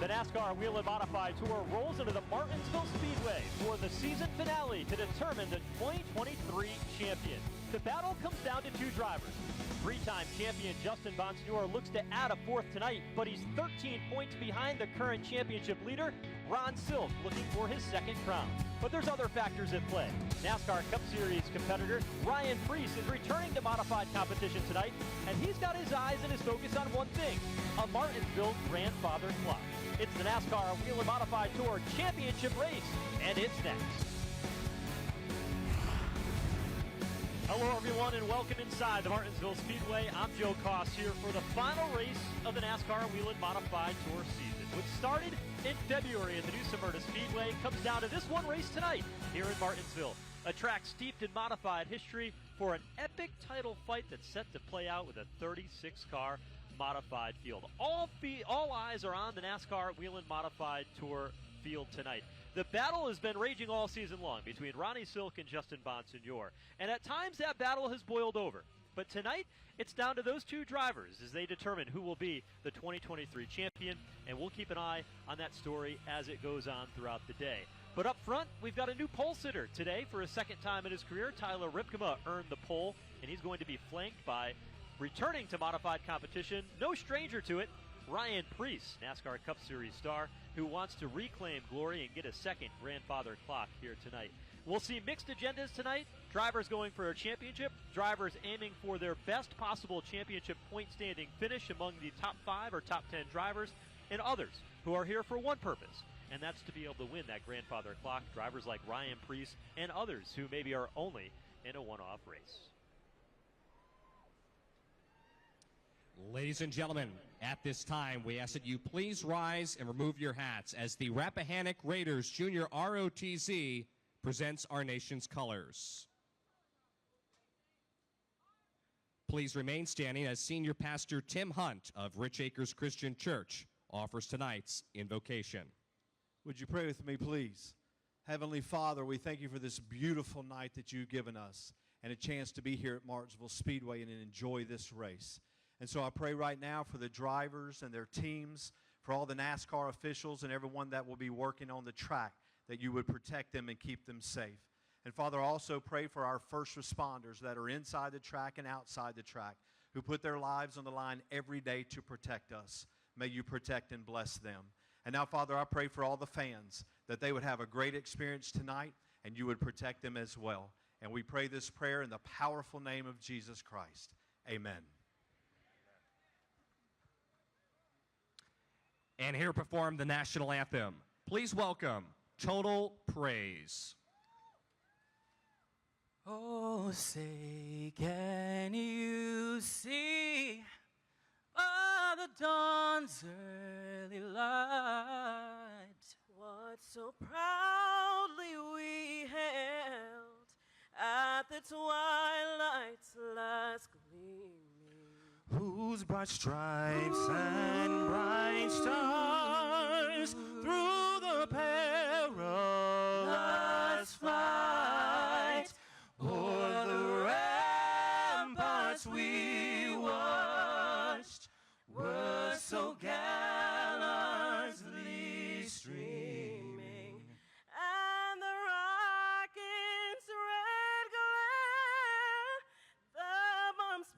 The NASCAR Whelen Modified Tour rolls into the Martinsville Speedway for the season finale to determine the 2023 champion. The battle comes down to two drivers. Three-time champion Justin Bonsignore looks to add a fourth tonight, but he's 13 points behind the current championship leader, Ron Silk, looking for his second crown. But there's other factors at play. NASCAR Cup Series competitor Ryan Preece is returning to modified competition tonight, and he's got his eyes and his focus on one thing, a Martinsville grandfather clock. It's the NASCAR Whelen Modified Tour Championship race, and it's next. Hello everyone and welcome inside the Martinsville Speedway. I'm Joe Koss here for the final race of the NASCAR Whelen Modified Tour season, which started in February at the new Smyrna Speedway. Comes down to this one race tonight here in Martinsville. A track steeped in modified history for an epic title fight that's set to play out with a 36-car modified field. All eyes are on the NASCAR Whelen Modified Tour field tonight. The battle has been raging all season long between Ronnie Silk and Justin Bonsignore, and at times that battle has boiled over. But tonight, it's down to those two drivers as they determine who will be the 2023 champion, and we'll keep an eye on that story as it goes on throughout the day. But up front, we've got a new pole sitter today for a second time in his career. Tyler Ripkema earned the pole, and he's going to be flanked by returning to modified competition, no stranger to it, Ryan Preece, NASCAR Cup Series star, who wants to reclaim glory and get a second grandfather clock here tonight. We'll see mixed agendas tonight. Drivers going for a championship, drivers aiming for their best possible championship point standing finish among the top 5 or top 10 drivers, and others who are here for one purpose, and that's to be able to win that grandfather clock. Drivers like Ryan Preece and others who maybe are only in a one-off race. Ladies and gentlemen, at this time, we ask that you please rise and remove your hats as the Rappahannock Raiders Junior ROTC presents our nation's colors. Please remain standing as Senior Pastor Tim Hunt of Rich Acres Christian Church offers tonight's invocation. Would you pray with me, please? Heavenly Father, we thank you for this beautiful night that you've given us and a chance to be here at Martinsville Speedway and enjoy this race. And so I pray right now for the drivers and their teams, for all the NASCAR officials and everyone that will be working on the track, that you would protect them and keep them safe. And Father, I also pray for our first responders that are inside the track and outside the track, who put their lives on the line every day to protect us. May you protect and bless them. And now, Father, I pray for all the fans, that they would have a great experience tonight and you would protect them as well. And we pray this prayer in the powerful name of Jesus Christ. Amen. And here to perform the national anthem, please welcome Total Praise. Oh, say, can you see by the dawn's early light what so proudly we hailed at the twilight's last gleaming? Whose bright stripes and bright stars through the perilous flight o'er the ramparts we watched were so gallantly streaming, and the rocket's red glare, the bombs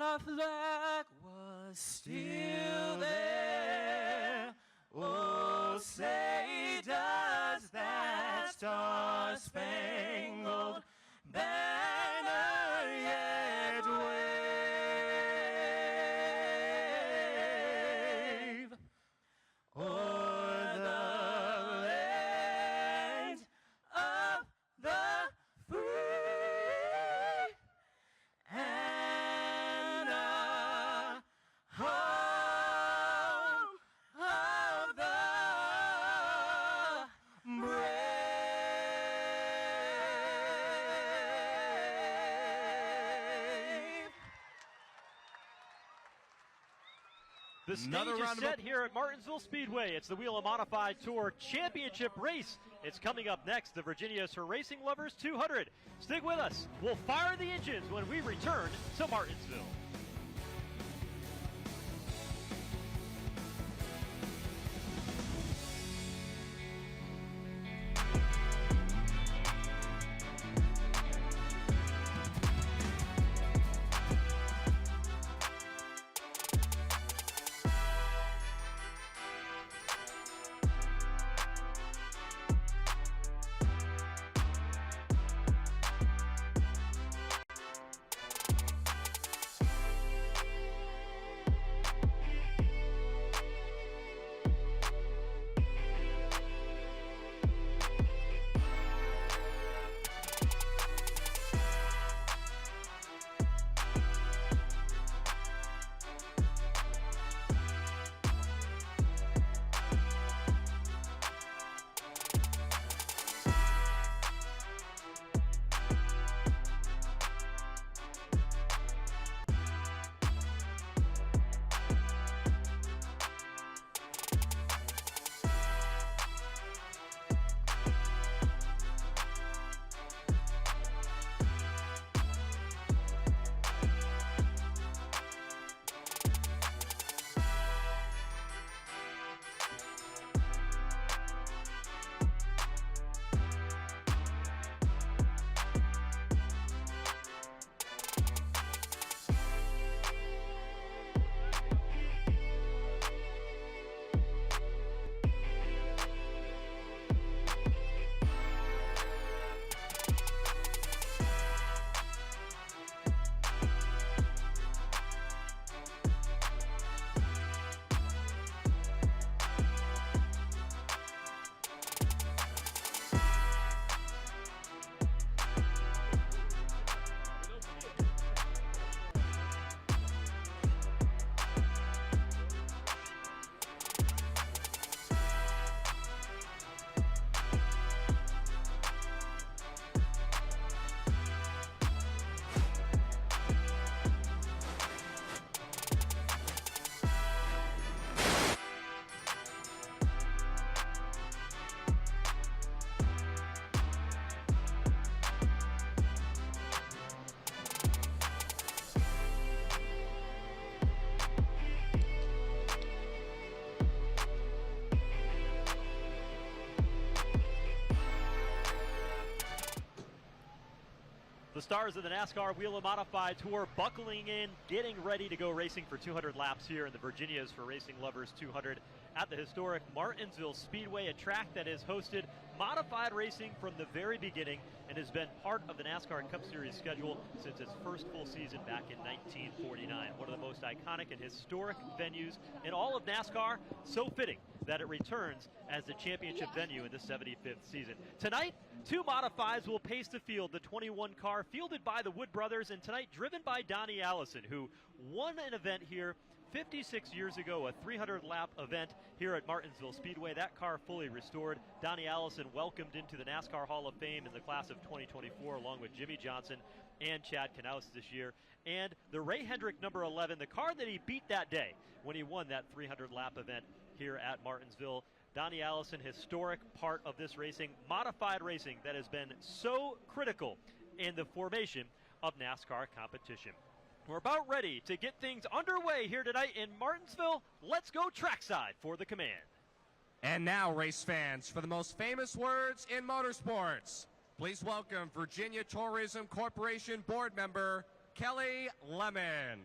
our flag was still there. Oh, say does that star-spangled banner yet wave o'er the land of the free and home of the brave. The stage is set here at Martinsville Speedway. It's the Whelen Modified Tour Championship race It's coming up next, the Virginia's for Racing Lovers 200. Stick with us. We'll fire the engines when we return to Martinsville. The stars of the NASCAR Whelen Modified Tour buckling in, getting ready to go racing for 200 laps here in the Virginia's for Racing Lovers 200 at the historic Martinsville Speedway, a track that has hosted modified racing from the very beginning and has been part of the NASCAR Cup Series schedule since its first full season back in 1949. One of the most iconic and historic venues in all of NASCAR, so fitting that it returns as the championship venue in the 75th season. Tonight, two modifieds will pace the field, the 21 car fielded by the Wood brothers, and tonight driven by Donnie Allison, who won an event here 56 years ago, a 300-lap event here at Martinsville Speedway. That car fully restored. Donnie Allison welcomed into the NASCAR Hall of Fame in the class of 2024, along with Jimmy Johnson and Chad Knaus this year. And the Ray Hendrick number 11, the car that he beat that day when he won that 300-lap event here at Martinsville. Donnie Allison, historic part of this racing, modified racing that has been so critical in the formation of NASCAR competition. We're about ready to get things underway here tonight in Martinsville. Let's go trackside for the command. And now, race fans, for the most famous words in motorsports, please welcome Virginia Tourism Corporation board member, Kelly Lemon.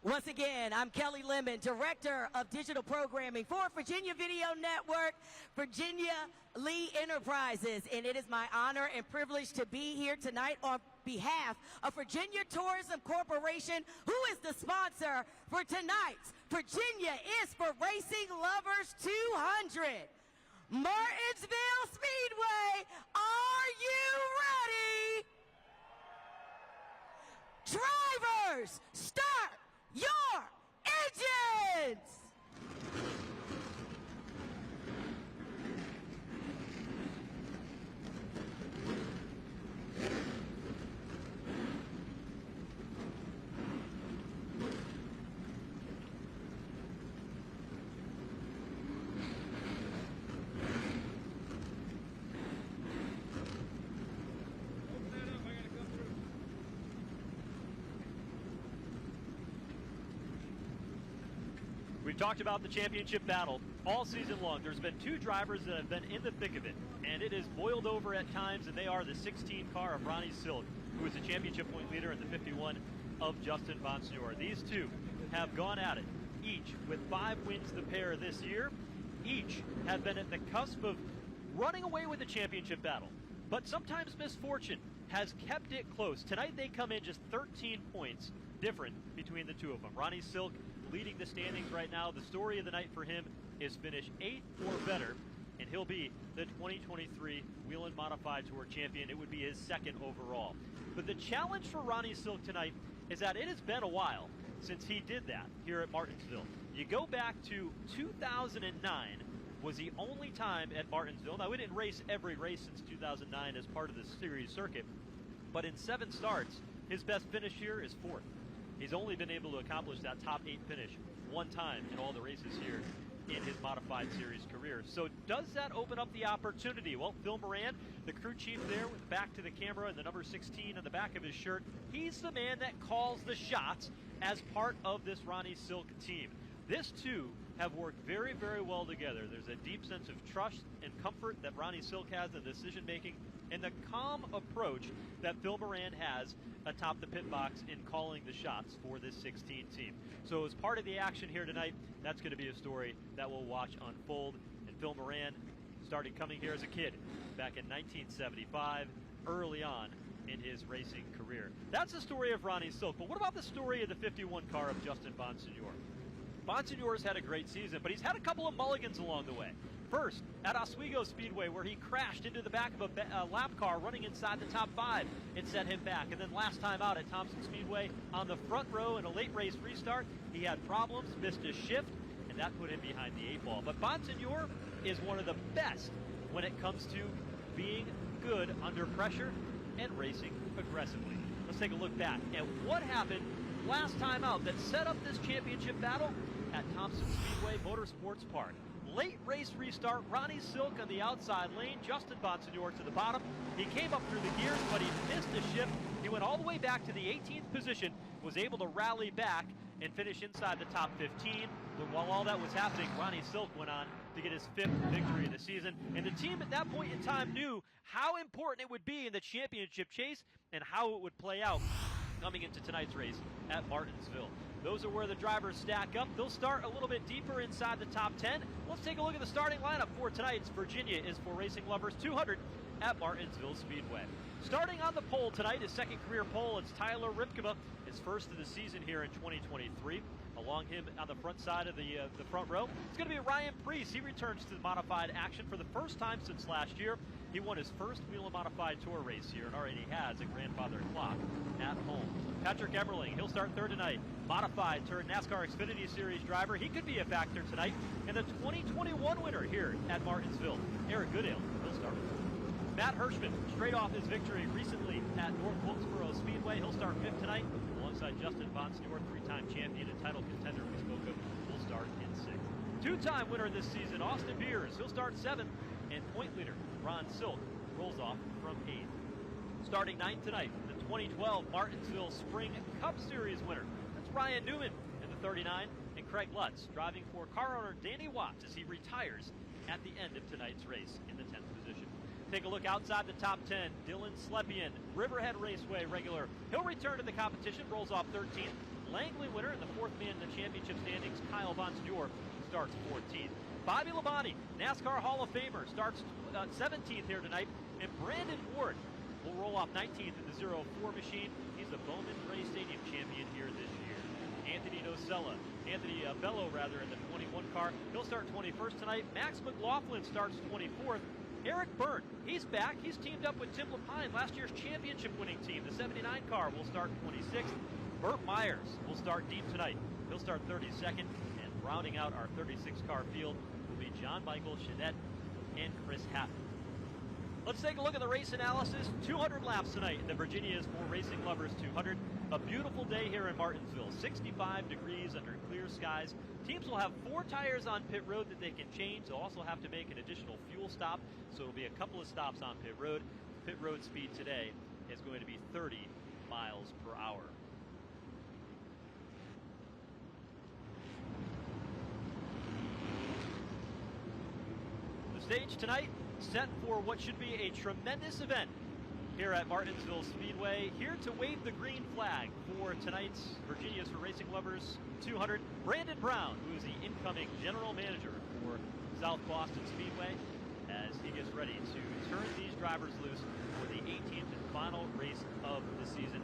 Once again, I'm Kelly Lemon, Director of Digital Programming for Virginia Video Network, Virginia Lee Enterprises, and it is my honor and privilege to be here tonight on behalf of Virginia Tourism Corporation, who is the sponsor for tonight's Virginia is for Racing Lovers 200. Martinsville Speedway, are you ready? Drivers, start your engines! We've talked about the championship battle all season long. There's been two drivers that have been in the thick of it, and it has boiled over at times, and they are the 16 car of Ronnie Silk, who is the championship point leader, and the 51 of Justin Bonsignore. These two have gone at it, each with 5 wins the pair this year. Each have been at the cusp of running away with the championship battle, but sometimes misfortune has kept it close. Tonight they come in just 13 points different between the two of them. Ronnie Silk leading the standings right now. The story of the night for him is finish 8 or better, and he'll be the 2023 Whelen Modified Tour champion. It would be his second overall. But the challenge for Ronnie Silk tonight is that it has been a while since he did that here at Martinsville. You go back to 2009 was the only time at Martinsville. Now, we didn't race every race since 2009 as part of the series circuit, but in 7 starts, his best finish here is 4th. He's only been able to accomplish that top 8 finish one time in all the races here in his Modified Series career. So does that open up the opportunity? Well, Phil Moran, the crew chief there with the back to the camera and the number 16 on the back of his shirt, he's the man that calls the shots as part of this Ronnie Silk team. This too have worked very, very well together. There's a deep sense of trust and comfort that Ronnie Silk has in decision making, and the calm approach that Phil Moran has atop the pit box in calling the shots for this 16 team. So as part of the action here tonight, that's going to be a story that we'll watch unfold. And Phil Moran started coming here as a kid back in 1975, early on in his racing career. That's the story of Ronnie Silk. But what about the story of the 51 car of Justin Bonsignore? Bonsignore's had a great season, but he's had a couple of mulligans along the way. First, at Oswego Speedway, where he crashed into the back of a lap car running inside the top 5. It set him back. And then last time out at Thompson Speedway, on the front row in a late race restart, he had problems, missed his shift, and that put him behind the 8 ball. But Bonsignore is one of the best when it comes to being good under pressure and racing aggressively. Let's take a look back at what happened last time out that set up this championship battle at Thompson Speedway Motorsports Park. Late race restart, Ronnie Silk on the outside lane, Justin Bonsignore to the bottom. He came up through the gears, but he missed a shift. He went all the way back to the 18th position, was able to rally back and finish inside the top 15. But while all that was happening, Ronnie Silk went on to get his 5th victory of the season. And the team at that point in time knew how important it would be in the championship chase and how it would play out coming into tonight's race at Martinsville. Those are where the drivers stack up. They'll start a little bit deeper inside the top 10. Let's take a look at the starting lineup for tonight's Virginia is for Racing Lovers 200 at Martinsville Speedway. Starting on the pole tonight, his second career pole, it's Tyler Ripkema, his first of the season here in 2023. Along him on the front side of the front row, it's going to be Ryan Preece. He returns to the modified action for the first time since last year. He won his first Whelen Modified Tour race here and already has a grandfather clock at home. Patrick Emerling, he'll start third tonight. Modified turned NASCAR Xfinity Series driver. He could be a factor tonight. And the 2021 winner here at Martinsville, Eric Goodale, he'll start. Matt Hirschman, straight off his victory recently at North Wilkesboro Speedway. He'll start 5th tonight alongside Justin Bonsignore, 3-time champion and title contender we spoke of. Will start in 6th. 2-time winner this season, Austin Beers. He'll start 7th. And point leader, Ron Silk, rolls off from 8th. Starting 9th tonight, the 2012 Martinsville Spring Cup Series winner. That's Ryan Newman in the 39, and Craig Lutz driving for car owner Danny Watts as he retires at the end of tonight's race in the 10th position. Take a look outside the top 10. Dylan Slepian, Riverhead Raceway regular. He'll return to the competition, rolls off 13th. Langley winner and the 4th man in the championship standings, Kyle Bonsignore, starts 14th. Bobby Labonte, NASCAR Hall of Famer, starts 17th here tonight. And Brandon Ward will roll off 19th in the 04 machine. He's the Bowman Ray Stadium champion here this year. Anthony Bello in the 21 car. He'll start 21st tonight. Max McLaughlin starts 24th. Eric Byrne, he's back. He's teamed up with Tim Lapine, last year's championship winning team. The 79 car will start 26th. Burt Myers will start deep tonight. He'll start 32nd. And rounding out our 36 car field will be John Michael Chanette and Chris Hatton. Let's take a look at the race analysis. 200 laps tonight in the Virginia's for Racing Lovers 200. A beautiful day here in Martinsville. 65 degrees under clear skies. Teams will have 4 tires on pit road that they can change. They'll also have to make an additional fuel stop, so it'll be a couple of stops on pit road. Pit road speed today is going to be 30 miles per hour. stage tonight, set for what should be a tremendous event here at Martinsville Speedway. Here to wave the green flag for tonight's Virginia's for Racing Lovers 200, Brandon Brown, who is the incoming general manager for South Boston Speedway, as he gets ready to turn these drivers loose for the 18th and final race of the season.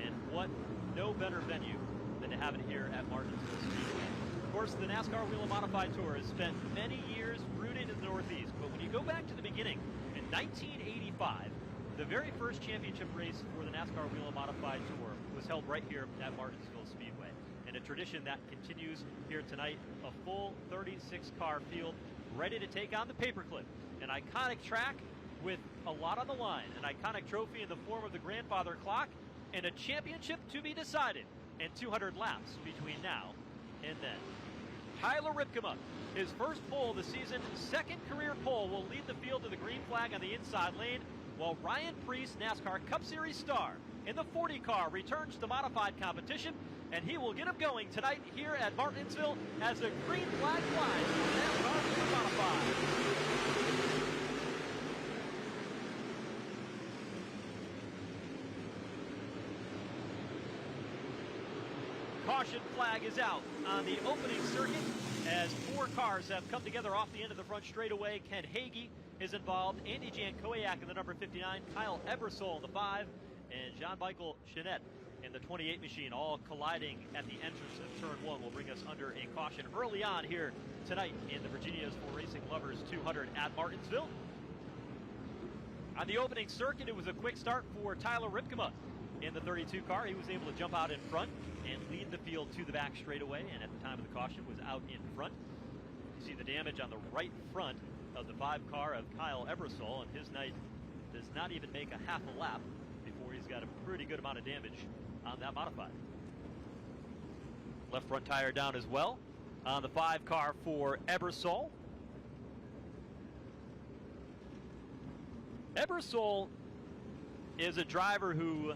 And what no better venue than to have it here at Martinsville Speedway. Of course, the NASCAR Whelen Modified Tour has spent many years rooted in the Northeast, but when you go back to the beginning, in 1985, the very first championship race for the NASCAR Whelen Modified Tour was held right here at Martinsville Speedway. And a tradition that continues here tonight, a full 36-car field ready to take on the paperclip. An iconic track with a lot on the line, an iconic trophy in the form of the grandfather clock, and a championship to be decided, and 200 laps between now and then. Tyler Ripkema, his first pole of the season, second career pole, will lead the field to the green flag on the inside lane, while Ryan Preece, NASCAR Cup Series star, in the 40 car returns to modified competition, and he will get him going tonight here at Martinsville as the green flag flies for NASCAR Whelen Modified. Caution flag is out on the opening circuit as 4 cars have come together off the end of the front straightaway. Ken Hagee is involved, Andy Jankowiak in the number 59, Kyle Ebersole in the 5, and Jean-Michael Chenette in the 28 machine, all colliding at the entrance of turn 1 will bring us under a caution early on here tonight in the Virginia's for Racing Lovers 200 at Martinsville. On the opening circuit, it was a quick start for Tyler Ripkema in the 32 car. He was able to jump out in front and lead the field to the back straightaway, and at the time of the caution was out in front. You see the damage on the right front of the 5 car of Kyle Ebersole, and his night does not even make a half a lap before he's got a pretty good amount of damage on that modified. Left front tire down as well on the 5 car for Ebersole. Ebersole is a driver who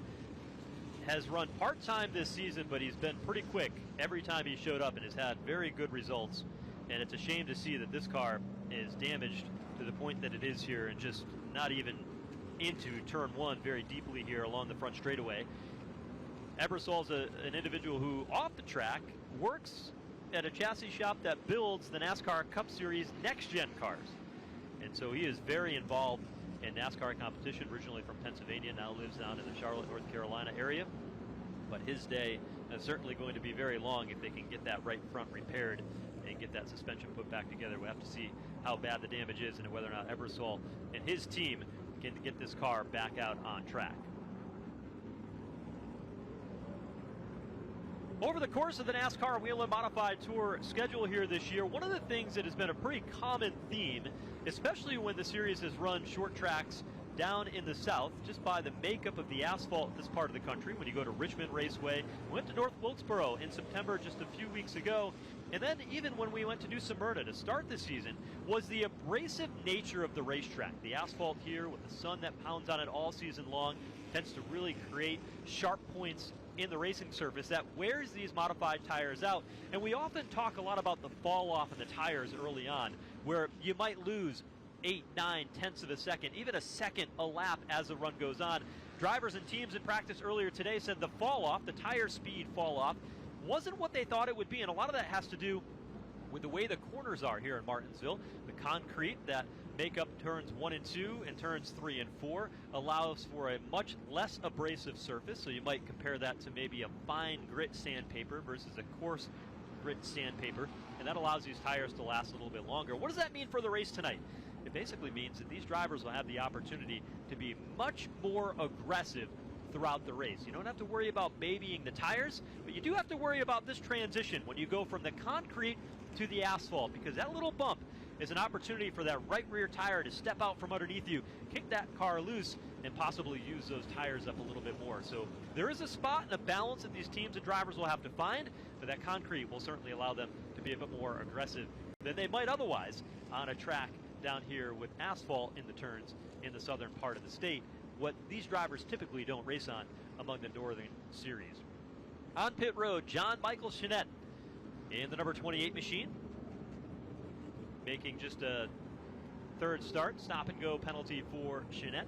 has run part-time this season, but he's been pretty quick every time he showed up and has had very good results. And it's a shame to see that this car is damaged to the point that it is here and just not even into turn 1 very deeply here along the front straightaway. Ebersole's an individual who, off the track, works at a chassis shop that builds the NASCAR Cup Series next-gen cars. And so he is very involved in NASCAR competition, originally from Pennsylvania, now lives down in the Charlotte, North Carolina area. But his day is certainly going to be very long if they can get that right front repaired and get that suspension put back together. We'll have to see how bad the damage is and whether or not Ebersole and his team can get this car back out on track. Over the course of the NASCAR Whelen Modified Tour schedule here this year, one of the things that has been a pretty common theme, especially when the series has run short tracks down in the south, just by the makeup of the asphalt in this part of the country. When you go to Richmond Raceway, we went to North Wilkesboro in September just a few weeks ago, and then even when we went to New Smyrna to start the season, was the abrasive nature of the racetrack. The asphalt here, with the sun that pounds on it all season long, tends to really create sharp points in the racing surface that wears these modified tires out. And we often talk a lot about the fall off in the tires early on, where you might lose 8, 9 tenths of a second, even a second a lap as the run goes on. Drivers and teams in practice earlier today said the fall off, the tire speed fall off, wasn't what they thought it would be. And a lot of that has to do with the way the corners are here in Martinsville. The concrete that make up turns 1 and 2 and turns 3 and 4 allows for a much less abrasive surface. So you might compare that to maybe a fine grit sandpaper versus a coarse grit sandpaper, and that allows these tires to last a little bit longer. What does that mean for the race tonight? It basically means that these drivers will have the opportunity to be much more aggressive throughout the race. You don't have to worry about babying the tires, but you do have to worry about this transition when you go from the concrete to the asphalt, because that little bump is an opportunity for that right rear tire to step out from underneath you, kick that car loose, and possibly use those tires up a little bit more. So there is a spot and a balance that these teams and drivers will have to find, but that concrete will certainly allow them to be a bit more aggressive than they might otherwise on a track down here with asphalt in the turns in the southern part of the state, what these drivers typically don't race on among the Northern Series. On pit road, Jean-Michael Chenette in the number 28 machine, making just a third start. Stop and go penalty for Jeanette.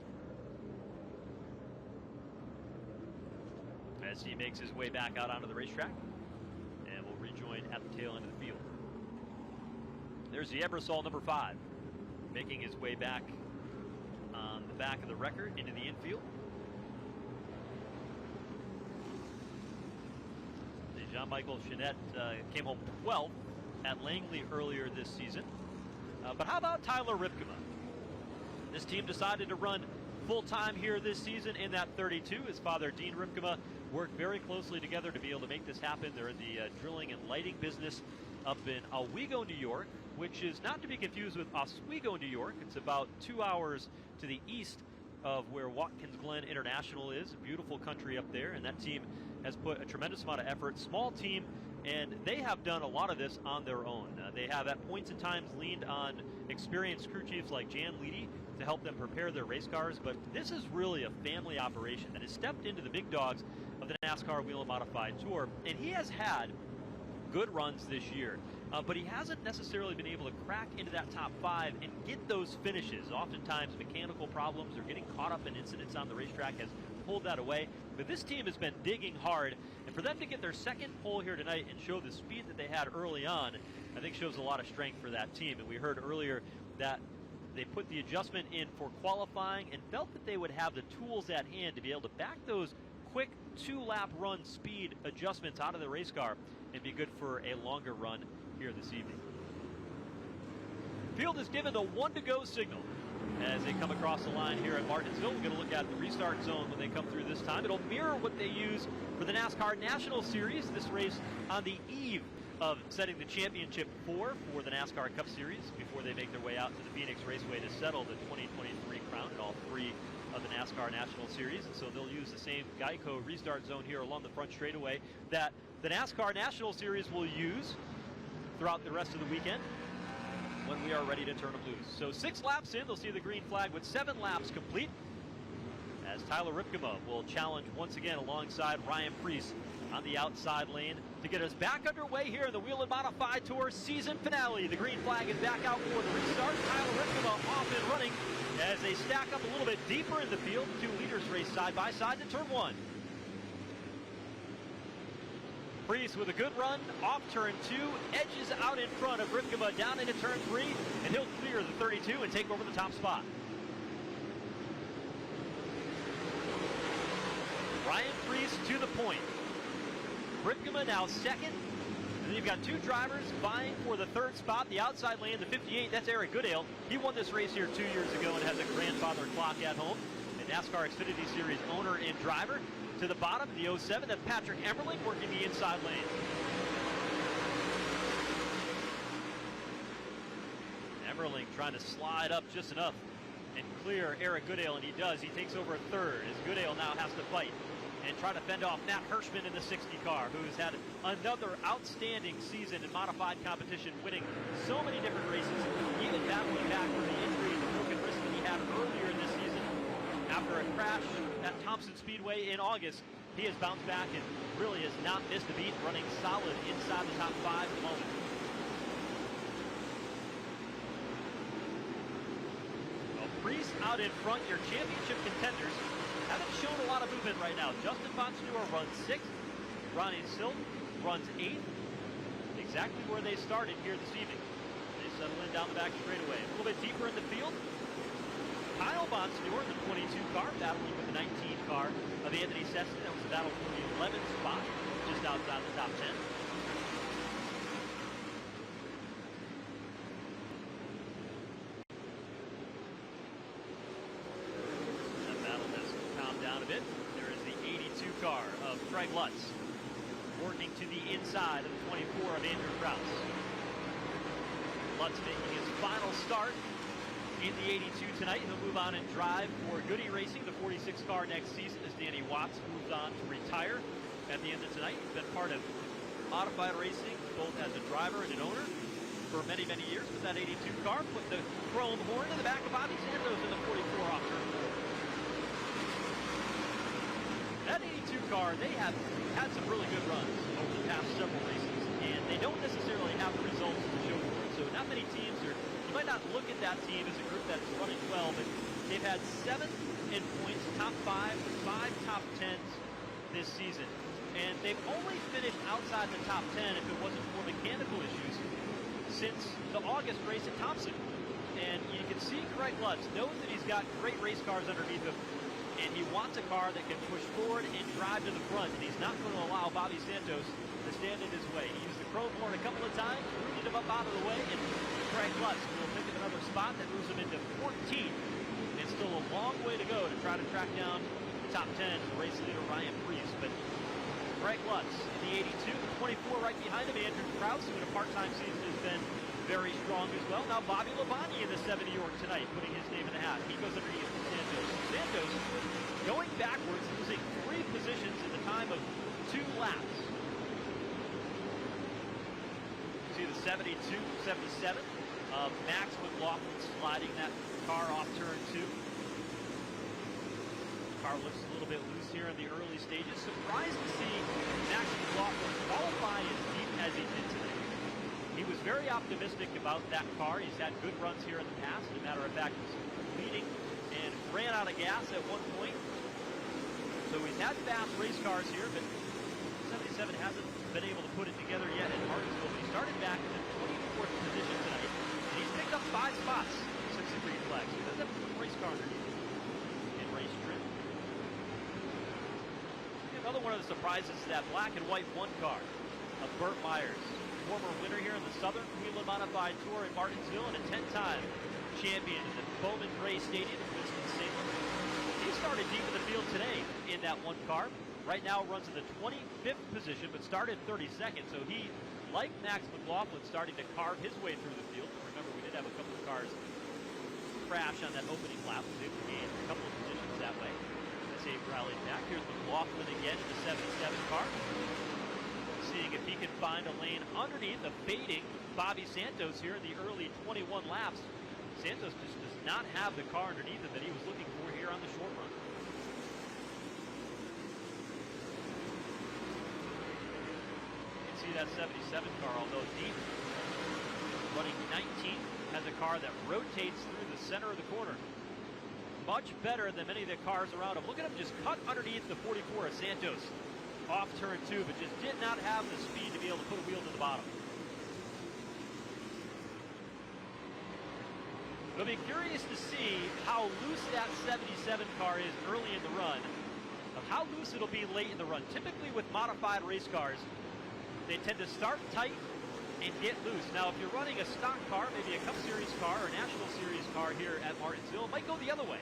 As he makes his way back out onto the racetrack and will rejoin at the tail end of the field. There's the Ebersol number 5, making his way back on the back of the record into the infield. Jean-Michael Jeanette came home 12th at Langley earlier this season. But how about Tyler Ripkema? This team decided to run full-time here this season in that 32. His father, Dean Ripkema, worked very closely together to be able to make this happen. They're in the drilling and lighting business up in Oswego, New York, which is not to be confused with Oswego, New York. It's about 2 hours to the east of where Watkins Glen International is. A beautiful country up there, and that team has put a tremendous amount of effort. Small team, and they have done a lot of this on their own. They have at points and times leaned on experienced crew chiefs like Jan Leedy to help them prepare their race cars, but this is really a family operation that has stepped into the big dogs of the NASCAR Whelen Modified Tour, and he has had good runs this year, but he hasn't necessarily been able to crack into that top 5 and get those finishes. Oftentimes mechanical problems or getting caught up in incidents on the racetrack has pulled that away, but this team has been digging hard, and for them to get their second pole here tonight and show the speed that they had early on, I think shows a lot of strength for that team. And we heard earlier that they put the adjustment in for qualifying and felt that they would have the tools at hand to be able to back those quick 2-lap run speed adjustments out of the race car and be good for a longer run here this evening. Field is given the 1-to-go signal as they come across the line here at Martinsville. We're going to look at the restart zone when they come through this time. It'll mirror what they use for the NASCAR National Series, this race on the eve of setting the championship for the NASCAR Cup Series before they make their way out to the Phoenix Raceway to settle the 2023 crown in all 3 of the NASCAR National Series. And so they'll use the same Geico restart zone here along the front straightaway that the NASCAR National Series will use throughout the rest of the weekend when we are ready to turn them loose. So 6 laps in, they'll see the green flag with 7 laps complete as Tyler Ripkema will challenge once again alongside Ryan Preece on the outside lane to get us back underway here in the Whelen Modified Tour season finale. The green flag is back out for the restart. Tyler Ripkema off and running as they stack up a little bit deeper in the field. The 2 leaders race side by side to turn 1. Preece with a good run off turn 2, edges out in front of Ripkema down into turn 3, and he'll clear the 32 and take over the top spot. Ryan Preece to the point. Ripkema now second, and then you've got 2 drivers vying for the 3rd spot. The outside lane, the 58, that's Eric Goodale. He won this race here 2 years ago and has a grandfather clock at home. And NASCAR Xfinity Series owner and driver. To the bottom, the 07, that's Patrick Emmerling working the inside lane. Emmerling trying to slide up just enough and clear Eric Goodale, and he does. He takes over 3rd as Goodale now has to fight and try to fend off Matt Hirschman in the 60 car, who's had another outstanding season in modified competition, winning so many different races, even battling back from the injury and the broken wrist that he had earlier in this season. After a crash at Thompson Speedway in August, he has bounced back and really has not missed a beat, running solid inside the top 5 at the moment. Well, Preece out in front, your championship contenders haven't shown a lot of movement right now. Justin Bonstewart runs 6th. Ronnie Silk runs 8th. Exactly where they started here this evening. They settle in down the back straightaway. A little bit deeper in the field. Kyle Bonstewart, the 22 car, battling with the 19 car of Anthony Sesson. That was a battle for the 11th spot, just outside the top 10. That battle has calmed down a bit. There is the 82 car of Craig Lutz, working to the inside of the 24 of Andrew Krause. Lutz making his final start in the 82 tonight. He'll move on and drive for Goody Racing, the 46 car next season, as Danny Watts moves on to retire at the end of tonight. He's been part of modified racing, both as a driver and an owner, for many, many years with that 82 car. Put the chrome horn in the back of Bobby Santos in the 44 off turn 4. That 82 car, they have had some really good runs over the past several races, and they don't necessarily have the results to show for it. So not many teams are might not look at that team as a group that's running well, but they've had 7 in points, top 5, 5 top 10s this season. And they've only finished outside the top 10 if it wasn't for mechanical issues since the August race at Thompson. And you can see Craig Lutz knows that he's got great race cars underneath him, and he wants a car that can push forward and drive to the front, and he's not going to allow Bobby Santos to stand in his way. He used the chrome horn a couple of times, rooted him up out of the way, and Craig Lutz will pick up another spot that moves him into 14th. It's still a long way to go to try to track down the top 10 to race leader Ryan Preece, but Craig Lutz in the 82, the 24 right behind him, Andrew Krause, who in a part-time season has been very strong as well. Now Bobby Labonte in the 70 York tonight, putting his name in the hat. He goes underneath Santos. Santos going backwards, losing 3 positions in the time of 2 laps. See the 72, 77 of Max McLaughlin sliding that car off turn 2. Car looks a little bit loose here in the early stages. Surprised to see Max McLaughlin qualify as deep as he did today. He was very optimistic about that car. He's had good runs here in the past. As a matter of fact, was leading and ran out of gas at one point. So he's had fast race cars here, but 77 hasn't been able to put it together yet at Martinsville. But he started back in the 24th position tonight, and he's picked up 5 spots since the green flag. So he doesn't have a race car underneath in race trim. Another one of the surprises is that black and white 1 car of Burt Myers, former winner here in the Southern Whelen Modified Tour in Martinsville and a 10-time champion in the Bowman Gray Stadium in Winston-Salem. He started deep in the field today in that 1 car. Right now runs in the 25th position, but started 32nd. So he, like Max McLaughlin, starting to carve his way through the field. Remember, we did have a couple of cars crash on that opening lap. They gained a couple of positions that way. Save rallied back. Here's McLaughlin again in the 77 car. Seeing if he can find a lane underneath the fading Bobby Santos here in the early 21 laps. Santos just does not have the car underneath him that he was looking for here on the short run. You can see that 77 car, although deep, running 19th, has a car that rotates through the center of the corner. Much better than many of the cars around him. Look at him just cut underneath the 44 of Santos off turn 2, but just did not have the speed to be able to put a wheel to the bottom. It'll be curious to see how loose that 77 car is early in the run, of how loose it'll be late in the run. Typically with modified race cars, they tend to start tight and get loose. Now, if you're running a stock car, maybe a Cup Series car or National Series car here at Martinsville, it might go the other way.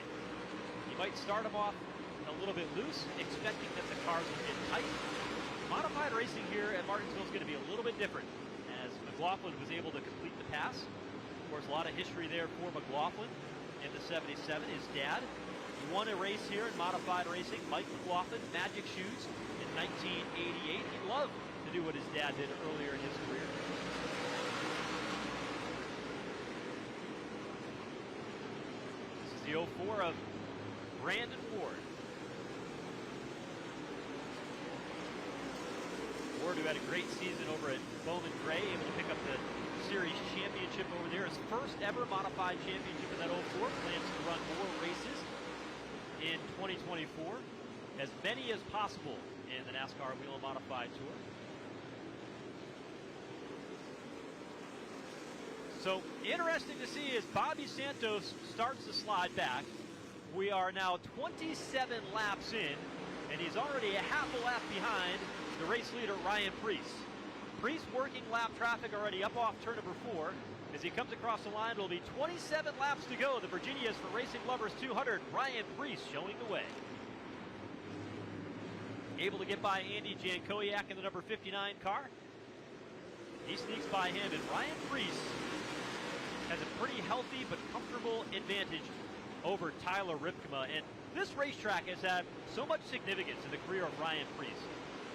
You might start them off a little bit loose, expecting that the cars will get tight. Modified racing here at Martinsville is going to be a little bit different, as McLaughlin was able to complete the pass. Of course, a lot of history there for McLaughlin in the 77. His dad won a race here in modified racing. Mike McLaughlin, Magic Shoes, in 1988. He loved to do what his dad did earlier in his career. This is the 04 of Brandon Ward. Ward, who had a great season over at Bowman Gray, able to pick up the series championship over there. His first ever modified championship in that 04. Plans to run more races in 2024. As many as possible in the NASCAR Whelen Modified Tour. So interesting to see as Bobby Santos starts to slide back. We are now 27 laps in, and he's already a half a lap behind the race leader, Ryan Preece. Preece working lap traffic already up off turn number 4. As he comes across the line, it'll be 27 laps to go. The Virginia's for Racing Lovers 200. Ryan Preece showing the way. Able to get by Andy Jankowiak in the number 59 car. He sneaks by him, and Ryan Preece has a pretty healthy but comfortable advantage over Tyler Ripkema. And this racetrack has had so much significance in the career of Ryan Preece.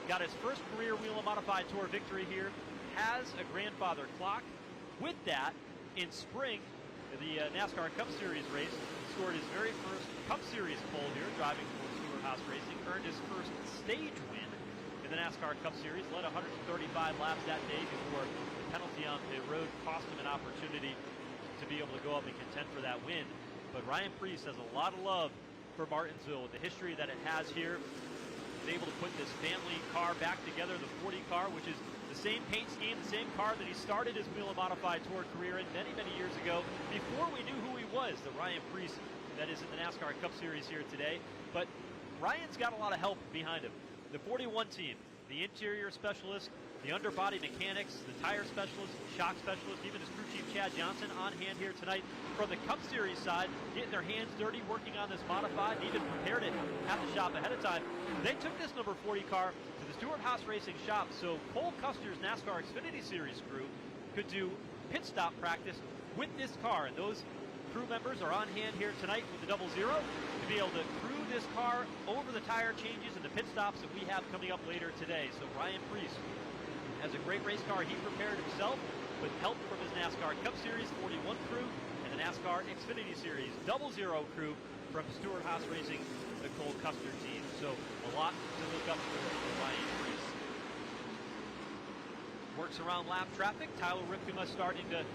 Got his first career Whelen Modified Tour victory here. Has a grandfather clock. With that, in spring, the NASCAR Cup Series race, scored his very first Cup Series pole here, driving for Stewart Haas Racing. Earned his first stage win in the NASCAR Cup Series. Led 135 laps that day before the penalty on the road cost him an opportunity to be able to go up and contend for that win. But Ryan Preece has a lot of love for Martinsville with the history that it has here. He's able to put this family car back together, the 40 car, which is the same paint scheme, the same car that he started his Whelen Modified Tour career in many, many years ago, before we knew who he was, the Ryan Preece that is in the NASCAR Cup Series here today. But Ryan's got a lot of help behind him. The 41 team, the interior specialist, the underbody mechanics, the tire specialist, shock specialist, even his crew chief Chad Johnson on hand here tonight from the Cup Series side, getting their hands dirty, working on this modified, and even prepared it at the shop ahead of time. They took this number 40 car to the Stewart-Haas Racing shop so Cole Custer's NASCAR Xfinity Series crew could do pit stop practice with this car. And those crew members are on hand here tonight with the 00 to be able to crew this car over the tire changes and the pit stops that we have coming up later today. So Ryan Preece has a great race car he prepared himself with help from his NASCAR Cup Series 41 crew and the NASCAR Xfinity Series 00 crew from Stewart-Haas Racing, the Cole Custer team. So a lot to look up for Ryan Preece. Works around lap traffic. Tyler Ripkema starting to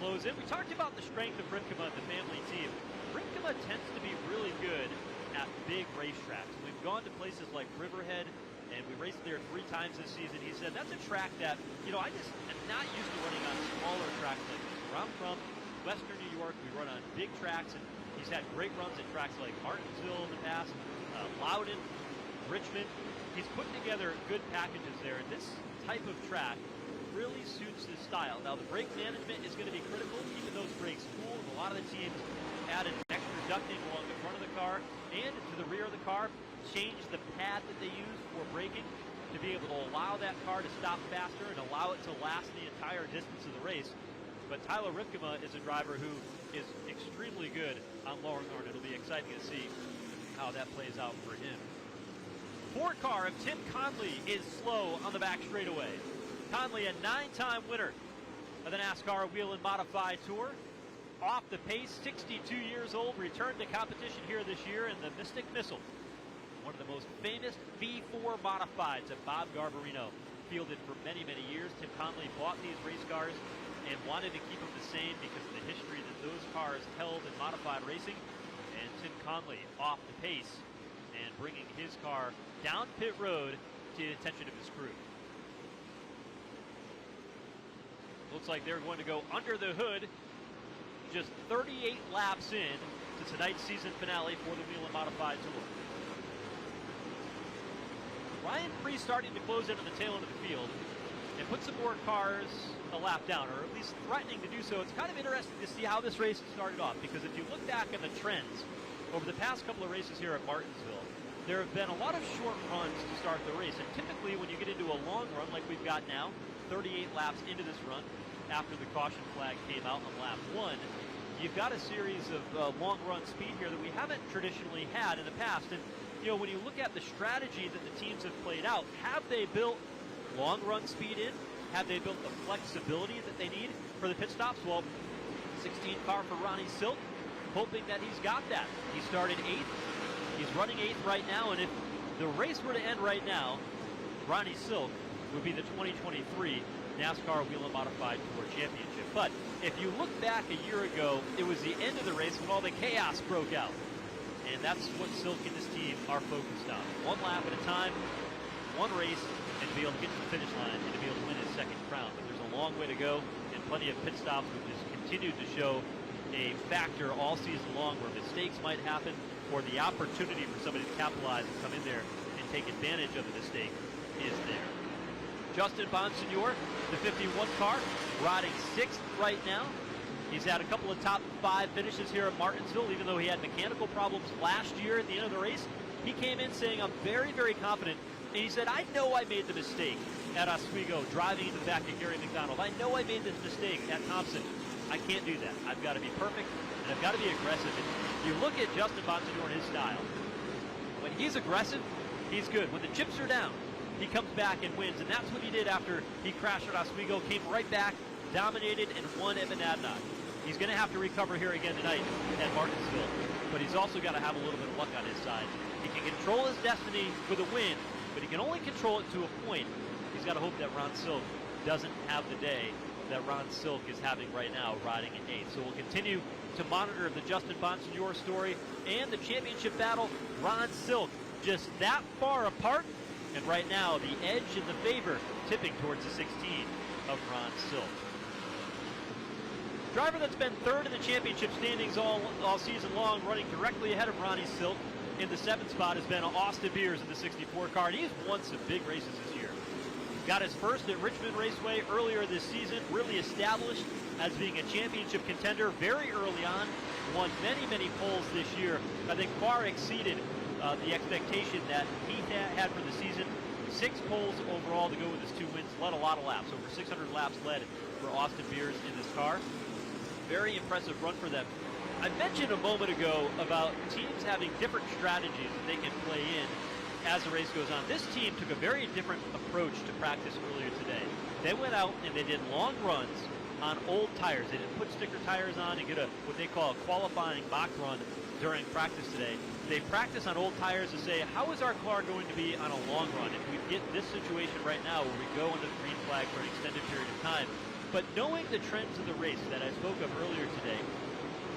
close in. We talked about the strength of Ripkema, the family team. Ripkema tends to be really good at big racetracks. We've gone to places like Riverhead, and we raced there 3 times this season. He said, that's a track that, I just am not used to running on smaller tracks like this. Where I'm from, Western New York, we run on big tracks, and he's had great runs at tracks like Martinsville in the past, Loudon, Richmond. He's putting together good packages there, and this type of track really suits his style. Now, the brake management is going to be critical, keeping those brakes cool. A lot of the teams added extra ducting along the front of the car and to the rear of the car, changed the pad that they use for braking to be able to allow that car to stop faster and allow it to last the entire distance of the race. But Tyler Ripkema is a driver who is extremely good on Longhorn. It'll be exciting to see how that plays out for him. Ford car of Tim Conley is slow on the back straightaway. Conley, a 9-time winner of the NASCAR Whelen Modified Tour. Off the pace, 62 years old, returned to competition here this year in the Mystic Missile. One of the most famous V4 modifieds that Bob Garbarino fielded for many, many years. Tim Conley bought these race cars and wanted to keep them the same because of the history that those cars held in modified racing. And Tim Conley off the pace and bringing his car down pit road to the attention of his crew. Looks like they're going to go under the hood just 38 laps in to tonight's season finale for the Whelen Modified Tour. Ryan Preece starting to close into the tail end of the field and put some more cars a lap down, or at least threatening to do so. It's kind of interesting to see how this race started off, because if you look back at the trends over the past couple of races here at Martinsville, there have been a lot of short runs to start the race. And typically when you get into a long run like we've got now, 38 laps into this run, after the caution flag came out on lap 1, you've got a series of long run speed here that we haven't traditionally had in the past. And when you look at the strategy that the teams have played out, have they built long run speed in? Have they built the flexibility that they need for the pit stops? Well, 16 car for Ronnie Silk, hoping that he's got that. He started 8th. He's running 8th right now, and if the race were to end right now, Ronnie Silk would be the 2023 NASCAR Whelen Modified Tour Championship. But if you look back a year ago, it was the end of the race when all the chaos broke out. And that's what Silk and his team are focused on. One lap at a time, one race, and to be able to get to the finish line and to be able to win his second crown. But there's a long way to go and plenty of pit stops, which has continued to show a factor all season long where mistakes might happen or the opportunity for somebody to capitalize and come in there and take advantage of the mistake is there. Justin Bonsignor, the 51 car, riding 6th right now. He's had a couple of top 5 finishes here at Martinsville, even though he had mechanical problems last year at the end of the race. He came in saying, I'm very, very confident. And he said, I know I made the mistake at Oswego, driving into the back of Gary McDonald. I know I made this mistake at Thompson. I can't do that. I've got to be perfect, and I've got to be aggressive. And you look at Justin Bonsignor and his style. When he's aggressive, he's good. When the chips are down, he comes back and wins, and that's what he did after he crashed at Oswego, came right back, dominated, and won at Monadnock. He's going to have to recover here again tonight at Martinsville, but he's also got to have a little bit of luck on his side. He can control his destiny with a win, but he can only control it to a point. He's got to hope that Ron Silk doesn't have the day that Ron Silk is having right now, riding in 8th. So we'll continue to monitor the Justin Bonsignore story and the championship battle. Ron Silk just that far apart, and right now the edge and the favor tipping towards the 16 of Ron Silk. Driver that's been third in the championship standings all season long, running directly ahead of Ronnie Silk in the 7th spot, has been Austin Beers in the 64 car, and he's won some big races this year. Got his first at Richmond Raceway earlier this season, really established as being a championship contender very early on, won many poles this year. I think far exceeded the expectation that he had for the season. 6 poles overall to go with his 2 wins, led a lot of laps, over 600 laps led for Austin Beers in this car. Very impressive run for them. I mentioned a moment ago about teams having different strategies that they can play in as the race goes on. This team took a very different approach to practice earlier today. They went out and they did long runs on old tires. They didn't put sticker tires on and get what they call a qualifying mock run during practice today. They practice on old tires to say, how is our car going to be on a long run if we get this situation right now where we go under the green flag for an extended period of time. But knowing the trends of the race that I spoke of earlier today,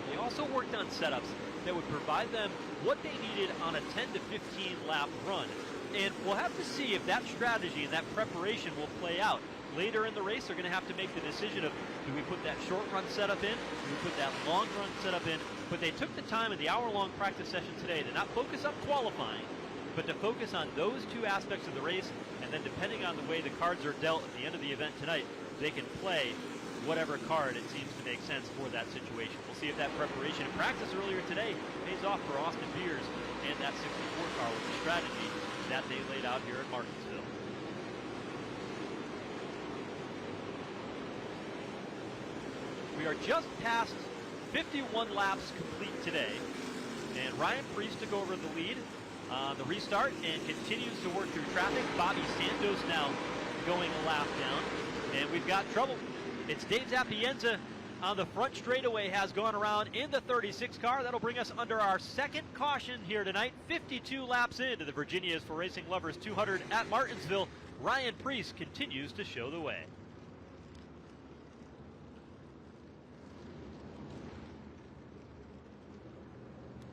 they also worked on setups that would provide them what they needed on a 10 to 15 lap run. And we'll have to see if that strategy and that preparation will play out. Later in the race, they're going to have to make the decision of, do we put that short run setup in? Do we put that long run setup in? But they took the time in the hour-long practice session today to not focus on qualifying, but to focus on those 2 aspects of the race. And then depending on the way the cards are dealt at the end of the event tonight, they can play whatever card it seems to make sense for that situation. We'll see if that preparation and practice earlier today pays off for Austin Beers and that 64 car with the strategy that they laid out here at Martinsville. We are just past 51 laps complete today, and Ryan Preece took over the lead on the restart and continues to work through traffic. Bobby Santos now going a lap down, and we've got trouble. It's Dave Zapienza on the front straightaway, has gone around in the 36 car. That'll bring us under our second caution here tonight. 52 laps into the Virginia is for Racing Lovers 200 at Martinsville. Ryan Preece continues to show the way.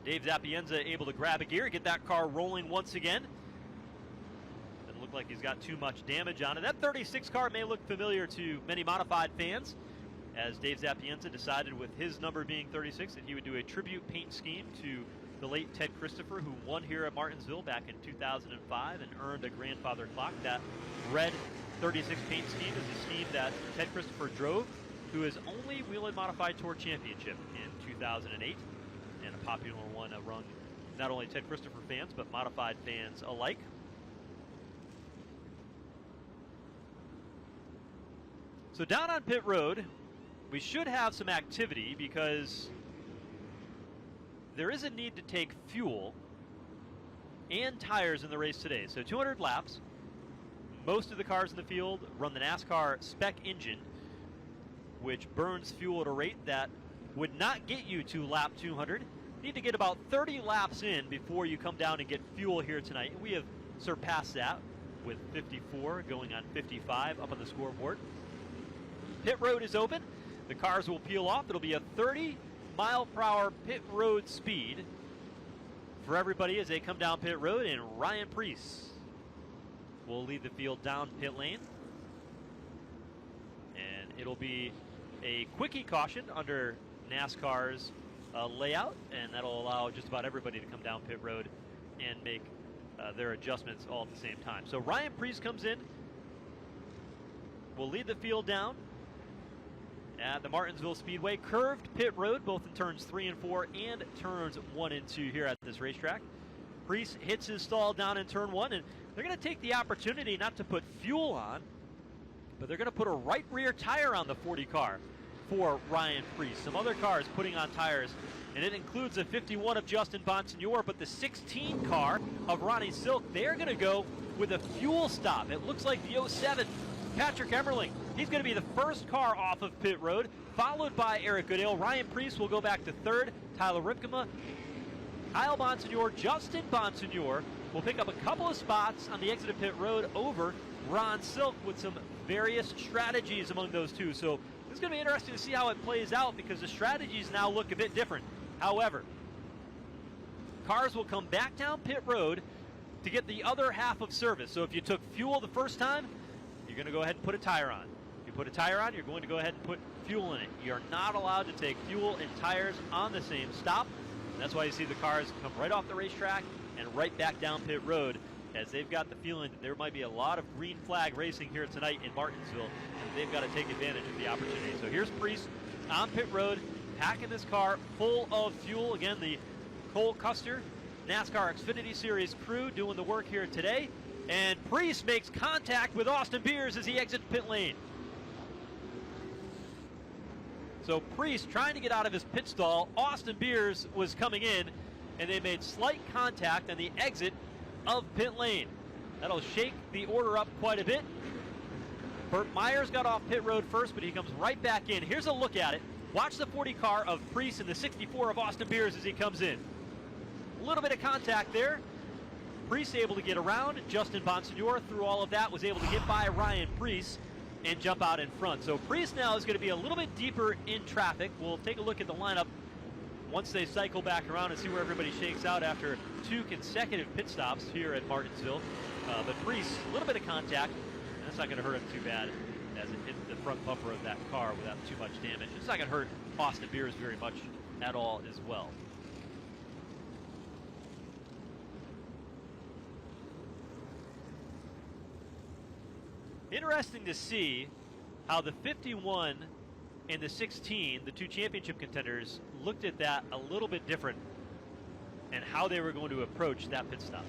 Dave Zapienza able to grab a gear, get that car rolling once again. Doesn't look like he's got too much damage on it. That 36 car may look familiar to many modified fans, as Dave Zapienza decided with his number being 36 that he would do a tribute paint scheme to the late Ted Christopher, who won here at Martinsville back in 2005 and earned a grandfather clock. That red 36 paint scheme is a scheme that Ted Christopher drove to his only Whelen Modified Tour Championship in 2008. And a popular one among not only Ted Christopher fans, but modified fans alike. So down on pit road, we should have some activity because there is a need to take fuel and tires in the race today. So 200 laps. Most of the cars in the field run the NASCAR spec engine, which burns fuel at a rate that would not get you to lap 200. Need to get about 30 laps in before you come down and get fuel here tonight. We have surpassed that with 54 going on 55 up on the scoreboard. Pit road is open. The cars will peel off. It'll be a 30-mile-per-hour pit road speed for everybody as they come down pit road, and Ryan Preece will lead the field down pit lane. And it'll be a quickie caution under NASCAR's layout, and that'll allow just about everybody to come down pit road and make their adjustments all at the same time. So Ryan Preece comes in, will lead the field down at the Martinsville Speedway. Curved pit road, both in turns 3 and 4 and turns 1 and 2 here at this racetrack. Preece hits his stall down in turn 1, and they're going to take the opportunity not to put fuel on, but they're going to put a right rear tire on the 40 car for Ryan Preece. Some other cars putting on tires, and it includes a 51 of Justin Bonsignore, but the 16 car of Ronnie Silk, they're going to go with a fuel stop. It looks like the 07 Patrick Emmerling. He's going to be the first car off of pit road, followed by Eric Goodale. Ryan Preece will go back to third. Tyler Ripkema, Kyle Bonsignore, Justin Bonsignore will pick up a couple of spots on the exit of pit road over Ron Silk with some various strategies among those two. So it's going to be interesting to see how it plays out because the strategies now look a bit different. However, cars will come back down pit road to get the other half of service. So if you took fuel the first time, you're going to go ahead and put a tire on. If you put a tire on, you're going to go ahead and put fuel in it. You're not allowed to take fuel and tires on the same stop. That's why you see the cars come right off the racetrack and right back down pit road, as they've got the feeling that there might be a lot of green flag racing here tonight in Martinsville, and they've got to take advantage of the opportunity. So here's Priest on pit road, packing this car full of fuel. Again, the Cole Custer NASCAR Xfinity Series crew doing the work here today. And Priest makes contact with Austin Beers as he exits pit lane. So Priest trying to get out of his pit stall. Austin Beers was coming in, and they made slight contact on the exit of pit lane. That'll shake the order up quite a bit. Burt Myers got off pit road first, but he comes right back in. Here's a look at it. Watch the 40 car of Priest and the 64 of Austin Beers as he comes in. A little bit of contact there. Priest able to get around. Justin Bonsignor through all of that was able to get by Ryan Priest and jump out in front. So Priest now is going to be a little bit deeper in traffic. We'll take a look at the lineup once they cycle back around and see where everybody shakes out after 2 consecutive pit stops here at Martinsville. But Priest, a little bit of contact, and that's not going to hurt him too bad as it hit the front bumper of that car without too much damage. It's not going to hurt Austin Beers very much at all as well. Interesting to see how the 51 and the 16, the 2 championship contenders, looked at that a little bit different and how they were going to approach that pit stop.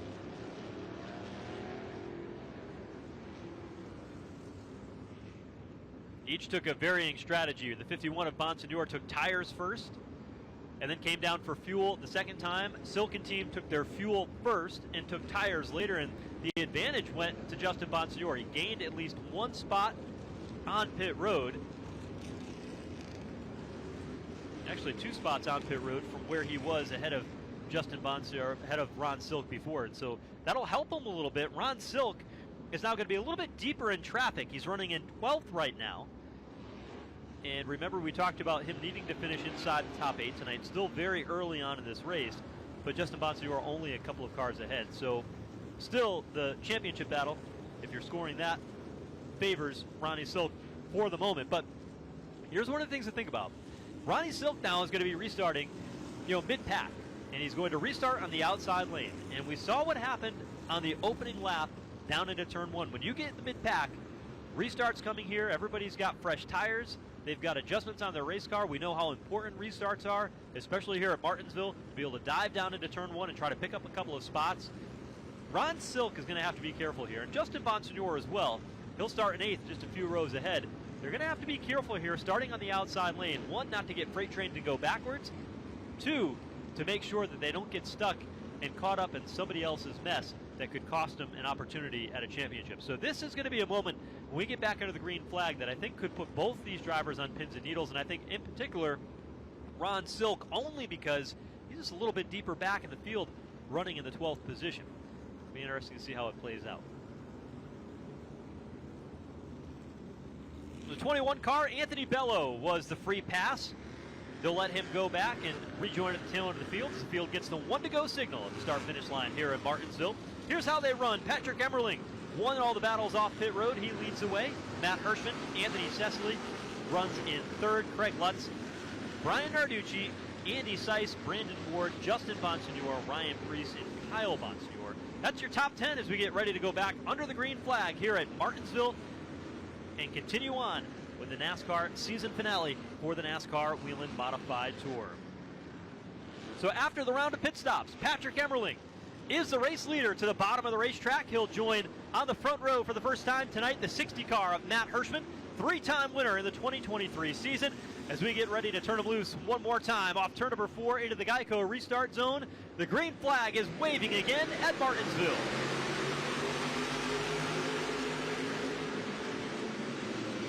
Each took a varying strategy. The 51 of Bonsignor took tires first and then came down for fuel the second time. Silken team took their fuel first and took tires later, and the advantage went to Justin Bonsignor. He gained at least 1 spot on pit road. Actually 2 spots on pit road from where he was ahead of Justin Bonsignor, ahead of Ron Silk before. And so that'll help him a little bit. Ron Silk is now going to be a little bit deeper in traffic. He's running in 12th right now. And remember, we talked about him needing to finish inside the top 8 tonight. Still very early on in this race, but Justin Bonsignor only a couple of cars ahead. So still the championship battle, if you're scoring that, favors Ronnie Silk for the moment. But here's one of the things to think about. Ronnie Silk now is going to be restarting, mid-pack, and he's going to restart on the outside lane. And we saw what happened on the opening lap down into turn 1. When you get in the mid-pack, restarts coming here. Everybody's got fresh tires. They've got adjustments on their race car. We know how important restarts are, especially here at Martinsville, to be able to dive down into turn 1 and try to pick up a couple of spots. Ron Silk is going to have to be careful here, and Justin Bonsignor as well. He'll start in 8th, just a few rows ahead. They're going to have to be careful here, starting on the outside lane. 1, not to get Freight Train to go backwards. 2, to make sure that they don't get stuck and caught up in somebody else's mess that could cost them an opportunity at a championship. So this is going to be a moment when we get back under the green flag that I think could put both these drivers on pins and needles, and I think in particular Ron Silk, only because he's just a little bit deeper back in the field running in the 12th position. It'll be interesting to see how it plays out. The 21 car, Anthony Bello, was the free pass. They'll let him go back and rejoin at the tail end of the field as the field gets the 1-to-go signal at the start-finish line here at Martinsville. Here's how they run. Patrick Emmerling won all the battles off pit road. He leads the way. Matt Hirschman, Anthony Cecily runs in 3rd. Craig Lutz, Brian Narducci, Andy Seiss, Brandon Ward, Justin Bonsignor, Ryan Priest, and Kyle Bonsignor. That's your top 10 as we get ready to go back under the green flag here at Martinsville and continue on with the NASCAR season finale for the NASCAR Whelen Modified Tour. So after the round of pit stops, Patrick Emmerling is the race leader to the bottom of the racetrack. He'll join on the front row for the first time tonight the 60 car of Matt Hirschman, 3-time winner in the 2023 season. As we get ready to turn him loose one more time off turn number 4 into the Geico restart zone, the green flag is waving again at Martinsville.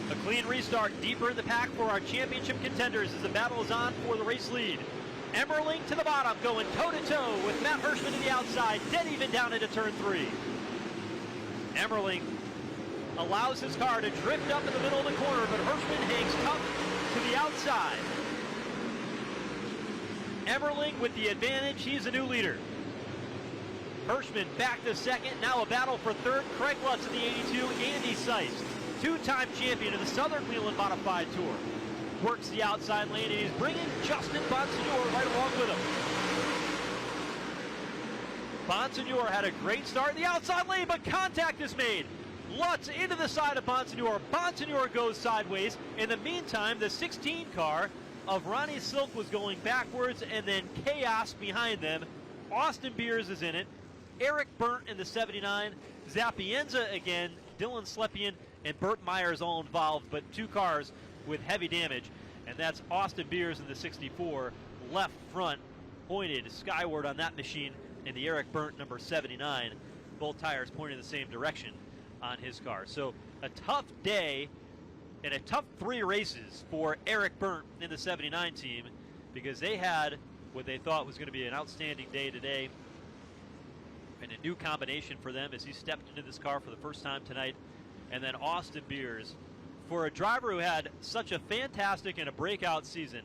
A clean restart deeper in the pack for our championship contenders as the battle is on for the race lead. Emmerling to the bottom, going toe-to-toe with Matt Hirschman to the outside, dead even down into turn 3. Emmerling allows his car to drift up in the middle of the corner, but Hirschman hangs tough to the outside. Emmerling with the advantage. He's a new leader. Hirschman back to second. Now a battle for third. Craig Lutz in the 82. Andy Seist, two-time champion of the Southern Whelen Modified Tour, works the outside lane, and he's bringing Justin Bonsignor right along with him. Bonsignor had a great start in the outside lane, but contact is made. Lutz into the side of Bonsignor. Bonsignor goes sideways. In the meantime, the 16 car of Ronnie Silk was going backwards, and then chaos behind them. Austin Beers is in it. Eric Burnt in the 79. Zapienza again. Dylan Slepian and Burt Myers all involved, but two cars with heavy damage. And that's Austin Beers in the 64. Left front pointed skyward on that machine, and the Eric Burnt number 79. Both tires pointing the same direction on his car. So a tough day and a tough 3 races for Eric Burnt in the 79 team, because they had what they thought was going to be an outstanding day today, and a new combination for them as he stepped into this car for the first time tonight. And then Austin Beers, for a driver who had such a fantastic and a breakout season,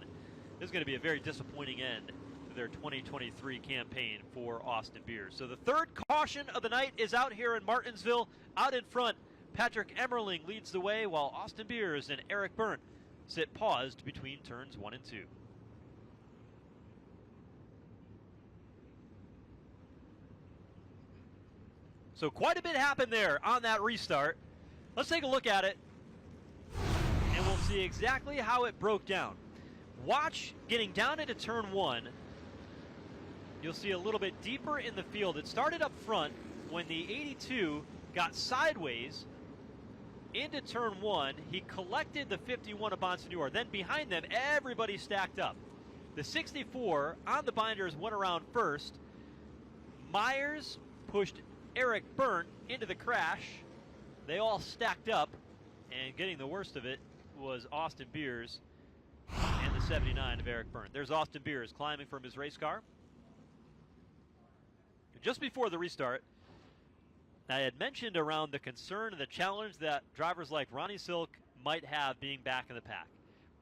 this is going to be a very disappointing end to their 2023 campaign for Austin Beers. So the third caution of the night is out here in Martinsville. Out in front, Patrick Emmerling leads the way, while Austin Beers and Eric Burnt sit paused between turns 1 and 2. So quite a bit happened there on that restart. Let's take a look at it, and we'll see exactly how it broke down. Watch getting down into turn 1. You'll see a little bit deeper in the field. It started up front when the 82 got sideways into turn 1. He collected the 51 of Bonsignor. Then behind them, everybody stacked up. The 64 on the binders went around first. Myers pushed Eric Burnt into the crash. They all stacked up, and getting the worst of it was Austin Beers and the 79 of Eric Burnt. There's Austin Beers climbing from his race car. Just before the restart, I had mentioned around the concern and the challenge that drivers like Ronnie Silk might have being back in the pack.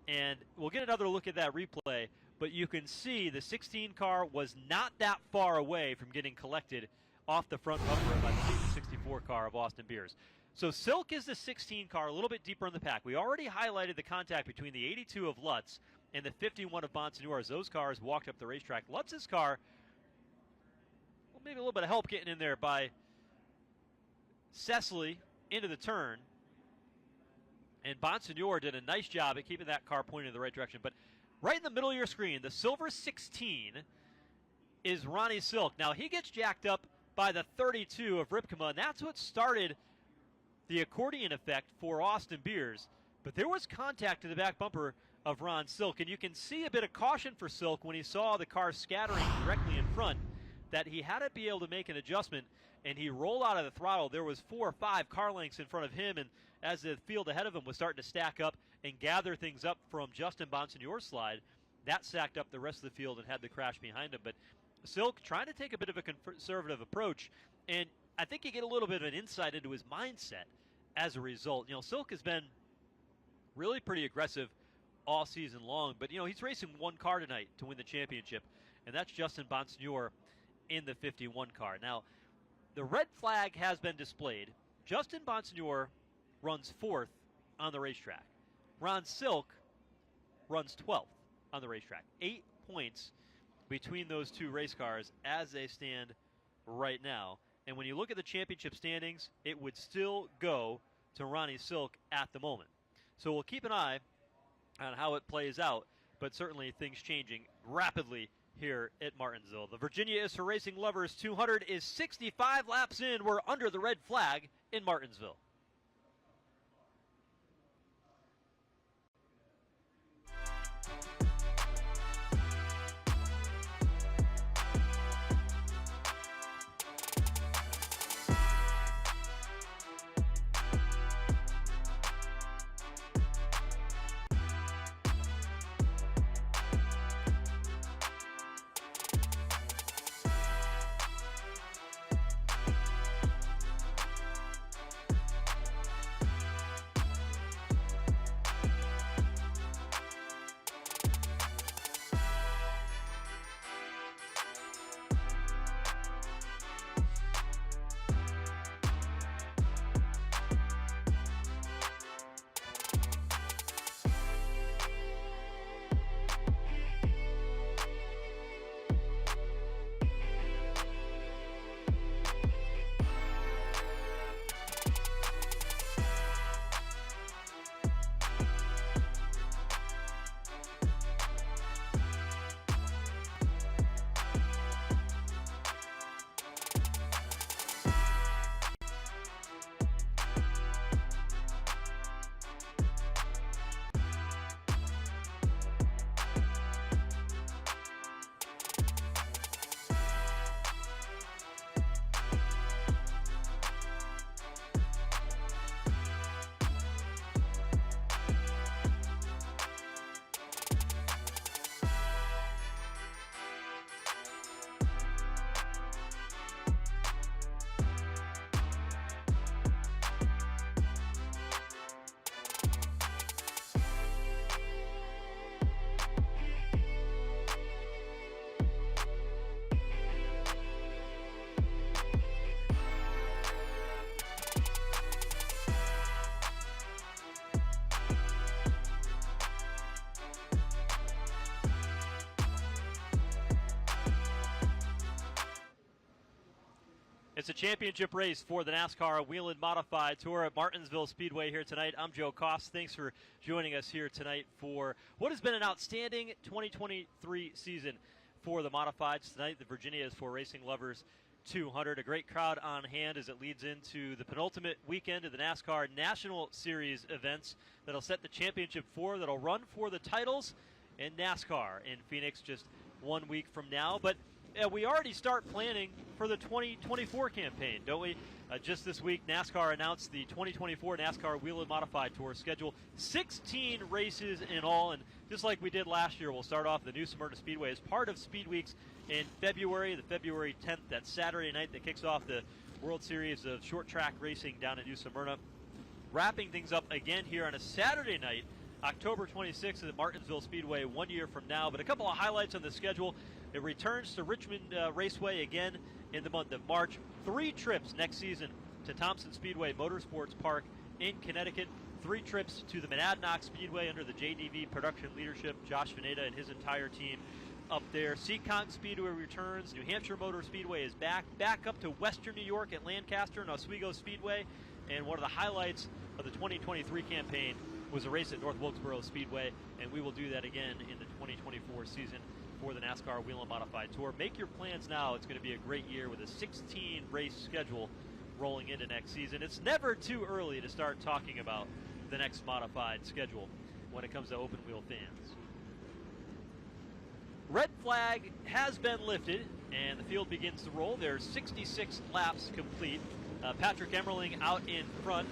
And we'll get another look at that replay, but you can see the 16 car was not that far away from getting collected off the front bumper by the 64 car of Austin Beers. So Silk is the 16 car, a little bit deeper in the pack. We already highlighted the contact between the 82 of Lutz and the 51 of Bonsignor as those cars walked up the racetrack. Lutz's car, well, maybe a little bit of help getting in there by Cecily into the turn. And Bonsignor did a nice job at keeping that car pointing in the right direction. But right in the middle of your screen, the silver 16 is Ronnie Silk. Now he gets jacked up by the 32 of Ripkema, and that's what started the accordion effect for Austin Beers. But there was contact to the back bumper of Ron Silk, and you can see a bit of caution for Silk when he saw the car scattering directly in front, that he had to be able to make an adjustment, and he rolled out of the throttle. There was 4 or 5 car lengths in front of him, and as the field ahead of him was starting to stack up and gather things up from Justin Bonsignor's slide, that stacked up the rest of the field and had the crash behind him. But Silk trying to take a bit of a conservative approach, and I think you get a little bit of an insight into his mindset as a result. You know, Silk has been really pretty aggressive all season long, but, you know, he's racing one car tonight to win the championship, and that's Justin Bonsignor in the 51 car. Now, the red flag has been displayed. Justin Bonsignor runs 4th on the racetrack. Ron Silk runs 12th on the racetrack. 8 points between those two race cars as they stand right now. And when you look at the championship standings, it would still go to Ronnie Silk at the moment. So we'll keep an eye on how it plays out, but certainly things changing rapidly here at Martinsville. The Virginia is for Racing Lovers 200 is 65 laps in. We're under the red flag in Martinsville. It's a championship race for the NASCAR Whelen Modified Tour at Martinsville Speedway here tonight. I'm Joe Koss. Thanks for joining us here tonight for what has been an outstanding 2023 season for the Modifieds. Tonight, the Virginia is for Racing Lovers 200. A great crowd on hand as it leads into the penultimate weekend of the NASCAR National Series events that'll set the championship four that'll run for the titles in NASCAR in Phoenix just 1 week from now. But we already start planning for the 2024 campaign, don't we? Just this week, NASCAR announced the 2024 NASCAR Whelen Modified Tour schedule. 16 races in all, and just like we did last year, we'll start off the New Smyrna Speedway as part of Speed Weeks in February, the February 10th, that Saturday night that kicks off the World Series of Short Track Racing down in New Smyrna. Wrapping things up again here on a Saturday night, October 26th at Martinsville Speedway 1 year from now. But a couple of highlights on the schedule. It returns to Richmond Raceway again in the month of March. 3 trips next season to Thompson Speedway Motorsports Park in Connecticut. 3 trips to the Monadnock Speedway under the JDV production leadership, Josh Veneta and his entire team up there. Seekonk Speedway returns. New Hampshire Motor Speedway is back up to Western New York at Lancaster and Oswego Speedway. And one of the highlights of the 2023 campaign was a race at North Wilkesboro Speedway, and we will do that again in the 2024 season for the NASCAR Whelen Modified Tour. Make your plans now. It's going to be a great year with a 16-race schedule rolling into next season. It's never too early to start talking about the next modified schedule when it comes to open wheel fans. Red flag has been lifted, and the field begins to roll. There's 66 laps complete. Patrick Emmerling out in front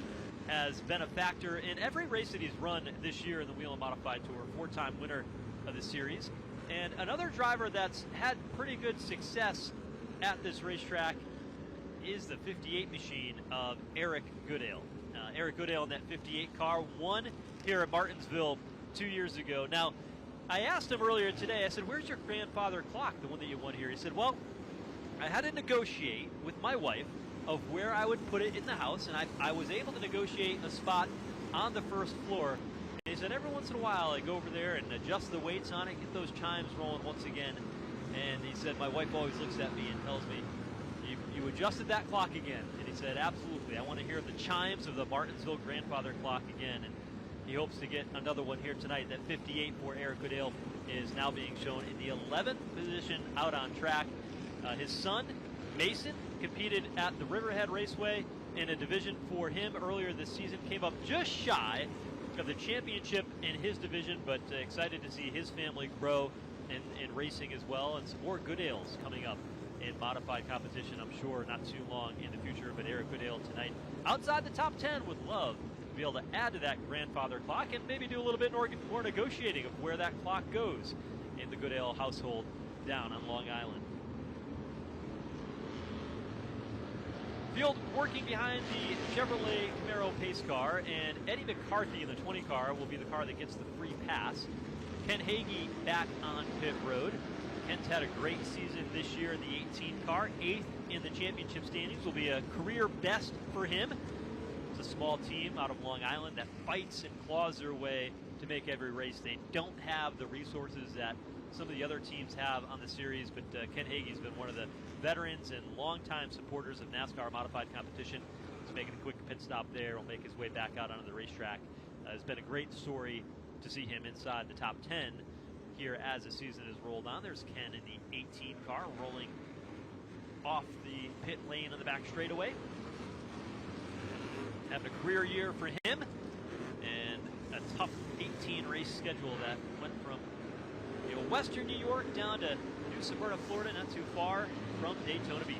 has been a factor in every race that he's run this year in the Whelen Modified Tour, 4-time winner of the series. And another driver that's had pretty good success at this racetrack is the 58 machine of Eric Goodale. Eric Goodale in that 58 car won here at Martinsville 2 years ago. Now, I asked him earlier today, I said, where's your grandfather clock, the one that you won here? He said, well, I had to negotiate with my wife of where I would put it in the house, and I was able to negotiate a spot on the first floor. And he said, every once in a while I go over there and adjust the weights on it, get those chimes rolling once again. And he said, my wife always looks at me and tells me, you adjusted that clock again. And he said, absolutely, I want to hear the chimes of the Martinsville grandfather clock again. And he hopes to get another one here tonight. That 58 for Eric Goodale is now being shown in the 11th position out on track. His son, Mason, competed at the Riverhead Raceway in a division for him earlier this season. Came up just shy of the championship in his division, but excited to see his family grow in racing as well. And some more Goodales coming up in modified competition, I'm sure, not too long in the future. But Eric Goodale tonight outside the top 10 would love to be able to add to that grandfather clock and maybe do a little bit more negotiating of where that clock goes in the Goodale household down on Long Island. Field working behind the Chevrolet Camaro pace car, and Eddie McCarthy in the 20 car will be the car that gets the free pass. Ken Hagee back on pit road. Ken's had a great season this year in the 18 car, 8th in the championship standings. Will be a career best for him. It's a small team out of Long Island that fights and claws their way to make every race. They don't have the resources that some of the other teams have on the series, but Ken Hagee's been one of the veterans and longtime supporters of NASCAR modified competition. He's making a quick pit stop there. Will make his way back out onto the racetrack. It's been a great story to see him inside the top 10 here as the season has rolled on. There's Ken in the 18 car rolling off the pit lane on the back straightaway. Having a career year for him, and a tough 18 race schedule that went from Western New York down to New Smyrna, Florida, not too far from Daytona Beach.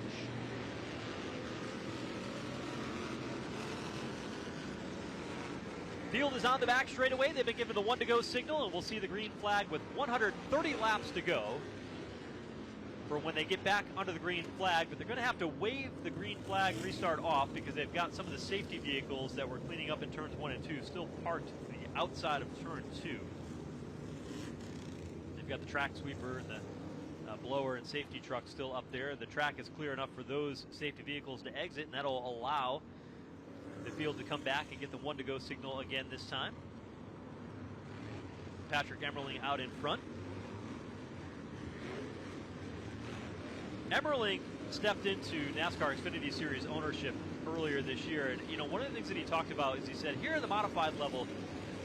Field is on the back straightaway. They've been given the 1 to go signal, and we'll see the green flag with 130 laps to go for when they get back under the green flag. But they're going to have to wave the green flag restart off because they've got some of the safety vehicles that were cleaning up in turns 1 and 2 still parked to the outside of turn 2. They've got the track sweeper and the blower and safety truck still up there. The track is clear enough for those safety vehicles to exit, and that'll allow the field to come back and get the 1 to go signal again this time. Patrick Emmerling out in front. Emmerling stepped into NASCAR Xfinity Series ownership earlier this year, and you know, one of the things that he talked about is he said here in the modified level,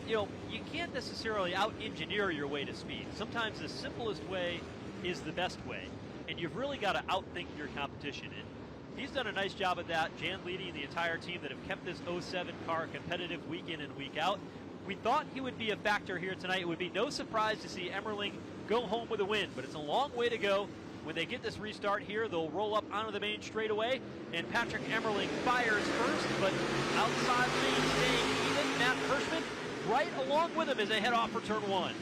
you know, you can't necessarily out-engineer your way to speed. Sometimes the simplest way is the best way, and you've really got to outthink your competition. And he's done a nice job at that. Jan leading the entire team that have kept this 07 car competitive week in and week out. We thought he would be a factor here tonight. It would be no surprise to see Emmerling go home with a win, but it's a long way to go. When they get this restart here, they'll roll up onto the main straightaway, and Patrick Emmerling fires first, but outside the main staying even. Matt Hirschman right along with him as they head off for turn one.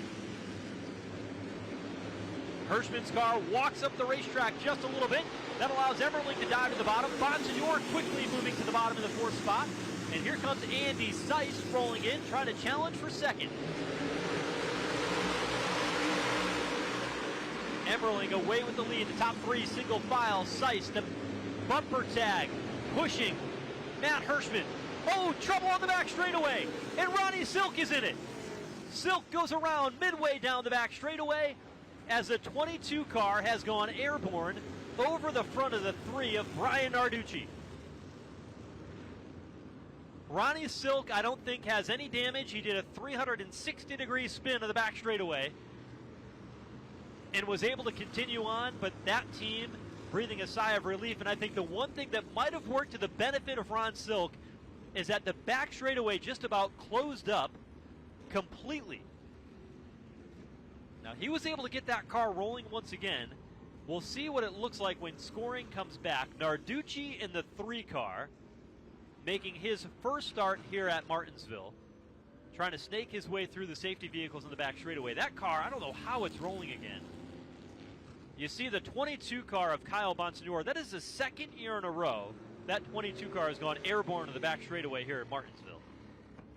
Hirschman's car walks up the racetrack just a little bit. That allows Emmerling to dive to the bottom. Bonsignor quickly moving to the bottom of the fourth spot. And here comes Andy Seiss rolling in, trying to challenge for second. Emmerling away with the lead, the top three single file. Seiss, the bumper tag, pushing Matt Hirschman. Oh, trouble on the back straightaway, and Ronnie Silk is in it. Silk goes around midway down the back straightaway as the 22 car has gone airborne over the front of the three of Brian Narducci. Ronnie Silk, I don't think, has any damage. He did a 360-degree spin of the back straightaway and was able to continue on, but that team breathing a sigh of relief. And I think the one thing that might have worked to the benefit of Ron Silk is that the back straightaway just about closed up completely. Now, he was able to get that car rolling once again. We'll see what it looks like when scoring comes back. Narducci in the 3 car, making his first start here at Martinsville, trying to snake his way through the safety vehicles in the back straightaway. That car, I don't know how it's rolling again. You see the 22 car of Kyle Bonsignor. That is the second year in a row that 22 car has gone airborne to the back straightaway here at Martinsville.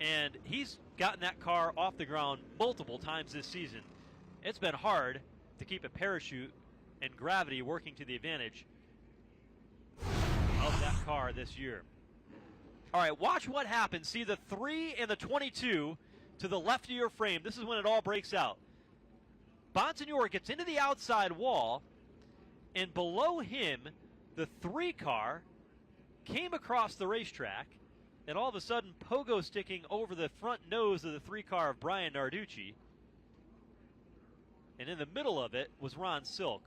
And he's gotten that car off the ground multiple times this season. It's been hard to keep a parachute and gravity working to the advantage of that car this year. All right, watch what happens. See the 3 and the 22 to the left of your frame. This is when it all breaks out. Bonsignor gets into the outside wall, and below him, the 3 car came across the racetrack, and all of a sudden, pogo sticking over the front nose of the 3 car of Brian Narducci. And in the middle of it was Ron Silk.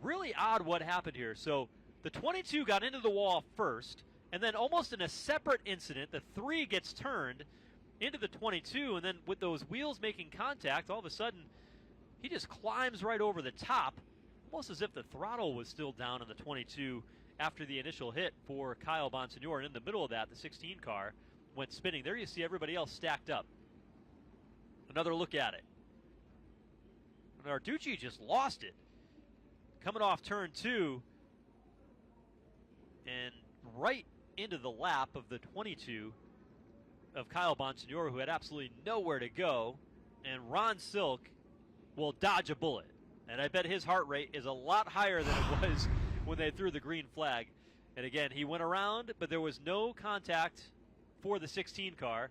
Really odd what happened here. So the 22 got into the wall first, and then almost in a separate incident, the 3 gets turned into the 22, and then with those wheels making contact, all of a sudden, he just climbs right over the top, almost as if the throttle was still down in the 22 after the initial hit for Kyle Bonsignor. And in the middle of that, the 16 car went spinning. There you see everybody else stacked up. Another look at it. Narducci just lost it. Coming off turn 2 and right into the lap of the 22 of Kyle Bonsignor, who had absolutely nowhere to go. And Ron Silk will dodge a bullet. And I bet his heart rate is a lot higher than it was when they threw the green flag. And again, he went around, but there was no contact for the 16 car.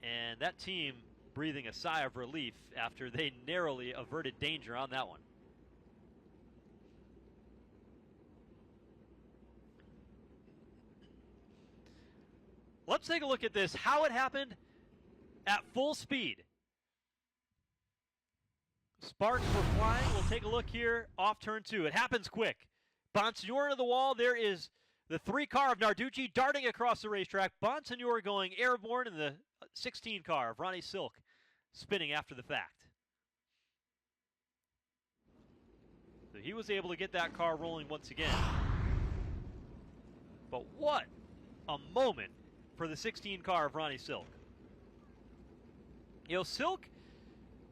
And that team breathing a sigh of relief after they narrowly averted danger on that one. Let's take a look at this, how it happened at full speed. Sparks were flying. We'll take a look here off turn 2. It happens quick. Bonsignor into the wall. There is the 3 car of Narducci darting across the racetrack. Bonsignor going airborne in the 16 car of Ronnie Silk spinning after the fact. So he was able to get that car rolling once again. But what a moment for the 16 car of Ronnie Silk. You know, Silk,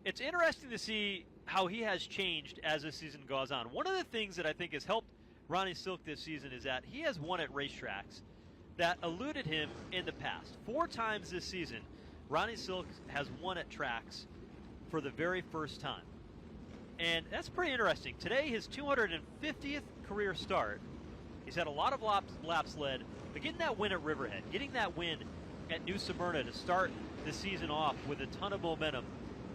it's interesting to see how he has changed as the season goes on. One of the things that I think has helped Ronnie Silk this season is that he has won at racetracks that eluded him in the past. 4 times this season, Ronnie Silk has won at tracks for the very first time. And that's pretty interesting. Today, his 250th career start. He's had a lot of laps led, but getting that win at Riverhead, getting that win at New Smyrna to start the season off with a ton of momentum,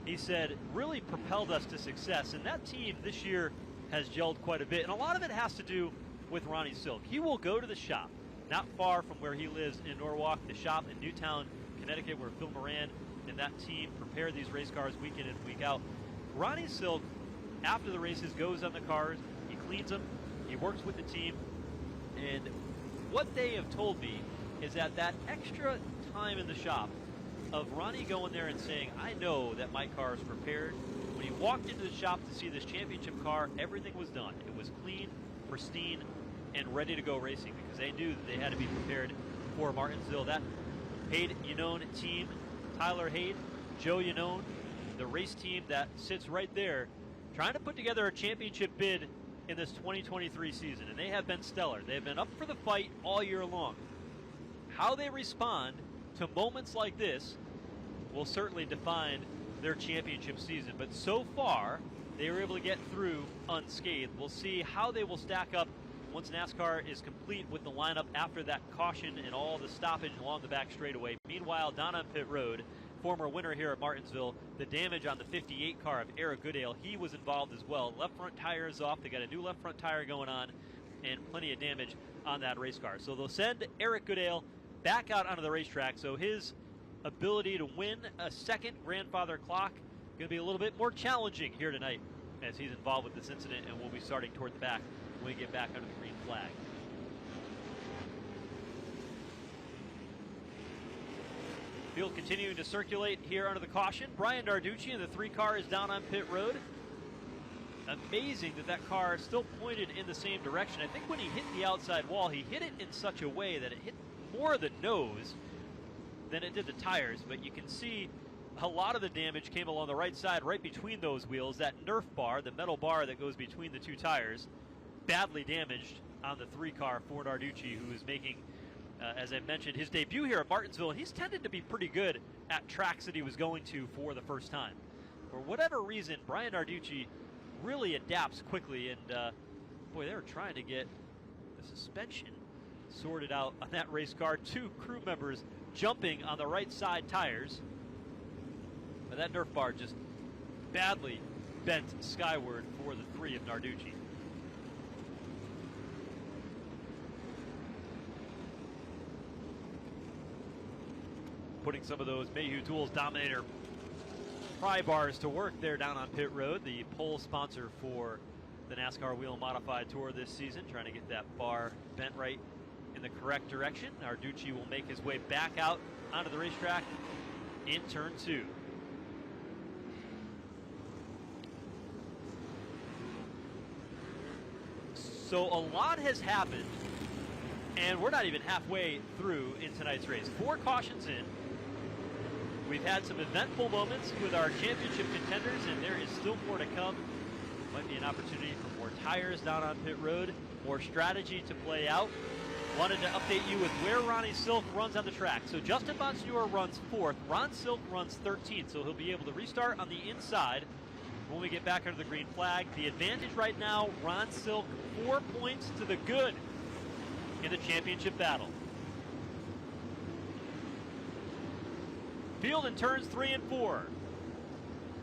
he said, really propelled us to success. And that team this year has gelled quite a bit. And a lot of it has to do with with Ronnie Silk. He will go to the shop, not far from where he lives in Norwalk, the shop in Newtown, Connecticut, where Phil Moran and that team prepare these race cars week in and week out. Ronnie Silk, after the races, goes on the cars, he cleans them, he works with the team, and what they have told me is that extra time in the shop of Ronnie going there and saying, I know that my car is prepared. When he walked into the shop to see this championship car, everything was done. It was clean, pristine, and ready to go racing because they knew that they had to be prepared for Martinsville. That Hayde Yanone team, Tyler Hayde, Joe Yanone, the race team that sits right there, trying to put together a championship bid in this 2023 season, and they have been stellar. They have been up for the fight all year long. How they respond to moments like this will certainly define their championship season, but so far they were able to get through unscathed. We'll see how they will stack up once NASCAR is complete with the lineup after that caution and all the stoppage along the back straightaway. Meanwhile, down on pit road, former winner here at Martinsville, the damage on the 58 car of Eric Goodale, he was involved as well. Left front tire is off. They got a new left front tire going on and plenty of damage on that race car. So they'll send Eric Goodale back out onto the racetrack. So his ability to win a second grandfather clock going to be a little bit more challenging here tonight as he's involved with this incident, and we'll be starting toward the back when we get back under the green flag. Field continuing to circulate here under the caution. Brian Darducci and the 3 car is down on pit road. Amazing that car still pointed in the same direction. I think when he hit the outside wall, he hit it in such a way that it hit more the nose than it did the tires, but you can see a lot of the damage came along the right side, right between those wheels. That Nerf bar, the metal bar that goes between the 2 tires, badly damaged on the 3 car for Darducci, who is making, as I mentioned, his debut here at Martinsville, and he's tended to be pretty good at tracks that he was going to for the first time. For whatever reason, Brian Darducci really adapts quickly, and boy, they were trying to get the suspension sorted out on that race car. 2 crew members jumping on the right side tires, but that Nerf bar just badly bent skyward for the 3 of Darducci. Putting some of those Mayhew Tools Dominator pry bars to work there down on pit road, the pole sponsor for the NASCAR Whelen Modified Tour this season, trying to get that bar bent right in the correct direction. Darducci will make his way back out onto the racetrack in turn 2. So a lot has happened, and we're not even halfway through in tonight's race. 4 cautions in. We've had some eventful moments with our championship contenders, and there is still more to come. Might be an opportunity for more tires down on pit road, more strategy to play out. Wanted to update you with where Ronnie Silk runs on the track. So Justin Bonsignore runs 4th. Ron Silk runs 13th, so he'll be able to restart on the inside when we get back under the green flag. The advantage right now, Ron Silk 4 points to the good in the championship battle. Field in turns 3 and 4.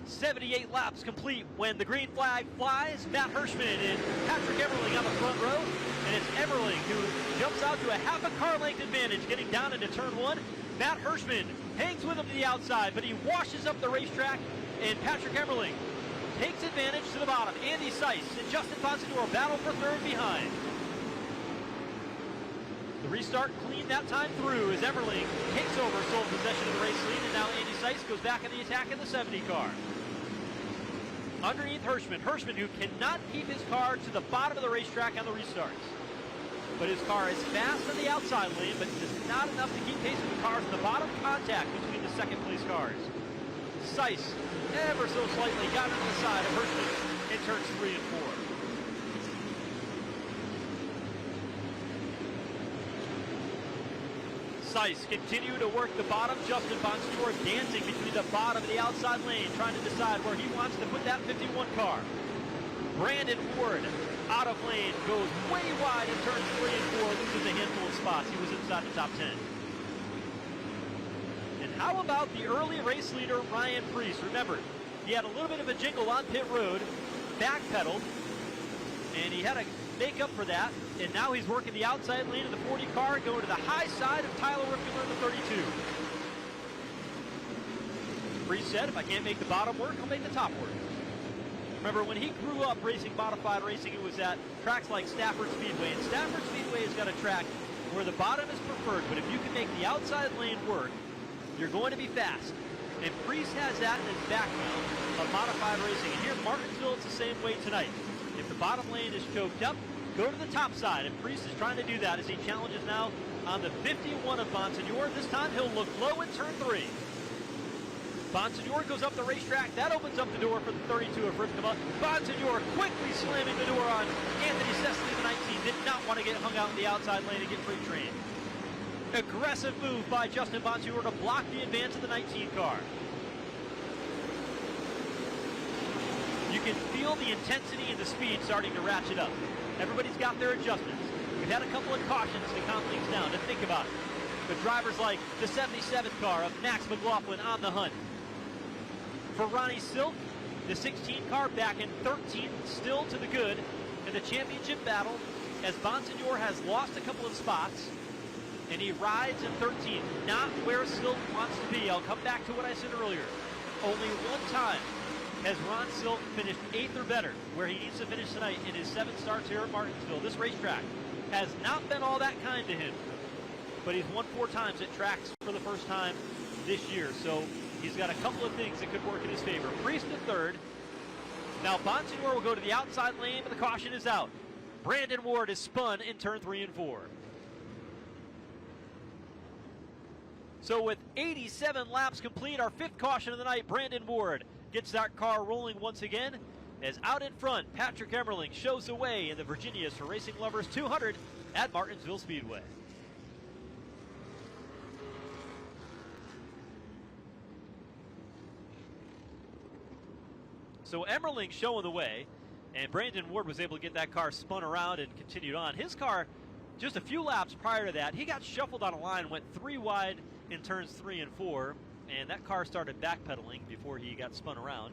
78 laps complete when the green flag flies. Matt Hirschman and Patrick Everling on the front row. And it's Everling who jumps out to a half a car length advantage getting down into turn 1. Matt Hirschman hangs with him to the outside, but he washes up the racetrack, and Patrick Everling takes advantage to the bottom. Andy Seiss and Justin Bonsignore battle for 3rd behind. The restart clean that time through as Everling takes over sole possession of the race lead, and now Andy Seiss goes back in the attack in the 70 car. Underneath Hirschman who cannot keep his car to the bottom of the racetrack on the restarts. But his car is fast on the outside lane, but just not enough to keep pace with the cars in the bottom contact between the second place cars. Seiss ever so slightly got on the side of Hirschman in turns 3 and 4. Seiss continue to work the bottom. Justin Bonsignore dancing between the bottom and the outside lane, trying to decide where he wants to put that 51 car. Brandon Ward out of lane, goes way wide in turns 3 and 4, loses a handful of spots. He was inside the top 10. And how about the early race leader, Ryan Preece? Remember, he had a little bit of a jingle on pit road, backpedaled, And he had to make up for that, and now he's working the outside lane of the 40 car, going to the high side of Tyler Rifkiler in the 32. Priest said, if I can't make the bottom work, I'll make the top work. Remember, when he grew up racing modified racing, it was at tracks like Stafford Speedway. And Stafford Speedway has got a track where the bottom is preferred, but if you can make the outside lane work, you're going to be fast. And Priest has that in his background of modified racing. And here in Martinsville, it's the same way tonight. If the bottom lane is choked up, go to the top side. And Priest is trying to do that as he challenges now on the 51 of Bonsignor. This time he'll look low in turn 3. Bonsignor goes up the racetrack. That opens up the door for the 32 of Rifkiler. Bonsignor quickly slamming the door on Anthony Cecily, the 19. Did not want to get hung out in the outside lane and get free train. Aggressive move by Justin Bonsignor to block the advance of the 19 car. You can feel the intensity and the speed starting to ratchet up. Everybody's got their adjustments. We've had a couple of cautions to calm things down, to think about it. The drivers like the 77th car of Max McLaughlin on the hunt. For Ronnie Silk, the 16 car back in 13th, still to the good in the championship battle, as Bonsignor has lost a couple of spots, and he rides in 13th. Not where Silk wants to be. I'll come back to what I said earlier. Only one time has Ron Silk finished 8th or better, where he needs to finish tonight in his 7 starts here at Martinsville. This racetrack has not been all that kind to him, but he's won 4 times at tracks for the first time this year, so he's got a couple of things that could work in his favor. Priest at 3rd. Now Bonsignor will go to the outside lane, but the caution is out. Brandon Ward is spun in turn 3 and 4. So with 87 laps complete, our 5th caution of the night, Brandon Ward gets that car rolling once again, as out in front, Patrick Emmerling shows the way in the Virginia's for Racing Lovers 200 at Martinsville Speedway. So Emmerling showing the way, and Brandon Ward was able to get that car spun around and continued on. His car, just a few laps prior to that, he got shuffled on a line, went 3 wide in turns 3 and 4, and that car started backpedaling before he got spun around.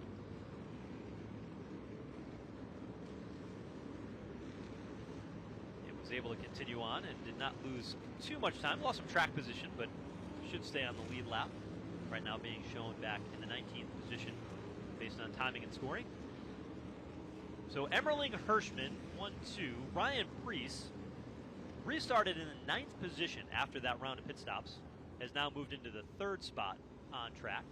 It was able to continue on and did not lose too much time. Lost some track position, but should stay on the lead lap. Right now being shown back in the 19th position based on timing and scoring. So Emmerling, Hirschman, 1-2. Ryan Priest restarted in the 9th position after that round of pit stops. Has now moved into the 3rd spot on track.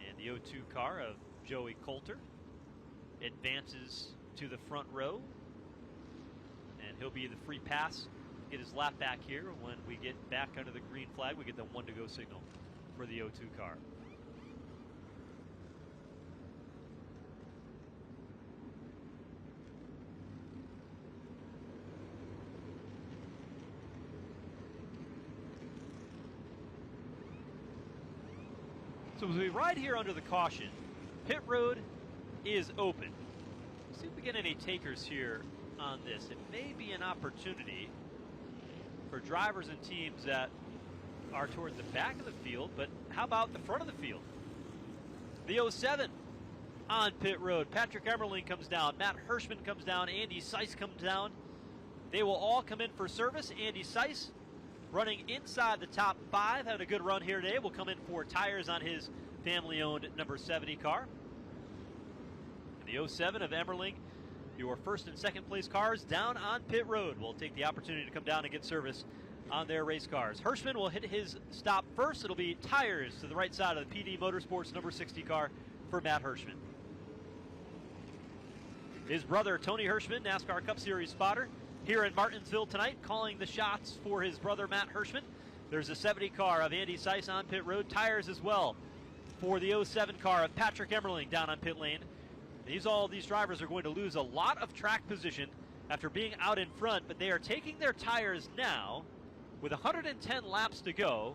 And the 02 car of Joey Coulter advances to the front row. And he'll be the free pass, get his lap back here. When we get back under the green flag, we get the 1 to go signal for the 02 car. So as we ride here under the caution, pit road is open. Let's see if we get any takers here on this. It may be an opportunity for drivers and teams that are toward the back of the field, but how about the front of the field? The 07 on pit road. Patrick Emmerling comes down. Matt Hirschman comes down. Andy Seiss comes down. They will all come in for service. Andy Seiss running inside the top 5, having a good run here today. Will come in for tires on his family-owned number 70 car. The 07 of Emmerling, your 1st and 2nd place cars down on pit road will take the opportunity to come down and get service on their race cars. Hirschman will hit his stop first. It'll be tires to the right side of the PD Motorsports number 60 car for Matt Hirschman. His brother, Tony Hirschman, NASCAR Cup Series spotter, here in Martinsville tonight, calling the shots for his brother Matt Hirschman. There's a 70 car of Andy Seiss on pit road. Tires as well for the 07 car of Patrick Emmerling down on pit lane. All these drivers are going to lose a lot of track position after being out in front, but they are taking their tires now with 110 laps to go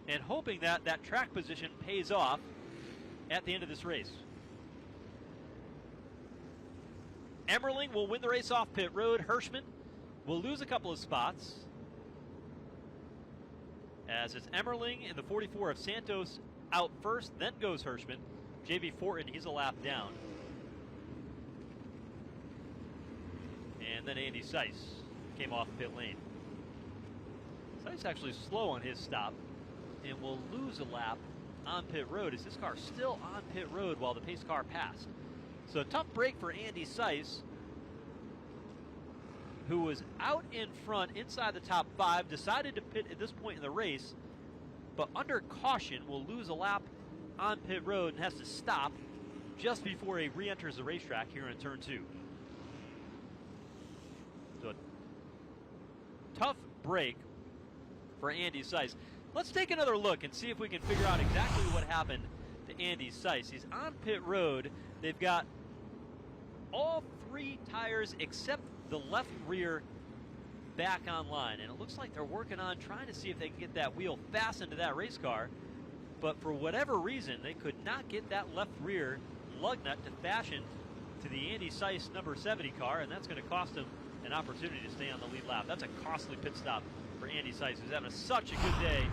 and hoping that that track position pays off at the end of this race. Emmerling will win the race off pit road. Hirschman will lose a couple of spots, as it's Emmerling in the 44 of Santos out first, then goes Hirschman. J.B. Fortin, he's a lap down. and then Andy Seiss came off pit lane. Seiss actually slow on his stop and will lose a lap on pit road as this car still on pit road while the pace car passed. So a tough break for Andy Seiss, who was out in front inside the top 5, decided to pit at this point in the race, but under caution will lose a lap on pit road and has to stop just before he re-enters the racetrack here in turn 2. So a tough break for Andy Seiss. Let's take another look and see if we can figure out exactly what happened to Andy Seiss. He's on pit road. They've got all 3 tires except the left rear back online, and it looks like they're working on trying to see if they can get that wheel fastened to that race car, but for whatever reason they could not get that left rear lug nut to fashion to the Andy Seiss number 70 car, and that's going to cost him an opportunity to stay on the lead lap. That's a costly pit stop for Andy Seiss, who's having such a good day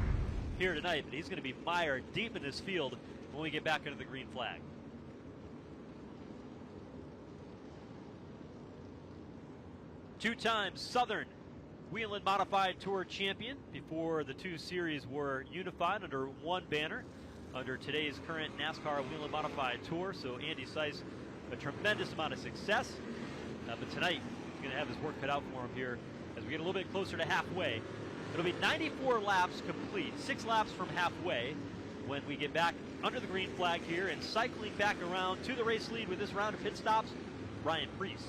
here tonight, but he's going to be mired deep in this field when we get back under the green flag. Two-time Southern Whelen Modified Tour champion before the 2 series were unified under one banner under today's current NASCAR Whelen Modified Tour. So Andy Seiss, a tremendous amount of success, but tonight he's going to have his work cut out for him here as we get a little bit closer to halfway. It'll be 94 laps complete, 6 laps from halfway when we get back under the green flag here, and cycling back around to the race lead with this round of pit stops, Ryan Preece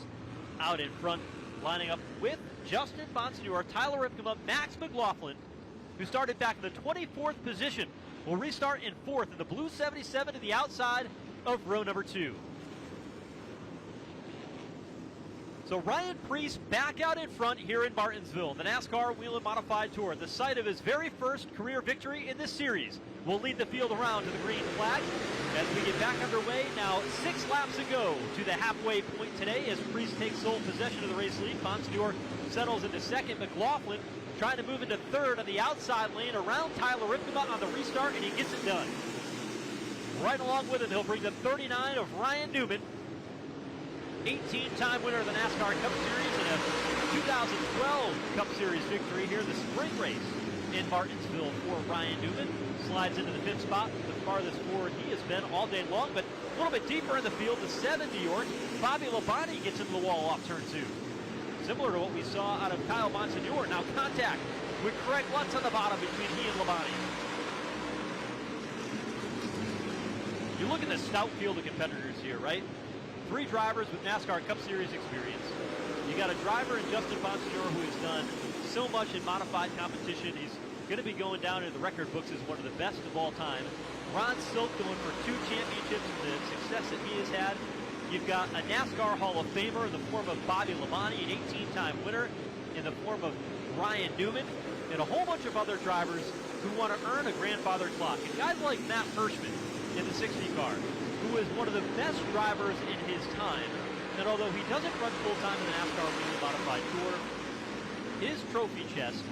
out in front, lining up with Justin Bonsignor, Tyler Ripkema, Max McLaughlin, who started back in the 24th position, will restart in 4th in the blue 77 to the outside of row number 2. So Ryan Preece back out in front here in Martinsville, the NASCAR Whelen Modified Tour, the site of his very first career victory in this series. Will lead the field around to the green flag as we get back underway. Now 6 laps ago to the halfway point today as Preece takes sole possession of the race lead. Bonsignor settles into 2nd. McLaughlin trying to move into 3rd on the outside lane around Tyler Ripkema on the restart, and he gets it done. Right along with him, he'll bring the 39 of Ryan Newman, 18-time winner of the NASCAR Cup Series and a 2012 Cup Series victory here in the spring race in Martinsville for Ryan Newman. Slides into the 5th spot, the farthest forward he has been all day long, but a little bit deeper in the field, the 7 New York. Bobby Labonte gets into the wall off turn 2. Similar to what we saw out of Kyle Bonsignor. Now contact with Craig Lutz on the bottom between he and Labonte. You look at the stout field of competitors here, right? 3 drivers with NASCAR Cup Series experience. You got a driver in Justin Bonsignor who has done so much in modified competition. He's going to be going down into the record books as one of the best of all time. Ron Silk going for 2 championships and the success that he has had. You've got a NASCAR Hall of Famer in the form of Bobby Labonte, an 18-time winner in the form of Ryan Newman, and a whole bunch of other drivers who want to earn a grandfather clock. And guys like Matt Hirschman in the 60 car, who is one of the best drivers in his time. And although he doesn't run full-time in the NASCAR Whelen Modified Tour, his trophy chest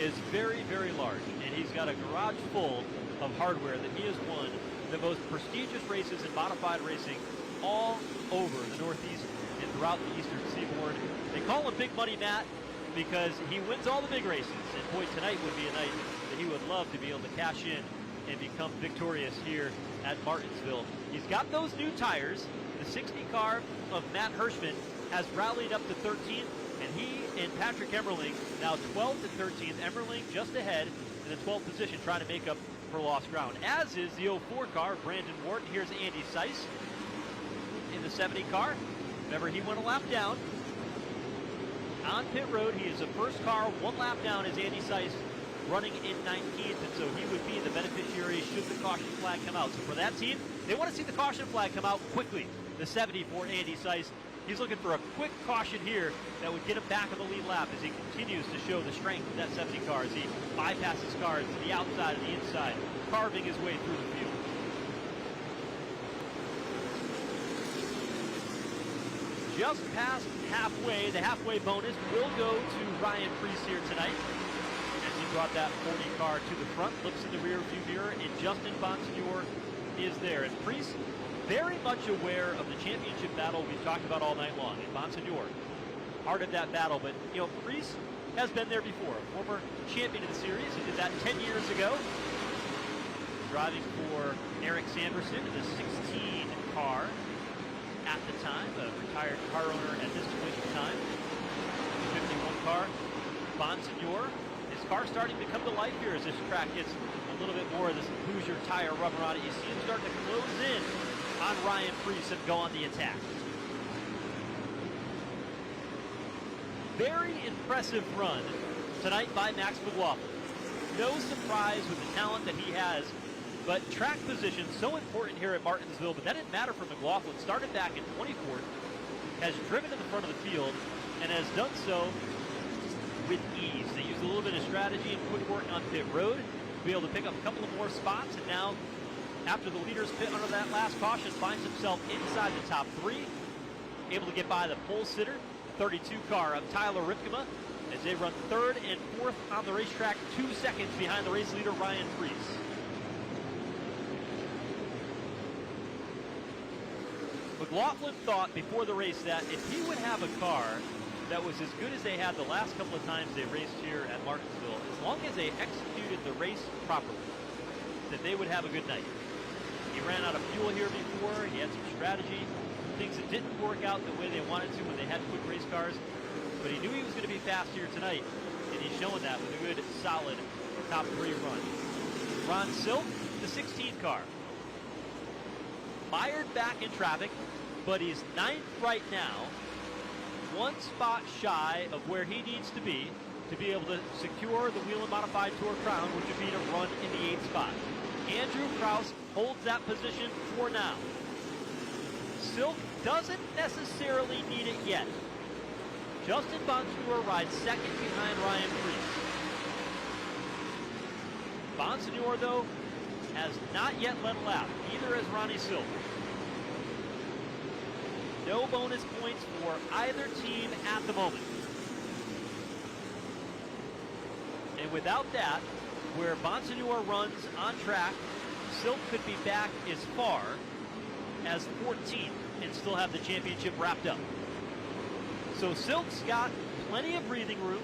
is very, very large. And he's got a garage full of hardware that he has won the most prestigious races in modified racing all over the Northeast and throughout the Eastern Seaboard. They call him Big Money Matt because he wins all the big races. And boy, tonight would be a night that he would love to be able to cash in and become victorious here at Martinsville. He's got those new tires. The 60 car of Matt Hirschman has rallied up to 13th, and he and Patrick Emmerling now 12th and 13th. Emmerling just ahead in the 12th position, trying to make up for lost ground, as is the 04 car of Brandon Wharton. Here's Andy Seiss in the 70 car. Remember, he went a lap down on pit road. He is the first car 1 lap down as Andy Seiss, running in 19th, and so he would be the beneficiary should the caution flag come out. So for that team, they want to see the caution flag come out quickly. The 70 for Andy Seiss. He's looking for a quick caution here that would get him back on the lead lap as he continues to show the strength of that 70 car as he bypasses cars to the outside and the inside, carving his way through the field. Just past halfway, the halfway bonus will go to Ryan Preece here tonight. Brought that 40 car to the front, looks in the rear view mirror, and Justin Bonsignor is there. And Preece very much aware of the championship battle we've talked about all night long. And Bonsignor heart of that battle. But, you know, Priest has been there before, former champion of the series. He did that 10 years ago, driving for Eric Sanderson in the 16 car at the time, a retired car owner at this point in time. 51 car, Bonsignor. His car starting to come to life here as this track gets a little bit more of this Hoosier tire rubber on it. You see him starting to close in on Ryan Priest and go on the attack. Very impressive run tonight by Max McLaughlin. No surprise with the talent that he has, but track position so important here at Martinsville, but that didn't matter for McLaughlin. Started back in 24th, has driven to the front of the field, and has done so with ease. They used a little bit of strategy and quick work on pit road to be able to pick up a couple of more spots, and now, after the leader's pit under that last caution, finds himself inside the top three, able to get by the pole sitter, 32 car of Tyler Ripkema, as they run third and fourth on the racetrack, 2 seconds behind the race leader, Ryan Priest. McLaughlin thought before the race that if he would have a car that was as good as they had the last couple of times they raced here at Martinsville, as long as they executed the race properly, that they would have a good night. He ran out of fuel here before, he had some strategy, things that didn't work out the way they wanted to when they had quick race cars, but he knew he was going to be fast here tonight, and he's showing that with a good, solid top three run. Ron Silk, the 16 car. Mired back in traffic, but he's ninth right now, one spot shy of where he needs to be able to secure the Whelen Modified Tour crown, which would be to run in the 8th spot. Andrew Krause holds that position for now. Silk doesn't necessarily need it yet. Justin Bonsignor rides second behind Ryan Priest. Bonsignor, though, has not yet led a lap, neither has Ronnie Silk. No bonus points for either team at the moment. And without that, where Bonsignor runs on track, Silk could be back as far as 14th and still have the championship wrapped up. So Silk's got plenty of breathing room.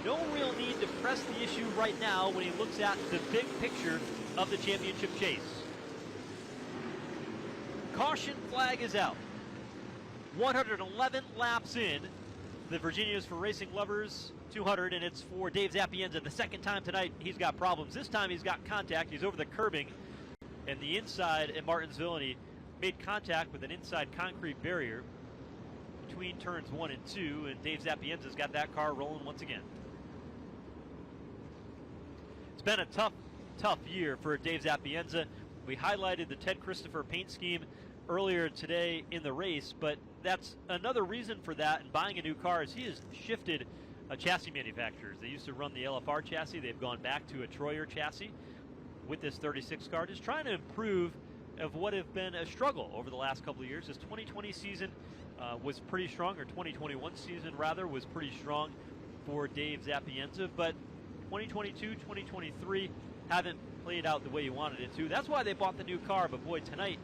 No real need to press the issue right now when he looks at the big picture of the championship chase. Caution flag is out. 111 laps in. The Virginia's for Racing Lovers 200, and it's for Dave Zapienza. The second time tonight he's got problems. This time he's got contact. He's over the curbing and the inside at Martinsville, and he made contact with an inside concrete barrier between turns 1 and 2, and Dave Zapienza's got that car rolling once again. It's been a tough year for Dave Zapienza. We highlighted the Ted Christopher paint scheme earlier today in the race, but that's another reason for that, and buying a new car is he has shifted chassis manufacturers. They used to run the LFR chassis. They've gone back to a Troyer chassis with this 36 car, just trying to improve of what have been a struggle over the last couple of years. This 2020 season was pretty strong, or 2021 season rather, was pretty strong for Dave Zapienza, but 2022, 2023 haven't played out the way he wanted it to. That's why they bought the new car, but boy, tonight,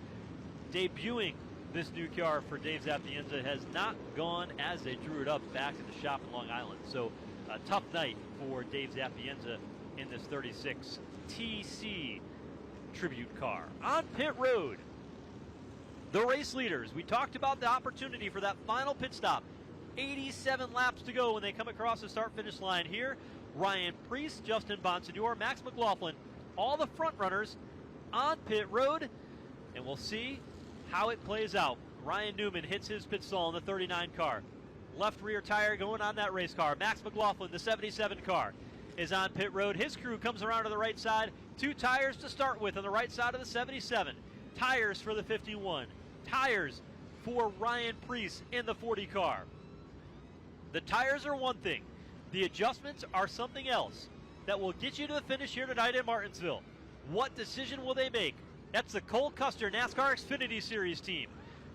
debuting this new car for Dave Zapienza has not gone as they drew it up back at the shop in Long Island. So a tough night for Dave Zapienza in this 36 TC tribute car. On pit road, the race leaders. We talked about the opportunity for that final pit stop. 87 laps to go when they come across the start-finish line here. Ryan Priest, Justin Bonsignor, Max McLaughlin, all the front runners on pit road, and we'll see how it plays out. Ryan Newman hits his pit stall in the 39 car. Left rear tire going on that race car. Max McLaughlin, the 77 car, is on pit road. His crew comes around to the right side. 2 tires to start with on the right side of the 77. Tires for the 51. Tires for Ryan Priest in the 40 car. The tires are one thing. The adjustments are something else that will get you to the finish here tonight in Martinsville. What decision will they make? That's the Cole Custer NASCAR Xfinity Series team.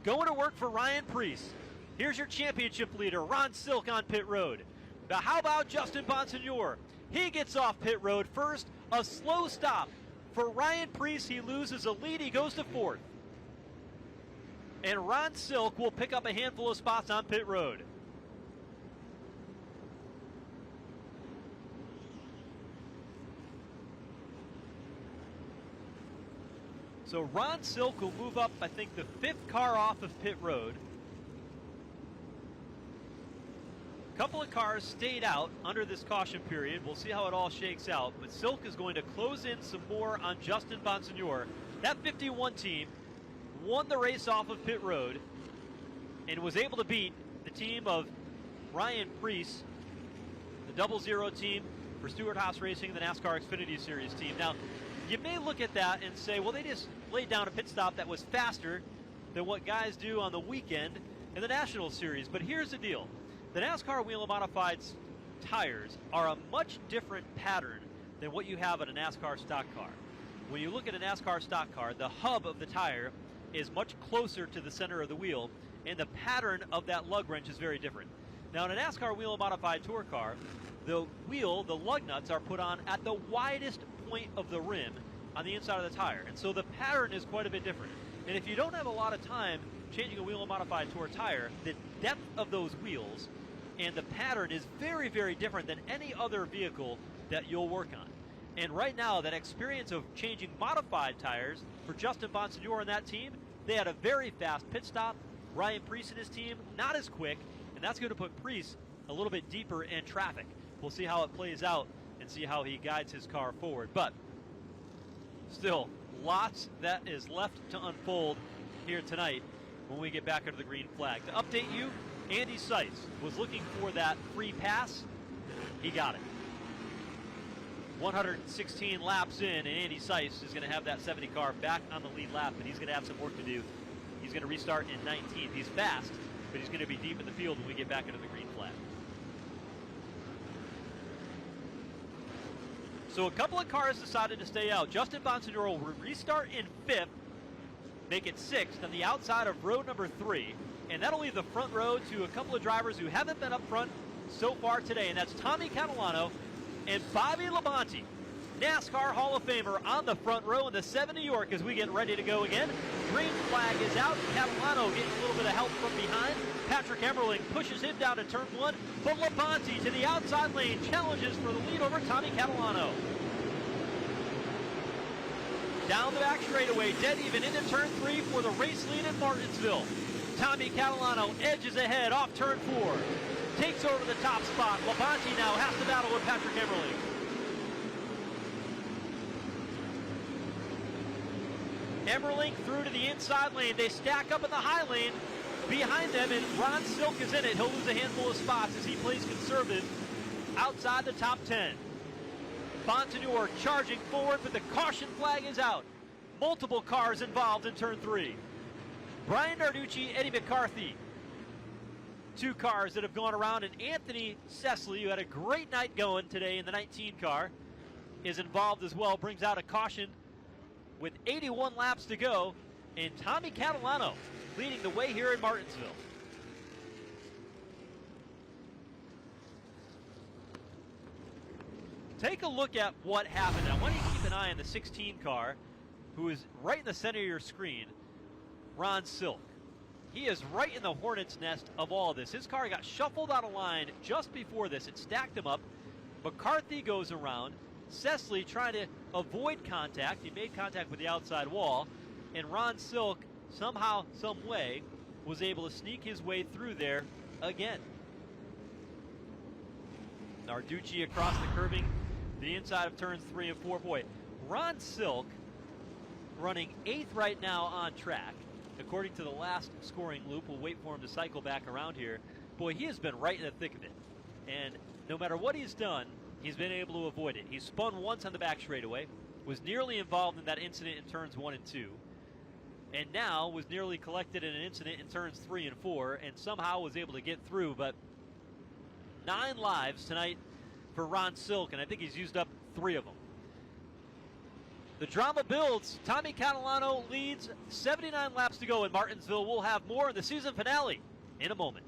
Going to work for Ryan Priest. Here's your championship leader, Ron Silk, on pit road. Now how about Justin Bonsignor? He gets off pit road first. A slow stop for Ryan Priest. He loses a lead. He goes to 4th. And Ron Silk will pick up a handful of spots on pit road. So Ron Silk will move up, I think, the 5th car off of pit road. A couple of cars stayed out under this caution period. We'll see how it all shakes out. But Silk is going to close in some more on Justin Bonsignore. That 51 team won the race off of pit road and was able to beat the team of Ryan Preece, the 00 team for Stewart Haas Racing, the NASCAR Xfinity Series team. Now, you may look at that and say, well, they just laid down a pit stop that was faster than what guys do on the weekend in the National Series. But here's the deal. The NASCAR Whelen Modified tires are a much different pattern than what you have in a NASCAR stock car. When you look at a NASCAR stock car, the hub of the tire is much closer to the center of the wheel, and the pattern of that lug wrench is very different. Now, in a NASCAR Whelen Modified Tour car, the wheel, the lug nuts, are put on at the widest point of the rim on the inside of the tire, and so the pattern is quite a bit different. And if you don't have a lot of time changing a Whelen Modified Tour tire, the depth of those wheels and the pattern is very, very different than any other vehicle that you'll work on. And right now, that experience of changing modified tires for Justin Bonsignore and that team, they had a very fast pit stop. Ryan Preece and his team, not as quick, and that's going to put Preece a little bit deeper in traffic. We'll see how it plays out and see how he guides his car forward. But still, lots that is left to unfold here tonight when we get back under the green flag. To update you, Andy Seiss was looking for that free pass. He got it. 116 laps in, and Andy Seiss is going to have that 70 car back on the lead lap, but he's going to have some work to do. He's going to restart in 19th. He's fast, but he's going to be deep in the field when we get back into the green flag. So a couple of cars decided to stay out. Justin Bonsignore will restart in 5th, make it 6th on the outside of road number 3. And that'll leave the front row to a couple of drivers who haven't been up front so far today, and that's Tommy Catalano and Bobby Labonte. NASCAR Hall of Famer on the front row in the 7 New York as we get ready to go again. Green flag is out. Catalano getting a little bit of help from behind. Patrick Emmerling pushes him down to turn 1, but Labonte to the outside lane challenges for the lead over Tommy Catalano. Down the back straightaway, dead even into turn 3 for the race lead at Martinsville. Tommy Catalano edges ahead off turn 4. Takes over the top spot. Labonte now has to battle with Patrick Emmerling. Emmerling through to the inside lane. They stack up in the high lane behind them, and Ron Silk is in it. He'll lose a handful of spots as he plays conservative outside the top 10. Bonsignore charging forward, but the caution flag is out. Multiple cars involved in turn 3. Brian Narducci, Eddie McCarthy. 2 cars that have gone around, and Anthony Sesley, who had a great night going today in the 19 car, is involved as well. Brings out a caution with 81 laps to go, and Tommy Catalano leading the way here in Martinsville. Take a look at what happened. I want you to keep an eye on the 16 car, who is right in the center of your screen, Ron Silk. He is right in the hornet's nest of all this. His car got shuffled out of line just before this. It stacked him up. McCarthy goes around. Sesley trying to avoid contact. He made contact with the outside wall. And Ron Silk, somehow, some way, was able to sneak his way through there again. Narducci across the curbing, the inside of turns 3 and 4. Boy, Ron Silk running 8th right now on track. According to the last scoring loop, we'll wait for him to cycle back around here. Boy, he has been right in the thick of it. And no matter what he's done, he's been able to avoid it. He spun once on the back straightaway, was nearly involved in that incident in turns 1 and 2, and now was nearly collected in an incident in turns 3 and 4, and somehow was able to get through. But 9 lives tonight for Ron Silk, and I think he's used up 3 of them. The drama builds. Tommy Catalano leads, 79 laps to go in Martinsville. We'll have more in the season finale in a moment.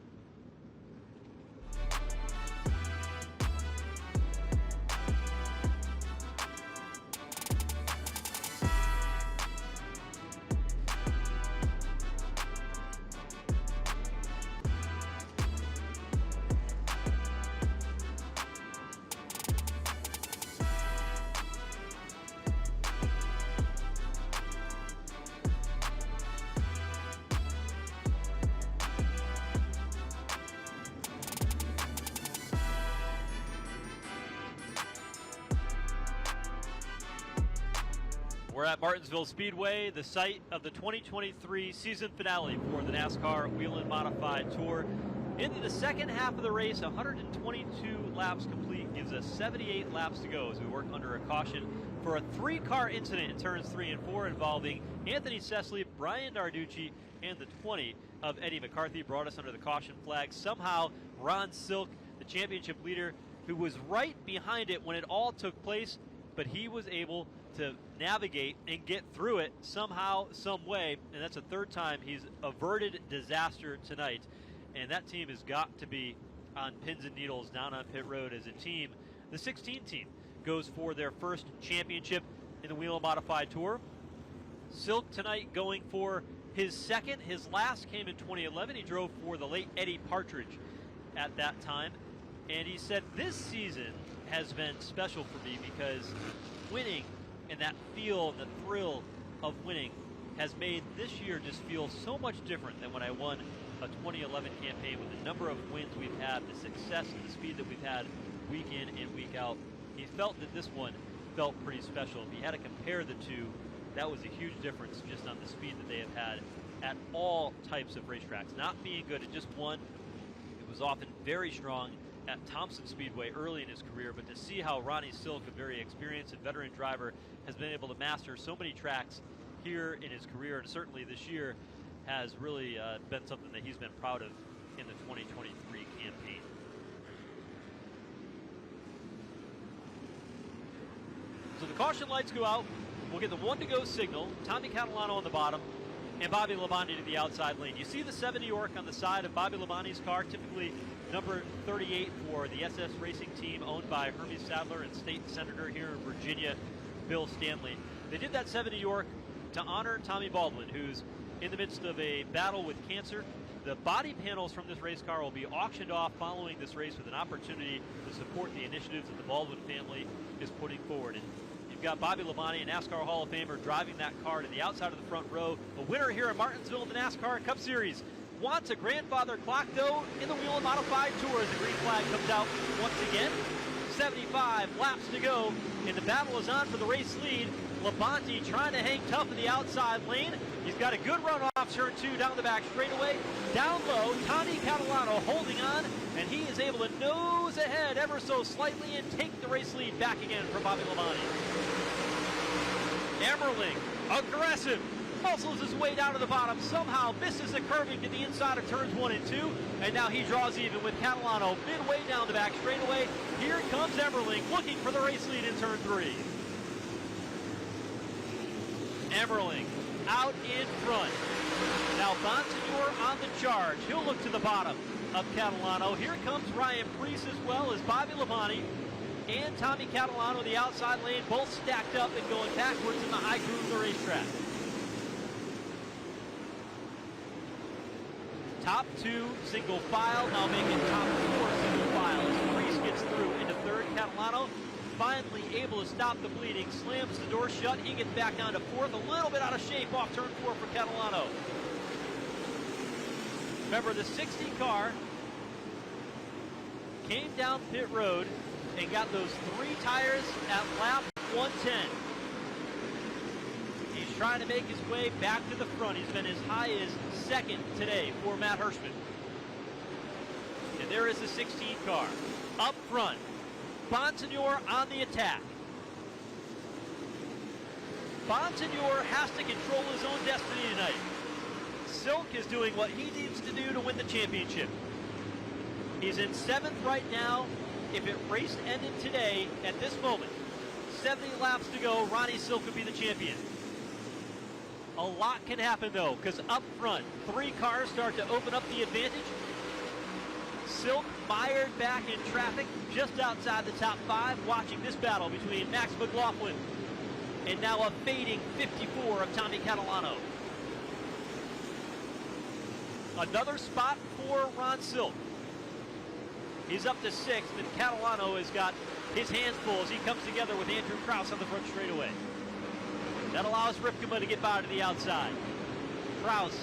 We're at Martinsville Speedway, the site of the 2023 season finale for the NASCAR Whelen Modified Tour. Into the second half of the race, 122 laps complete, gives us 78 laps to go as we work under a caution for a three-car incident in turns 3 and 4 involving Anthony Sesley, Brian Narducci, and the 20 of Eddie McCarthy brought us under the caution flag. Somehow, Ron Silk, the championship leader, who was right behind it when it all took place, but he was able to navigate and get through it somehow, some way, and that's the third time he's averted disaster tonight. And that team has got to be on pins and needles down on pit road as a team. The 16 team goes for their first championship in the Whelen Modified Tour. Silk tonight going for his second. His last came in 2011. He drove for the late Eddie Partridge at that time. And he said, this season has been special for me because winning and that feel, the thrill of winning has made this year just feel so much different than when I won a 2011 campaign with the number of wins we've had, the success and the speed that we've had week in and week out. He felt that this one felt pretty special. If he had to compare the two, that was a huge difference just on the speed that they have had at all types of racetracks. Not being good at just one, it was often very strong at Thompson Speedway early in his career, but to see how Ronnie Silk, a very experienced and veteran driver, has been able to master so many tracks here in his career, and certainly this year, has really been something that he's been proud of in the 2023 campaign. So the caution lights go out. We'll get the 1 to go signal. Tommy Catalano on the bottom and Bobby Labonte to the outside lane. You see the 7 New York on the side of Bobby Labonte's car, typically number 38 for the SS Racing team owned by Hermes Sadler and state senator here in Virginia, Bill Stanley. They did that 7 New York to honor Tommy Baldwin, who's in the midst of a battle with cancer. The body panels from this race car will be auctioned off following this race with an opportunity to support the initiatives that the Baldwin family is putting forward. And you've got Bobby Labonte, a NASCAR Hall of Famer, driving that car to the outside of the front row. A winner here in Martinsville in the NASCAR Cup Series. Wants a grandfather clock, though, in the Whelen Modified Tour as the green flag comes out once again. 75 laps to go, and the battle is on for the race lead. Labonte trying to hang tough in the outside lane. He's got a good run off turn 2 down the back straightaway. Down low, Tommy Catalano holding on, and he is able to nose ahead ever so slightly and take the race lead back again for Bobby Labonte. Emmerling, aggressive, muscles his way down to the bottom, somehow misses the curving to the inside of turns 1 and 2, and now he draws even with Catalano midway down the back straightaway. Here comes Emmerling looking for the race lead in turn 3. Emmerling out in front. Now Bonsignor on the charge. He'll look to the bottom of Catalano. Here comes Ryan Preece as well as Bobby Labonte and Tommy Catalano, the outside lane, both stacked up and going backwards in the high groove of the racetrack. Top 2 single file, now making top 4 single file as Preece gets through into third. Catalano finally able to stop the bleeding, slams the door shut. He gets back down to fourth, a little bit out of shape off turn 4 for Catalano. Remember, the 60 car came down pit road and got those 3 tires at lap 110. He's trying to make his way back to the front. He's been as high as second today for Matt Hirschman. And there is the 16 car up front. Bonsignor on the attack. Bonsignor has to control his own destiny tonight. Silk is doing what he needs to do to win the championship. He's in 7th right now. If it race ended today, at this moment, 70 laps to go, Ronnie Silk would be the champion. A lot can happen, though, because up front, 3 cars start to open up the advantage. Silk mired back in traffic just outside the top 5, watching this battle between Max McLaughlin and now a fading 54 of Tommy Catalano. Another spot for Ron Silk. He's up to 6th, and Catalano has got his hands full as he comes together with Andrew Krause on the front straightaway. That allows Ripkema to get by to the outside. Krause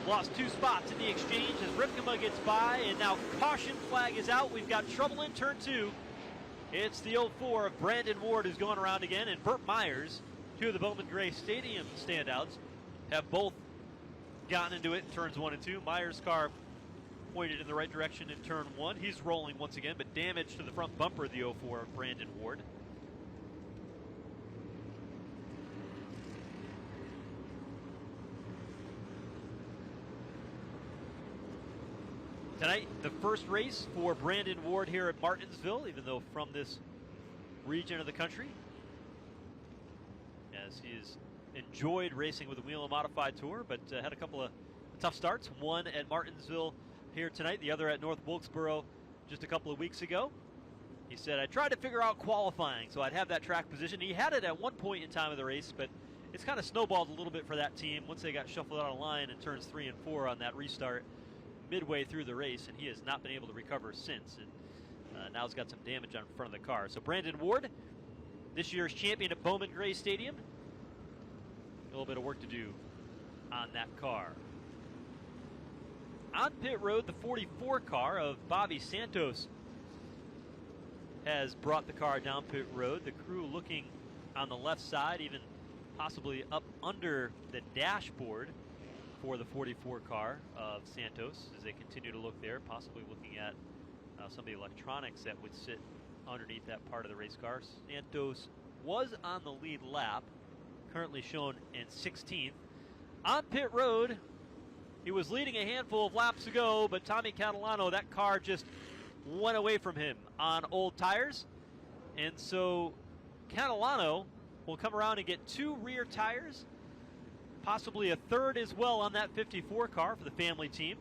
lost 2 spots in the exchange as Ripkema gets by, and now caution flag is out. We've got trouble in turn 2. It's the 04 of Brandon Ward who's going around again, and Burt Myers Two of the Bowman Gray Stadium standouts have both gotten into it in turns 1 and 2. Meyer's car pointed in the right direction in turn 1. He's rolling once again, but damage to the front bumper of the 04 of Brandon Ward. Tonight, the first race for Brandon Ward here at Martinsville, even though from this region of the country, as he's enjoyed racing with the Whelen Modified Tour, but had a couple of tough starts. One at Martinsville here tonight, the other at North Wilkesboro just a couple of weeks ago. He said, I tried to figure out qualifying so I'd have that track position. He had it at one point in time of the race, but it's kind of snowballed a little bit for that team once they got shuffled out of line in turns 3 and 4 on that restart midway through the race, and he has not been able to recover since. And now he's got some damage on front of the car. So Brandon Ward, this year's champion at Bowman Gray Stadium. A little bit of work to do on that car. On pit road, the 44 car of Bobby Santos has brought the car down pit road. The crew looking on the left side, even possibly up under the dashboard for the 44 car of Santos as they continue to look there, possibly looking at some of the electronics that would sit underneath that part of the race car. Santos was on the lead lap, currently shown in 16th. On pit road, he was leading a handful of laps ago, but Tommy Catalano, that car just went away from him on old tires. And so Catalano will come around and get 2 rear tires, possibly a third as well on that 54 car for the family team.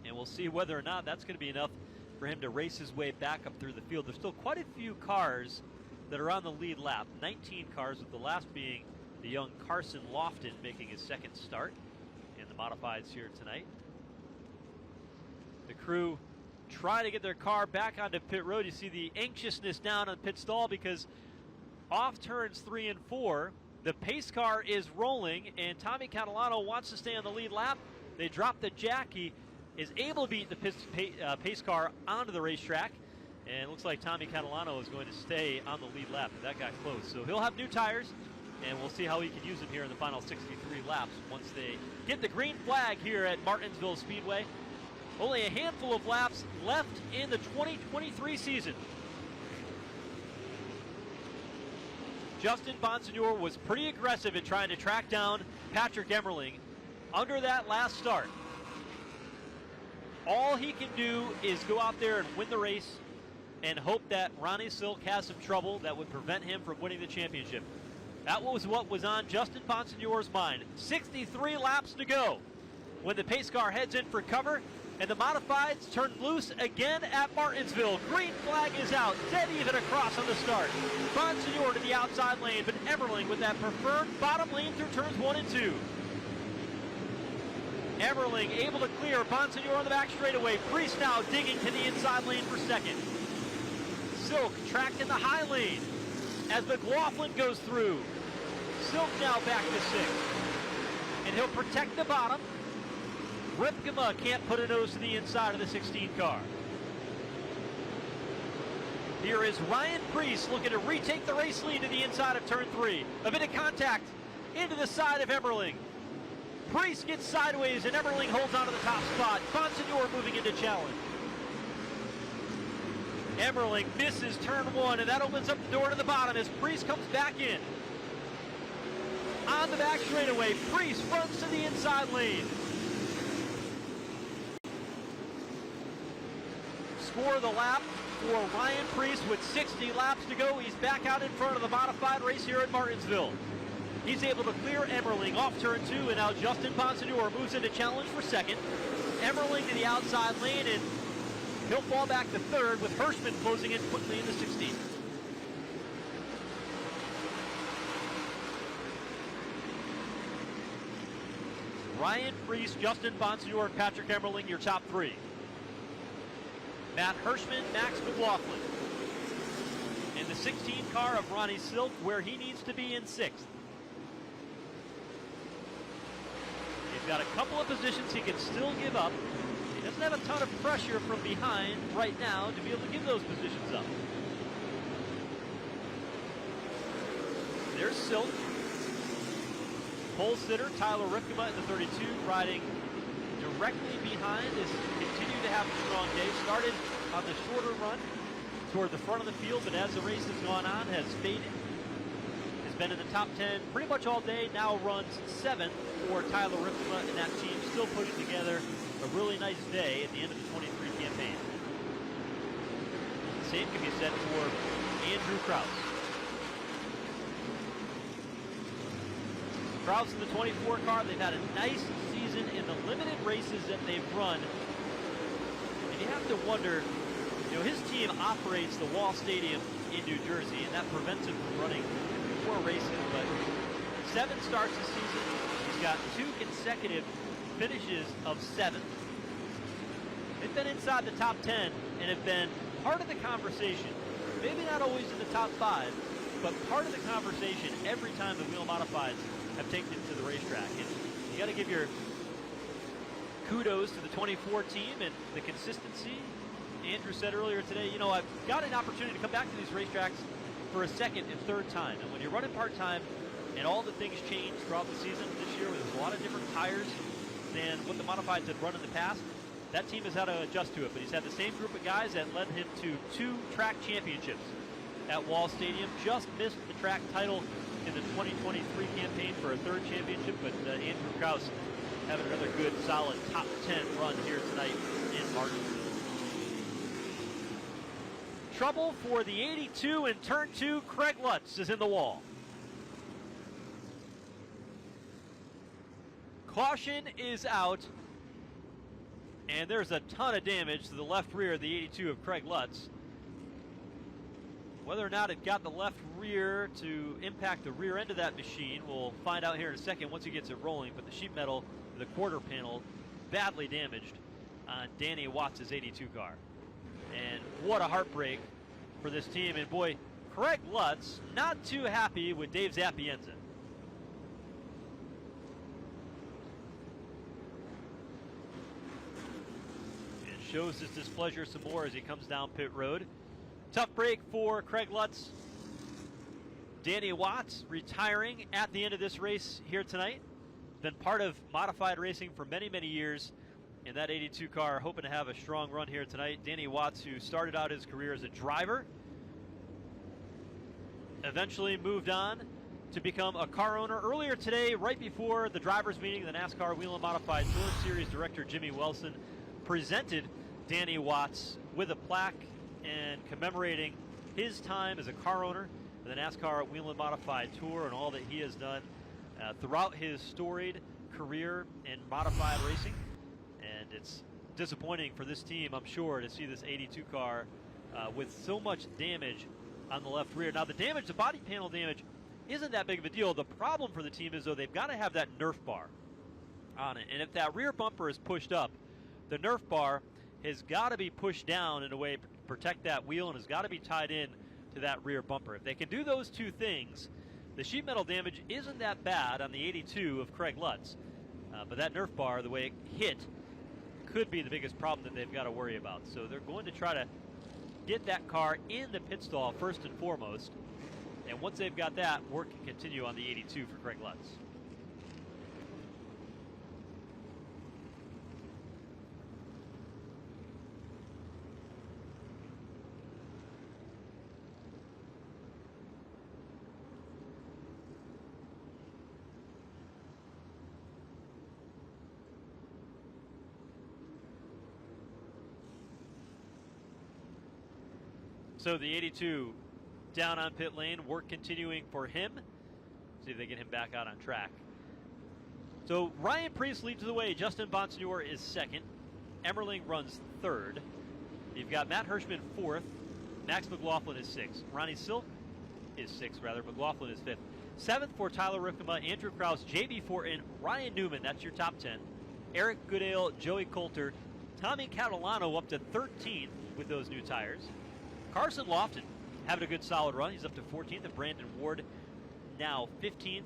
And we'll see whether or not that's going to be enough for him to race his way back up through the field. There's still quite a few cars that are on the lead lap. 19 cars, with the last being the young Carson Lofton making his second start in the modifieds here tonight. The crew try to get their car back onto pit road. You see the anxiousness down on pit stall because off turns 3 and 4, the pace car is rolling, and Tommy Catalano wants to stay on the lead lap. They drop the jack. He is able to beat the pace car onto the racetrack, and it looks like Tommy Catalano is going to stay on the lead lap. That got close. So he'll have new tires, and we'll see how he can use them here in the final 63 laps once they get the green flag here at Martinsville Speedway. Only a handful of laps left in the 2023 season. Justin Bonsignor was pretty aggressive in trying to track down Patrick Emmerling under that last start. All he can do is go out there and win the race and hope that Ronnie Silk has some trouble that would prevent him from winning the championship. That was what was on Justin Bonsignor's mind. 63 laps to go when the pace car heads in for cover, and the modifieds turn loose again at Martinsville. Green flag is out, dead even across on the start. Bonsignor to the outside lane, but Emmerling with that preferred bottom lane through turns 1 and 2. Emmerling able to clear Bonsignor on the back straightaway. Priest now digging to the inside lane for second. Silk tracked in the high lane as McLaughlin goes through. Silk now back to 6th, and he'll protect the bottom. Ripkema can't put a nose to the inside of the 16 car. Here is Ryan Priest looking to retake the race lead to the inside of turn 3. A bit of contact into the side of Emmerling. Priest gets sideways and Emmerling holds on to the top spot. Bonsignor moving into challenge. Emmerling misses turn 1, and that opens up the door to the bottom as Priest comes back in. On the back straightaway, Priest runs to the inside lane. Score of the lap for Ryan Priest with 60 laps to go. He's back out in front of the modified race here at Martinsville. He's able to clear Emmerling off turn 2, and now Justin Bonsignor moves into challenge for second. Emmerling to the outside lane, and he'll fall back to third with Hirschman closing in quickly in the 16th. Ryan Priest, Justin Bonsignor, and Patrick Emmerling, your top 3. Matt Hirschman, Max McLaughlin. In the 16 car of Ronnie Silk, where he needs to be in 6th. He's got a couple of positions he can still give up. He doesn't have a ton of pressure from behind right now to be able to give those positions up. There's Silk. Pole sitter Tyler Ripkema in the 32, riding directly behind, has continued to have a strong day. Started on the shorter run toward the front of the field, but as the race has gone on, has faded. Has been in the top 10 pretty much all day. Now runs 7th for Tyler Ripkema and that team, still putting together a really nice day at the end of the 23 campaign. The same can be said for Andrew Kraus. Kraus in the 24 car. They've had a nice season in the limited races that they've run. And you have to wonder, you know, his team operates the Wall Stadium in New Jersey, and that prevents him from running more races. But 7 starts this season. He's got 2 consecutive finishes of 7th. They've been inside the top 10 and have been part of the conversation. Maybe not always in the top 5, but part of the conversation every time the Whelen Modifieds have taken it to the racetrack. And you got to give your kudos to the 24 team and the consistency. Andrew said earlier today, you know, I've got an opportunity to come back to these racetracks for a second and third time. And when you're running part-time and all the things change throughout the season this year with a lot of different tires than what the Modifieds had run in the past, that team has had to adjust to it. But he's had the same group of guys that led him to 2 track championships at Wall Stadium. Just missed the track title in the 2023 campaign for a 3rd championship, but Andrew Kraus having another good, solid top 10 run here tonight in Martinsville. Trouble for the 82 in turn 2. Craig Lutz is in the wall. Caution is out, and there's a ton of damage to the left rear of the 82 of Craig Lutz. Whether or not it got the left rear to impact the rear end of that machine, we'll find out here in a second once he gets it rolling. But the sheet metal, the quarter panel, badly damaged on Danny Watts' 82 car. And what a heartbreak for this team. And boy, Craig Lutz not too happy with Dave Zapienza. And shows his displeasure some more as he comes down pit road. Tough break for Craig Lutz. Danny Watts retiring at the end of this race here tonight. Been part of modified racing for many, many years in that 82 car, hoping to have a strong run here tonight. Danny Watts, who started out his career as a driver, eventually moved on to become a car owner. Earlier today, right before the drivers' meeting, the NASCAR Whelen Modified Tour Series director Jimmy Wilson presented Danny Watts with a plaque and commemorating his time as a car owner for the NASCAR Whelen Modified Tour and all that he has done throughout his storied career in modified racing. And it's disappointing for this team, I'm sure, to see this 82 car with so much damage on the left rear. Now, the damage, the body panel damage, isn't that big of a deal. The problem for the team is, though, they've got to have that Nerf bar on it. And if that rear bumper is pushed up, the Nerf bar has got to be pushed down in a way to protect that wheel and has got to be tied in to that rear bumper. If they can do those two things, the sheet metal damage isn't that bad on the 82 of Craig Lutz. But that Nerf bar, the way it hit, could be the biggest problem that they've got to worry about. So they're going to try to get that car in the pit stall first and foremost. And once they've got that, work can continue on the 82 for Craig Lutz. So the 82 down on pit lane, work continuing for him. See if they get him back out on track. So Ryan Priest leads the way. Justin Bonsignor is second. Emmerling runs third. You've got Matt Hirschman fourth. Max McLaughlin is sixth. Ronnie Silk is sixth, rather. McLaughlin is fifth. Seventh for Tyler Ripkema, Andrew Kraus, J.B. Fortin, Ryan Newman. That's your top 10. Eric Goodale, Joey Coulter, Tommy Catalano up to 13th with those new tires. Carson Lofton having a good solid run. He's up to 14th, and Brandon Ward now 15th.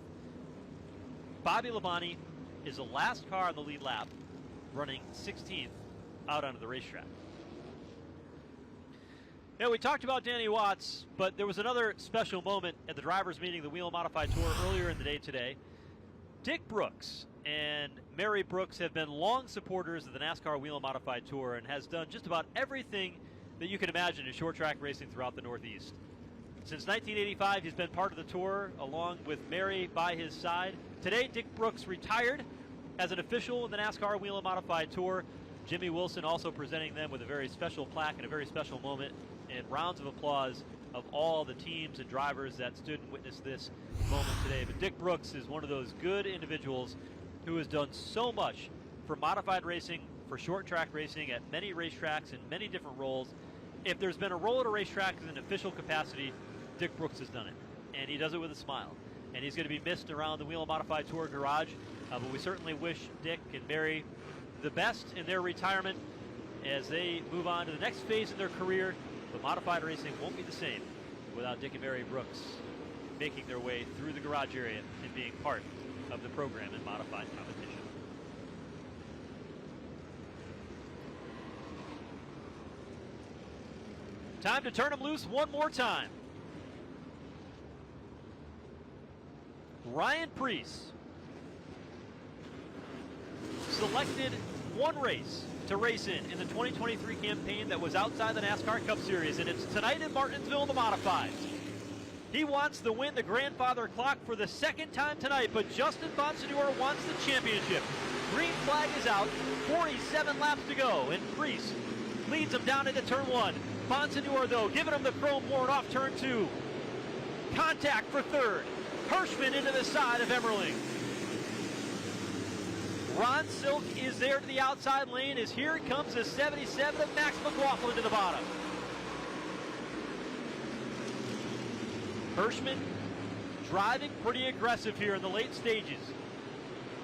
Bobby Labonte is the last car on the lead lap, running 16th out onto the racetrack. Yeah, we talked about Danny Watts, but there was another special moment at the drivers' meeting of the Whelen Modified Tour earlier in the day today. Dick Brooks and Mary Brooks have been long supporters of the NASCAR Whelen Modified Tour and has done just about everything that you can imagine in short track racing throughout the Northeast. Since 1985, he's been part of the tour along with Mary by his side. Today, Dick Brooks retired as an official of the NASCAR Whelen Modified Tour. Jimmy Wilson also presenting them with a very special plaque and a very special moment, and rounds of applause of all the teams and drivers that stood and witnessed this moment today. But Dick Brooks is one of those good individuals who has done so much for modified racing, for short track racing at many racetracks in many different roles. If there's been a role at a racetrack in an official capacity, Dick Brooks has done it, and he does it with a smile. And he's going to be missed around the Whelen Modified Tour garage, but we certainly wish Dick and Mary the best in their retirement as they move on to the next phase in their career. But modified racing won't be the same without Dick and Mary Brooks making their way through the garage area and being part of the program in modified competition. Time to turn them loose one more time. Ryan Preece selected one race to race in the 2023 campaign that was outside the NASCAR Cup Series, and it's tonight in Martinsville, the Modifieds. He wants to win the grandfather clock for the second time tonight, but Justin Bonsignore wants the championship. Green flag is out, 47 laps to go, and Preece leads him down into turn one. Bonsignore, though, giving him the chrome horn off turn two. Contact for third. Hirschman into the side of Emmerling. Ron Silk is there to the outside lane as here comes the 77 of Max McLaughlin to the bottom. Hirschman driving pretty aggressive here in the late stages.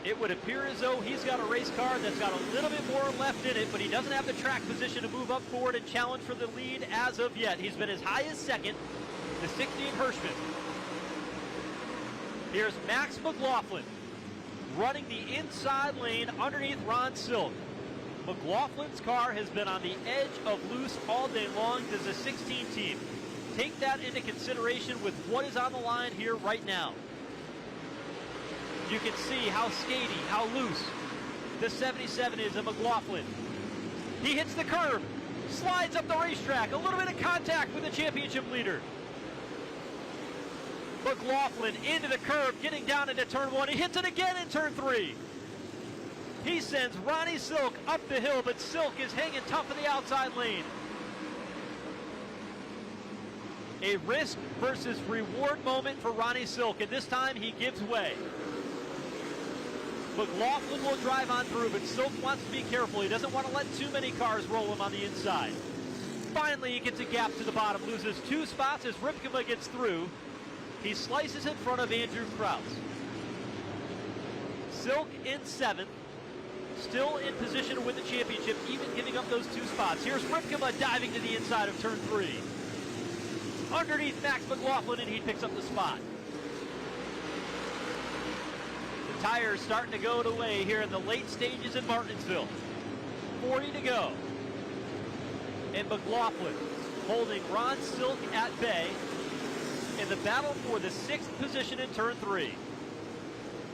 It would appear as though he's got a race car that's got a little bit more left in it, but he doesn't have the track position to move up forward and challenge for the lead as of yet. He's been as high as second, the 16 Hirschman. Here's Max McLaughlin running the inside lane underneath Ron Silk. McLaughlin's car has been on the edge of loose all day long. Does the 16 team take that into consideration with what is on the line here right now? You can see how skatey, how loose the 77 is of McLaughlin. He hits the curb, slides up the racetrack, a little bit of contact with the championship leader. McLaughlin into the curb, getting down into turn one. He hits it again in turn three. He sends Ronnie Silk up the hill, but Silk is hanging tough in the outside lane. A risk versus reward moment for Ronnie Silk, and this time he gives way. McLaughlin will drive on through, but Silk wants to be careful. He doesn't want to let too many cars roll him on the inside. Finally, he gets a gap to the bottom, loses 2 spots as Ripkema gets through. He slices in front of Andrew Krause. Silk in 7th, still in position to win the championship, even giving up those 2 spots. Here's Ripkema diving to the inside of turn 3. Underneath Max McLaughlin, and he picks up the spot. The tires starting to go away here in the late stages in Martinsville. 40 to go. And McLaughlin holding Ron Silk at bay in the battle for the 6th position in turn 3.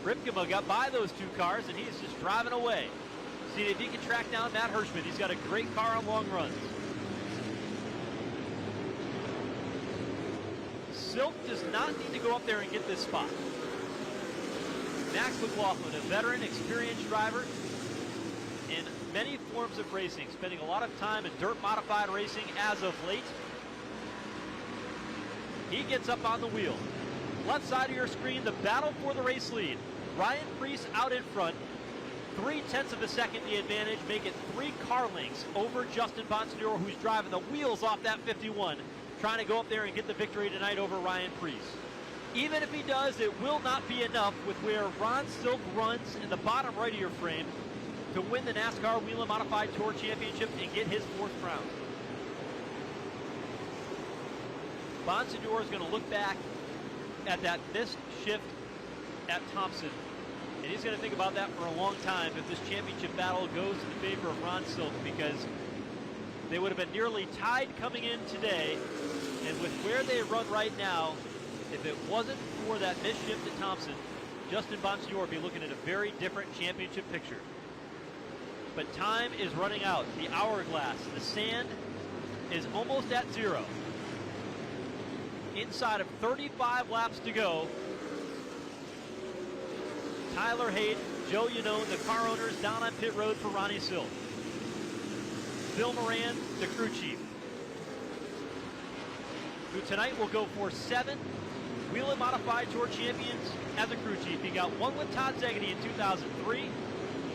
Ripkema got by those 2 cars, and he's just driving away. See if he can track down Matt Hirschman. He's got a great car on long runs. Silk does not need to go up there and get this spot. Max McLaughlin, a veteran, experienced driver in many forms of racing, spending a lot of time in dirt modified racing as of late. He gets up on the wheel. Left side of your screen, the battle for the race lead. Ryan Preece out in front. 0.3 of a second the advantage, make it 3 car lengths over Justin Bonsignore, who's driving the wheels off that 51, trying to go up there and get the victory tonight over Ryan Preece. Even if he does, it will not be enough with where Ron Silk runs in the bottom right of your frame to win the NASCAR Whelen Modified Tour Championship and get his 4th crown. Bonsignore is going to look back at that missed shift at Thompson, and he's going to think about that for a long time if this championship battle goes in favor of Ron Silk, because They would have been nearly tied coming in today. And with where they run right now, if it wasn't for that missed shift at Thompson, Justin Bonsignor would be looking at a very different championship picture. But time is running out. The hourglass, the sand is almost at zero. Inside of 35 laps to go. Tyler Hayden, Joe Yanone, the car owners down on pit road for Ronnie Silk. Phil Moran, the crew chief, who tonight will go for 7 Whelen Modified Tour champions as a crew chief. He got 1 with Todd Zegedy in 2003,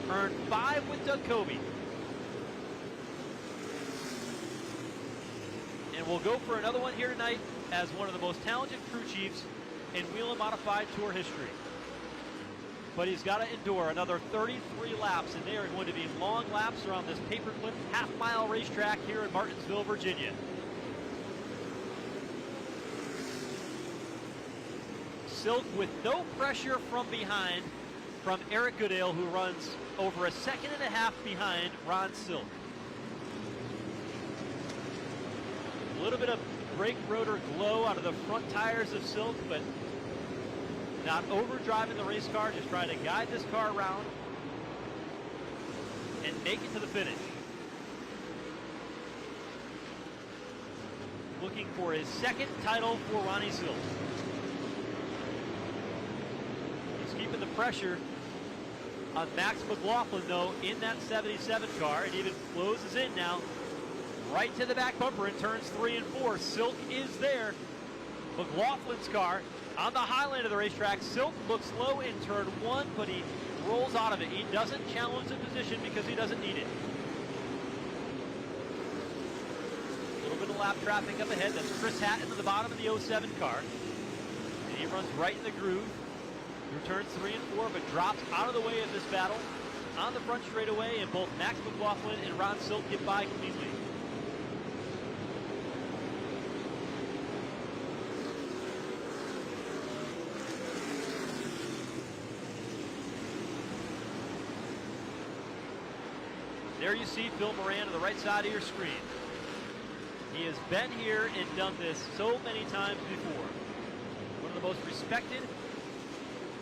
earned 5 with Doug Coby. And we'll go for another one here tonight as one of the most talented crew chiefs in Whelen Modified Tour history. But he's got to endure another 33 laps, and they are going to be long laps around this paperclip half-mile racetrack here in Martinsville, Virginia. Silk with no pressure from behind from Eric Goodale, who runs over a second and a half behind Ron Silk. A little bit of brake rotor glow out of the front tires of Silk, but not overdriving the race car, just trying to guide this car around and make it to the finish. Looking for his second title for Ronnie Silk. He's keeping the pressure on Max McLaughlin, though, in that 77 car, and even closes in now right to the back bumper in turns 3 and 4. Silk is there. McLaughlin's car on the highland of the racetrack. Silk looks low in turn 1, but he rolls out of it. He doesn't challenge the position because he doesn't need it. A little bit of lap traffic up ahead. That's Chris Hatton at the bottom of the 07 car. And he runs right in the groove through turns 3 and 4, but drops out of the way of this battle on the front straightaway, and both Max McLaughlin and Ron Silk get by cleanly. There you see Phil Moran on the right side of your screen. He has been here and done this so many times before. One of the most respected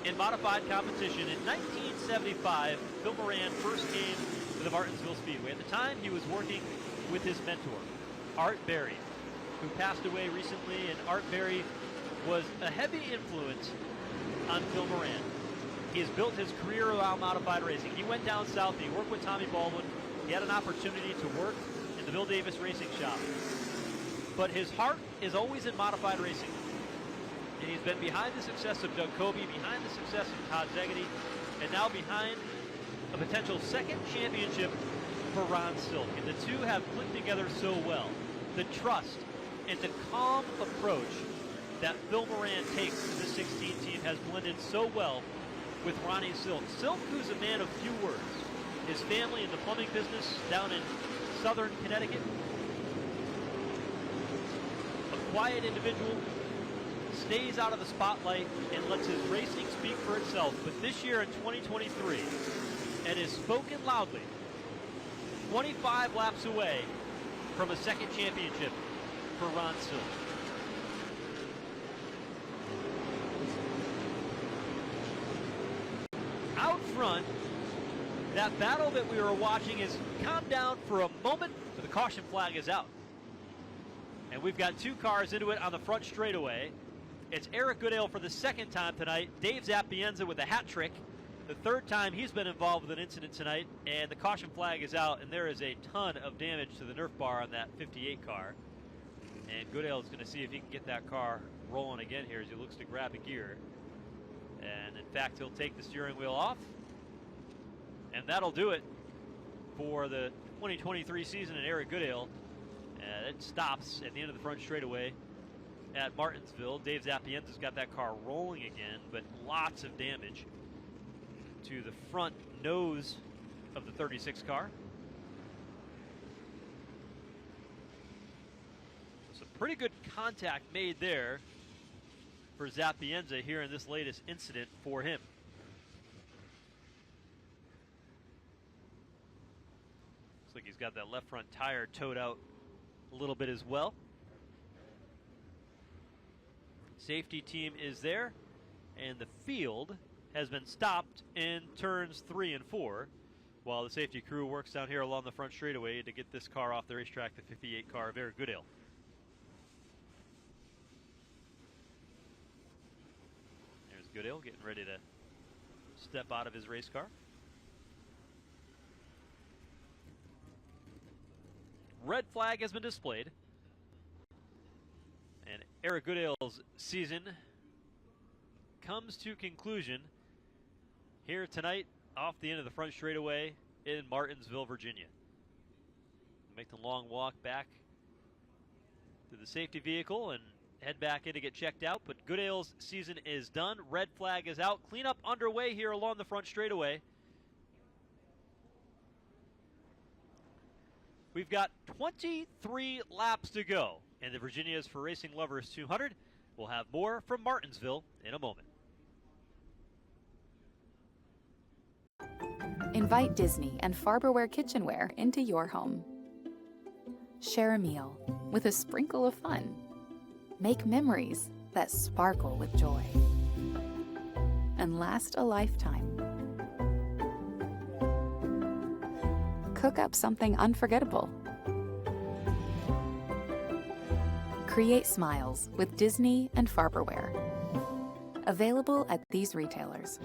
in modified competition. In 1975, Phil Moran first came to the Martinsville Speedway. At the time, he was working with his mentor, Art Berry, who passed away recently, and Art Berry was a heavy influence on Phil Moran. He has built his career around modified racing. He went down south, and he worked with Tommy Baldwin. He had an opportunity to work in the Bill Davis racing shop. But his heart is always in modified racing. And he's been behind the success of Doug Coby, behind the success of Todd Zegedy, and now behind a potential second championship for Ron Silk. And the two have clicked together so well. The trust and the calm approach that Phil Moran takes to the 16 team has blended so well with Ronnie Silk. Silk, who's a man of few words. His family in the plumbing business down in southern Connecticut. A quiet individual, stays out of the spotlight and lets his racing speak for itself. But this year in 2023, and is spoken loudly, 25 laps away from a second championship for Ron Silk. Out front, that battle that we were watching is calmed down for a moment, but the caution flag is out. And we've got 2 cars into it on the front straightaway. It's Eric Goodale for the second time tonight. Dave Zapienza with a hat trick. The third time he's been involved with an incident tonight, and the caution flag is out, and there is a ton of damage to the Nerf bar on that 58 car. And Goodale is going to see if he can get that car rolling again here as he looks to grab a gear. And in fact, he'll take the steering wheel off. And that'll do it for the 2023 season in Eric Goodale. It stops at the end of the front straightaway at Martinsville. Dave Zapienza's got that car rolling again, but lots of damage to the front nose of the 36 car. Some pretty good contact made there for Zapienza here in this latest incident for him. Looks like he's He's got that left front tire towed out a little bit as well. Safety team is there, and the field has been stopped in turns 3 and 4, while the safety crew works down here along the front straightaway to get this car off the racetrack, the 58 car of Eric Goodale. There's Goodale getting ready to step out of his race car. Red flag has been displayed, and Eric Goodale's season comes to conclusion here tonight off the end of the front straightaway in Martinsville, Virginia. Make the long walk back to the safety vehicle and head back in to get checked out, but Goodale's season is done. Red flag is out. Cleanup underway here along the front straightaway. We've got 23 laps to go, and the Virginia's for Racing Lovers 200. We'll have more from Martinsville in a moment. Invite Disney and Farberware kitchenware into your home. Share a meal with a sprinkle of fun. Make memories that sparkle with joy and last a lifetime. Cook up something unforgettable. Create smiles with Disney and Farberware. Available at these retailers.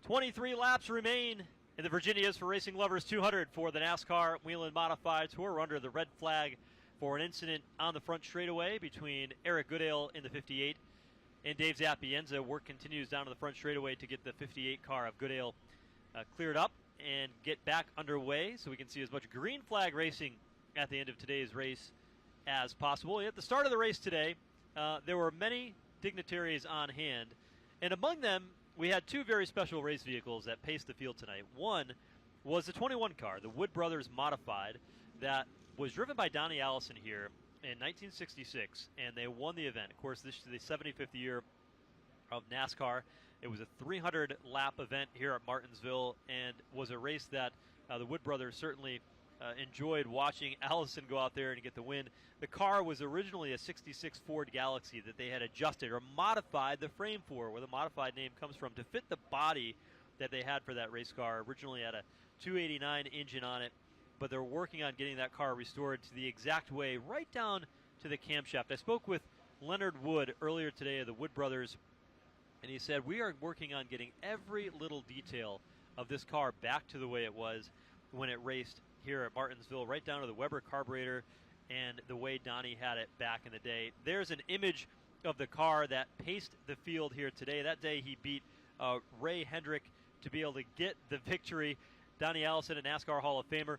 "23 laps remain in the Virginia's for Racing Lovers 200 for the NASCAR Whelen Modified Tour. We're under the red flag for an incident on the front straightaway between Eric Goodale in the 58 and Dave Zappienza. Work continues down to the front straightaway to get the 58 car of Goodale cleared up and get back underway so we can see as much green flag racing at the end of today's race as possible. At the start of the race today, there were many dignitaries on hand, and among them we had two very special race vehicles that paced the field tonight. One was the 21 car, the Wood Brothers Modified, that was driven by Donnie Allison here in 1966, and they won the event. Of course, this is the 75th year of NASCAR. It was a 300-lap event here at Martinsville, and was a race that the Wood Brothers certainly enjoyed watching Allison go out there and get the win. The car was originally a 66 Ford Galaxy that they had adjusted or modified the frame for, where the modified name comes from, to fit the body that they had for that race car. Originally had a 289 engine on it, but they're working on getting that car restored to the exact way, right down to the camshaft. I spoke with Leonard Wood earlier today of the Wood Brothers, and he said, we are working on getting every little detail of this car back to the way it was when it raced here at Martinsville, right down to the Weber carburetor and the way Donnie had it back in the day. There's an image of the car that paced the field here today. That day he beat Ray Hendrick to be able to get the victory. Donnie Allison, a NASCAR Hall of Famer,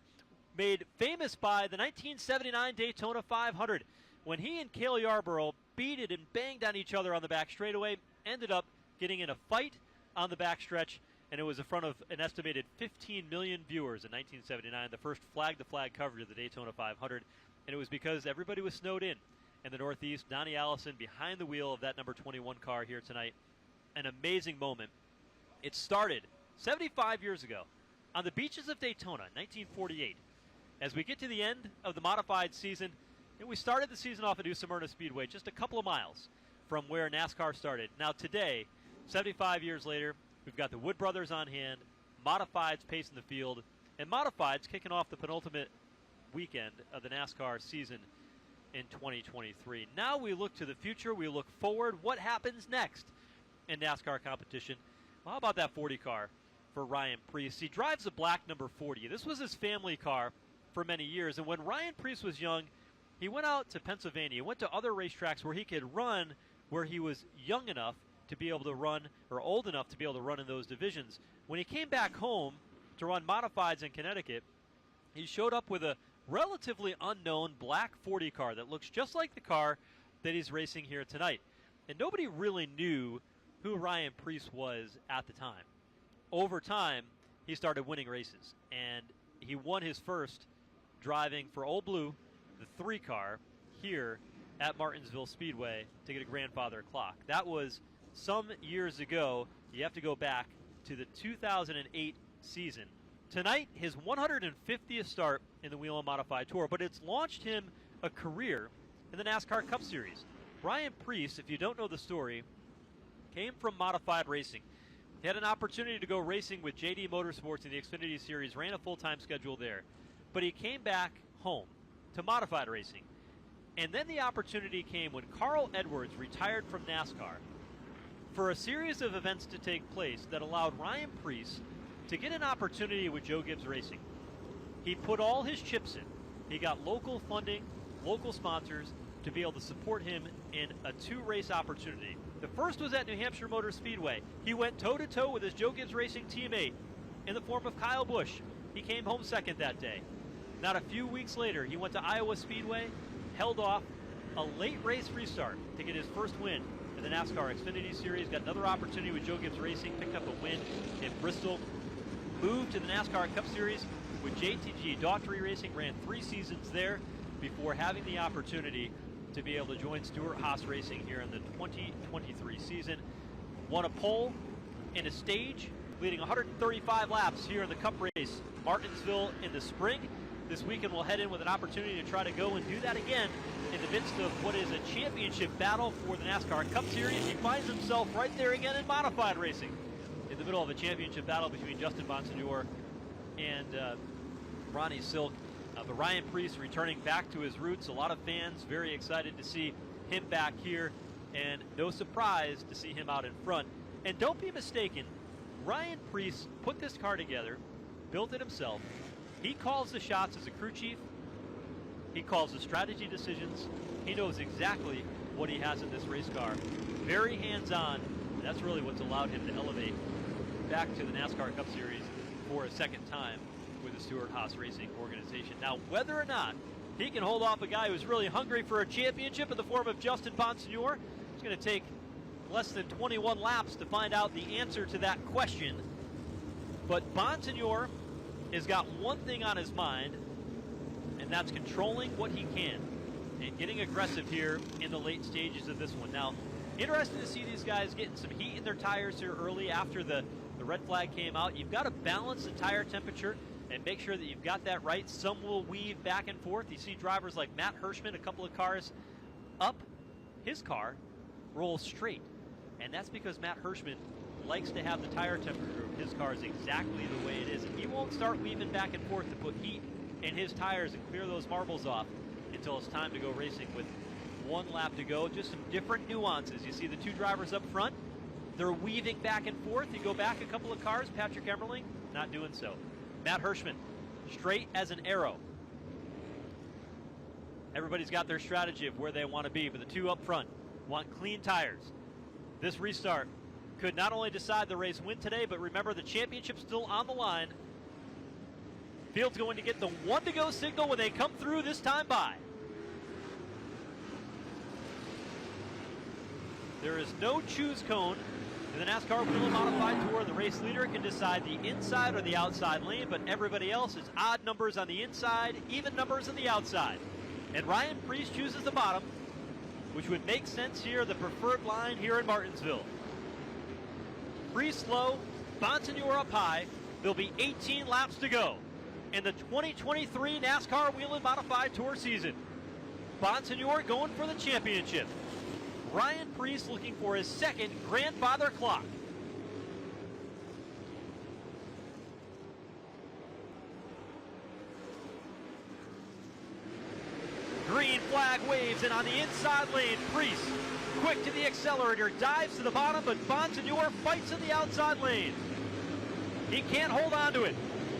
made famous by the 1979 Daytona 500 when he and Cale Yarborough beat it and banged on each other on the back straightaway, ended up getting in a fight on the backstretch, and it was in front of an estimated 15 million viewers in 1979, the first flag-to-flag coverage of the Daytona 500, and it was because everybody was snowed in the Northeast. Donnie Allison behind the wheel of that number 21 car here tonight. An amazing moment. It started 75 years ago on the beaches of Daytona, 1948. As we get to the end of the modified season, and we started the season off at New Smyrna Speedway, just a couple of miles from where NASCAR started. Now today, 75 years later, we've got the Wood Brothers on hand, Modifieds pacing the field, and Modifieds kicking off the penultimate weekend of the NASCAR season in 2023. Now we look to the future, we look forward. What happens next in NASCAR competition? Well, how about that 40 car for Ryan Preece? He drives a black number 40. This was his family car for many years, and when Ryan Preece was young, he went out to Pennsylvania, went to other racetracks where he could run, where he was young enough to be able to run, or old enough to be able to run in those divisions. When he came back home to run Modifieds in Connecticut, he showed up with a relatively unknown black 40 car that looks just like the car that he's racing here tonight. And nobody really knew who Ryan Preece was at the time. Over time, he started winning races, and he won his first driving for Old Blue, the 3 car, here at Martinsville Speedway to get a grandfather clock. That was some years ago. You have to go back to the 2008 season. Tonight, his 150th start in the Whelen Modified Tour, but it's launched him a career in the NASCAR Cup Series. Ryan Preece, if you don't know the story, came from modified racing. He had an opportunity to go racing with JD Motorsports in the Xfinity Series, ran a full-time schedule there. But he came back home to modified racing. And then the opportunity came when Carl Edwards retired from NASCAR for a series of events to take place that allowed Ryan Preece to get an opportunity with Joe Gibbs Racing. He put all his chips in. He got local funding, local sponsors to be able to support him in a 2-race opportunity. The first was at New Hampshire Motor Speedway. He went toe-to-toe with his Joe Gibbs Racing teammate in the form of Kyle Busch. He came home second that day. Not a few weeks later, he went to Iowa Speedway, held off a late race restart to get his first win in the NASCAR Xfinity Series. Got another opportunity with Joe Gibbs Racing, picked up a win in Bristol. Moved to the NASCAR Cup Series with JTG Daughtry Racing, ran 3 seasons there before having the opportunity to be able to join Stewart Haas Racing here in the 2023 season. Won a pole and a stage, leading 135 laps here in the Cup race, Martinsville in the spring. This weekend we'll head in with an opportunity to try to go and do that again in the midst of what is a championship battle for the NASCAR Cup Series. He finds himself right there again in modified racing, in the middle of a championship battle between Justin Bonsignore and Ronnie Silk. But Ryan Preece returning back to his roots. A lot of fans very excited to see him back here, and no surprise to see him out in front. And don't be mistaken, Ryan Preece put this car together, built it himself. He calls the shots as a crew chief. He calls the strategy decisions. He knows exactly what he has in this race car. Very hands-on. That's really what's allowed him to elevate back to the NASCAR Cup Series for a second time with the Stewart Haas Racing organization. Now, whether or not he can hold off a guy who's really hungry for a championship in the form of Justin Bonsignore, it's going to take less than 21 laps to find out the answer to that question. But Bonsignore has got one thing on his mind, and that's controlling what he can and getting aggressive here in the late stages of this one. Now, interesting to see these guys getting some heat in their tires here early after the red flag came out. You've got to balance the tire temperature and make sure that you've got that right. Some will weave back and forth. You see drivers like Matt Hirschman, a couple of cars up, his car rolls straight. And that's because Matt Hirschman likes to have the tire temperature of his cars exactly the way it is. And he won't start weaving back and forth to put heat in his tires and clear those marbles off until it's time to go racing with 1 lap to go. Just some different nuances. You see the 2 drivers up front. They're weaving back and forth. You go back a couple of cars. Patrick Emmerling not doing so. Matt Hirschman, straight as an arrow. Everybody's got their strategy of where they want to be, but the 2 up front want clean tires. This restart could not only decide the race win today, but remember the championship's still on the line. Field's going to get the 1 to go signal when they come through this time by. There is no choose cone in the NASCAR Whelen Modified Tour. The race leader can decide the inside or the outside lane, but everybody else is odd numbers on the inside, even numbers on the outside. And Ryan Preece chooses the bottom, which would make sense here, the preferred line here in Martinsville. Preece low, Bonsignore up high. There'll be 18 laps to go in the 2023 NASCAR Whelen Modified Tour season. Bonsignore going for the championship. Ryan Preece looking for his 2nd grandfather clock. Green flag waves, and on the inside lane, Preece quick to the accelerator, dives to the bottom, but Bonsignore fights in the outside lane. He can't hold on to it.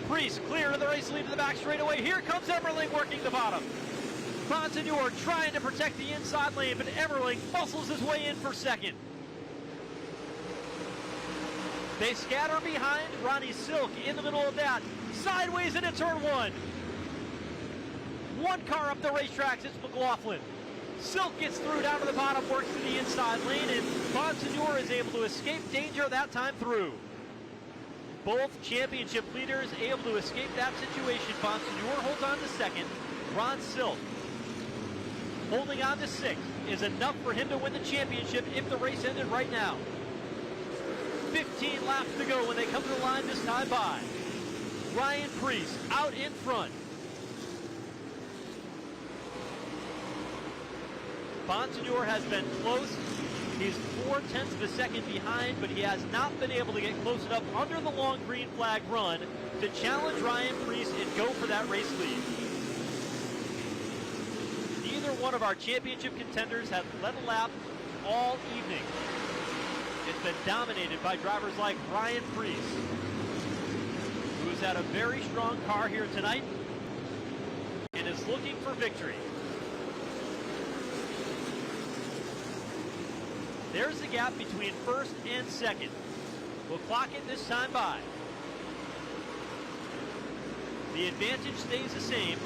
Preece clear to the race lead to the back straightaway. Here comes Emmerling working the bottom. Bonsignore trying to protect the inside lane, but Emmerling muscles his way in for 2nd. They scatter behind. Ronnie Silk in the middle of that. Sideways into turn 1. 1 car up the racetracks, it's McLaughlin. Silk gets through down to the bottom, works to the inside lane, and Bonsignore is able to escape danger that time through. Both championship leaders able to escape that situation. Bonsignore holds on to 2nd. Ron Silk holding on to 6th is enough for him to win the championship if the race ended right now. 15 laps to go when they come to the line this time by. Ryan Preece out in front. Bonsignore has been close. He's 0.4 of a second behind, but he has not been able to get close enough under the long green flag run to challenge Ryan Preece and go for that race lead. Neither one of our championship contenders have led a lap all evening. It's been dominated by drivers like Ryan Preece, who's had a very strong car here tonight and is looking for victory. There's the gap between 1st and 2nd. We'll clock it this time by. The advantage stays the same.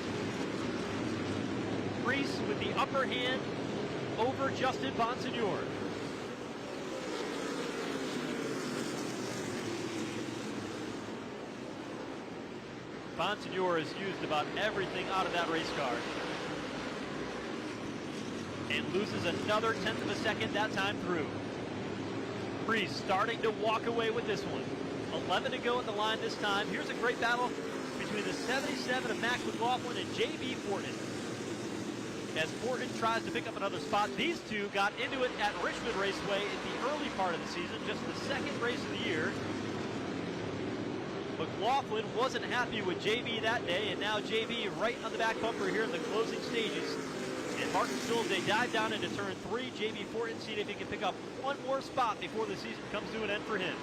Preece with the upper hand over Justin Bonsignore. Bonsignore has used about everything out of that race car. And loses another 1/10 of a second that time through. Preece starting to walk away with this one. 11 to go at the line this time. Here's a great battle between the 77 of Max McLaughlin and J.B. Fortin. As Fortin tries to pick up another spot, these 2 got into it at Richmond Raceway in the early part of the season, just the 2nd race of the year. McLaughlin wasn't happy with J.B. that day, and now J.B. right on the back bumper here in the closing stages. In Martinsville, they dive down into turn 3. J.B. Fortin, see if he can pick up 1 more spot before the season comes to an end for him.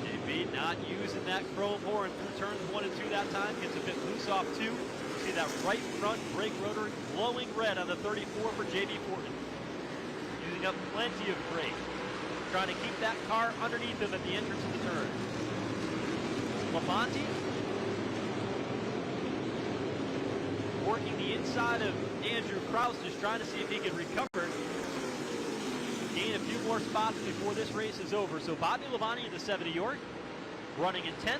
J.B. not using that chrome horn through turns 1 and 2 that time. Gets a bit loose off 2. See that right front brake rotor glowing red on the 34 for J.B. Fortin. Using up plenty of brake. Trying to keep that car underneath him at the entrance of the turn. Labonte working the inside of Andrew Kraus, just trying to see if he can recover, gain a few more spots before this race is over. So Bobby Labonte in the 70 York running in 10th.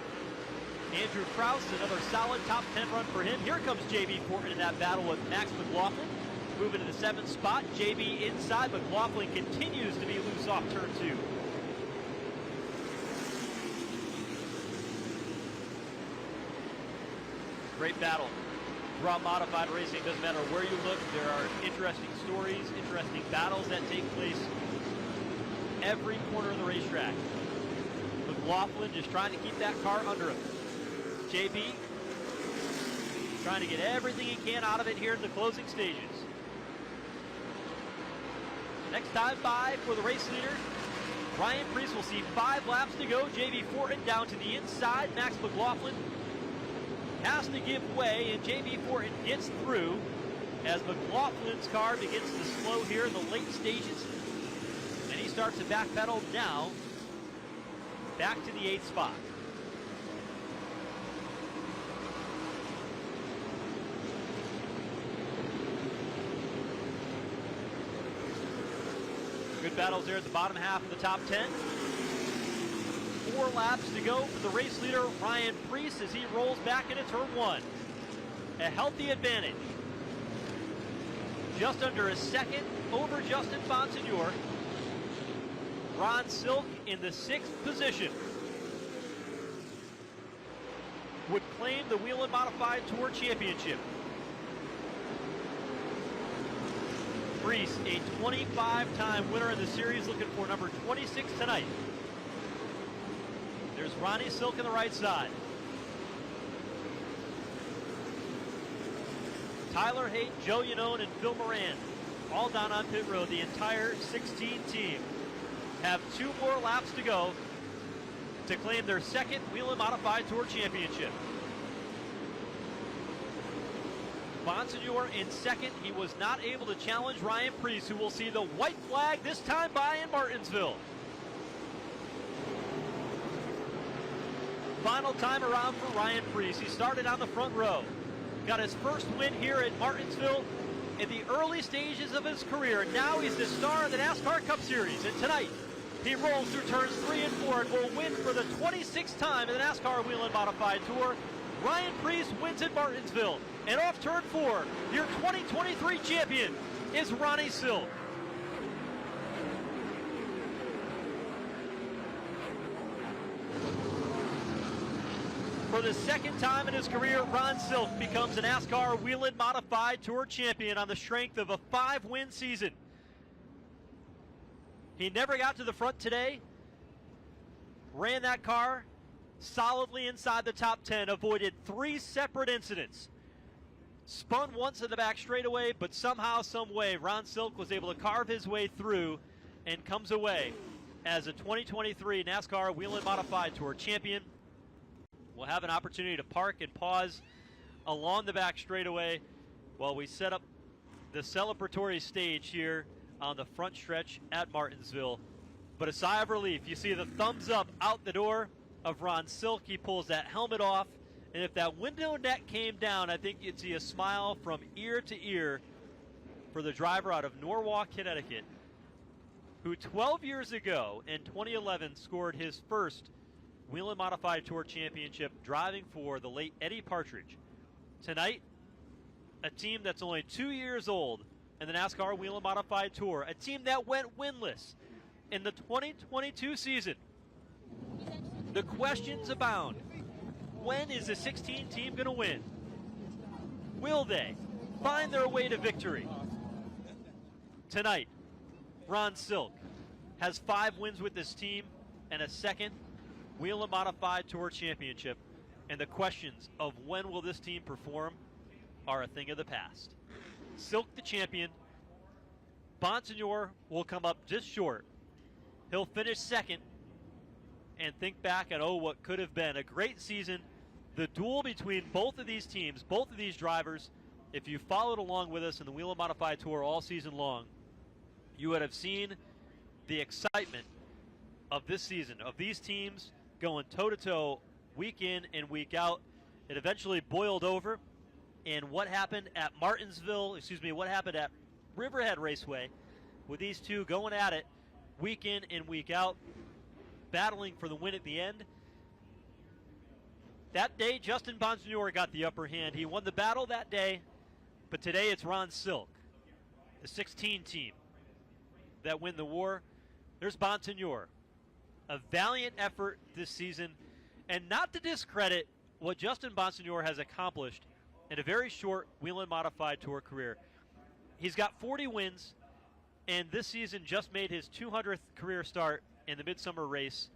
Andrew Kraus, another solid top 10 run for him. Here comes J.B. Fortin in that battle with Max McLaughlin. Moving to the 7th spot. J.B. inside. McLaughlin continues to be loose off turn 2. Great battle throughout modified racing. Doesn't matter where you look, there are interesting stories, interesting battles that take place every corner of the racetrack. McLaughlin just trying to keep that car under him. JB trying to get everything he can out of it here in the closing stages. Next time by for the race leader, Ryan Preece will see 5 laps to go. JB Fortin down to the inside. Max McLaughlin has to give way, and JB Fortin gets through as McLaughlin's car begins to slow here in the late stages. And he starts to backpedal now, back to the 8th spot. Good battles there at the bottom half of the top 10. 4 laps to go for the race leader, Ryan Preece, as he rolls back into turn 1. A healthy advantage. Just under a second over Justin Bonsignor. Ron Silk in the 6th position would claim the Whelen Modified Tour Championship. Preece, a 25-time winner in the series, looking for number 26 tonight. There's Ronnie Silk on the right side. Tyler Haight, Joe Yanone, and Phil Moran, all down on pit road. The entire 16 team have 2 more laps to go to claim their 2nd Whelen Modified Tour Championship. Bonsignor in 2nd. He was not able to challenge Ryan Preece, who will see the white flag this time by in Martinsville. Final time around for Ryan Preece. He started on the front row. Got his first win here at Martinsville in the early stages of his career. Now he's the star of the NASCAR Cup Series. And tonight, he rolls through turns 3 and 4 and will win for the 26th time in the NASCAR Whelen Modified Tour. Ryan Preece wins at Martinsville. And off turn 4, your 2023 champion is Ronnie Silk. For the 2nd time in his career, Ron Silk becomes a NASCAR Whelen Modified Tour champion on the strength of a 5-win season. He never got to the front today. Ran that car solidly inside the top 10, avoided 3 separate incidents. Spun once in the back straightaway, but somehow, some way, Ron Silk was able to carve his way through and comes away as a 2023 NASCAR Whelen Modified Tour champion. We'll have an opportunity to park and pause along the back straightaway while we set up the celebratory stage here on the front stretch at Martinsville. But a sigh of relief. You see the thumbs up out the door of Ron Silk. He pulls that helmet off. And if that window net came down, I think you'd see a smile from ear to ear for the driver out of Norwalk, Connecticut, who 12 years ago in 2011 scored his first Whelen Modified Tour Championship driving for the late Eddie Partridge. Tonight, a team that's only 2 years old in the NASCAR Whelen Modified Tour, a team that went winless in the 2022 season. The questions abound. When is the 16 team going to win? Will they find their way to victory? Tonight, Ron Silk has 5 wins with this team and a 2nd Whelen Modified Tour Championship. And the questions of when will this team perform are a thing of the past. Silk the champion. Bonsignor will come up just short. He'll finish 2nd and think back at, what could have been a great season. The duel between both of these teams, both of these drivers, if you followed along with us in the Whelen Modified Tour all season long, you would have seen the excitement of this season, of these teams going toe-to-toe week in and week out. It eventually boiled over, and what happened at what happened at Riverhead Raceway with these two going at it week in and week out, battling for the win at the end. That day, Justin Bonsignor got the upper hand. He won the battle that day, but today it's Ron Silk, the 16 team, that win the war. There's Bonsignor. A valiant effort this season, and not to discredit what Justin Bonsignor has accomplished in a very short Whelen Modified Tour career. He's got 40 wins, and this season just made his 200th career start in the Midsummer Race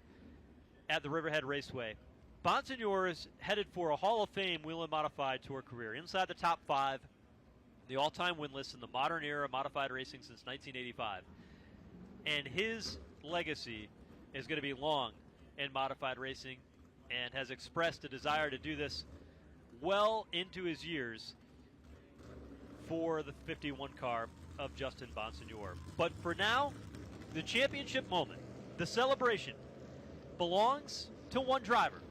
at the Riverhead Raceway. Bonsignor is headed for a Hall of Fame Whelen Modified Tour career. Inside the top 5, the all-time win list in the modern era of modified racing since 1985. And his legacy is going to be long in modified racing, and has expressed a desire to do this well into his years for the 51 car of Justin Bonsignor. But for now, the championship moment, the celebration, belongs to one driver,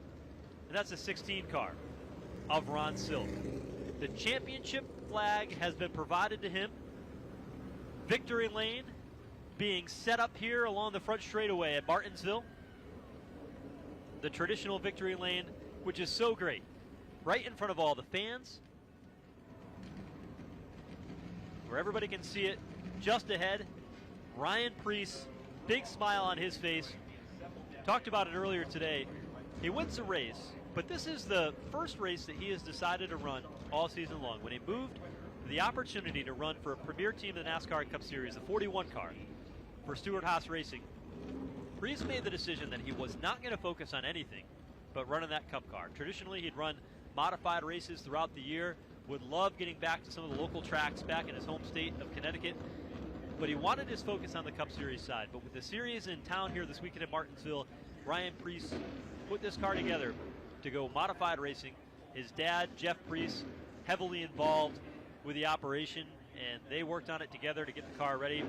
and that's the 16 car of Ron Silk. The championship flag has been provided to him. Victory lane being set up here along the front straightaway at Martinsville. The traditional victory lane, which is so great, right in front of all the fans, where everybody can see it. Just ahead, Ryan Preece, big smile on his face. Talked about it earlier today. He wins a race, but this is the first race that he has decided to run all season long. When he moved the opportunity to run for a premier team in the NASCAR Cup Series, the 41 car, for Stewart-Haas Racing, Preece made the decision that he was not going to focus on anything but running that Cup car. Traditionally, he'd run modified races throughout the year, would love getting back to some of the local tracks back in his home state of Connecticut, but he wanted his focus on the Cup Series side. But with the series in town here this weekend at Martinsville, Ryan Preece put this car together to go modified racing. His dad, Jeff Preece, heavily involved with the operation, and they worked on it together to get the car ready.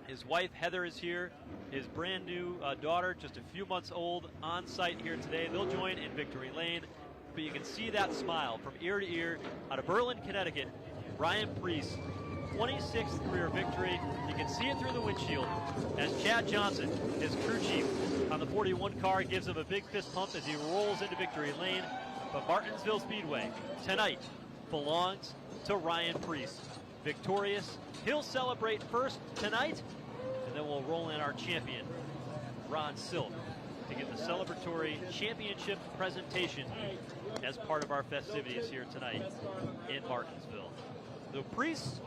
His wife, Heather, is here. His brand new daughter, just a few months old, on site here today. They'll join in victory lane, but you can see that smile from ear to ear out of Berlin, Connecticut. Ryan Preece, 26th career victory. You can see it through the windshield as Chad Johnson, his crew chief on the 41 car, gives him a big fist pump as he rolls into victory lane. But Martinsville Speedway tonight belongs to Ryan Preece. Victorious. He'll celebrate first tonight, and then we'll roll in our champion, Ron Silk, to get the celebratory championship presentation as part of our festivities here tonight in Martinsville. The Preece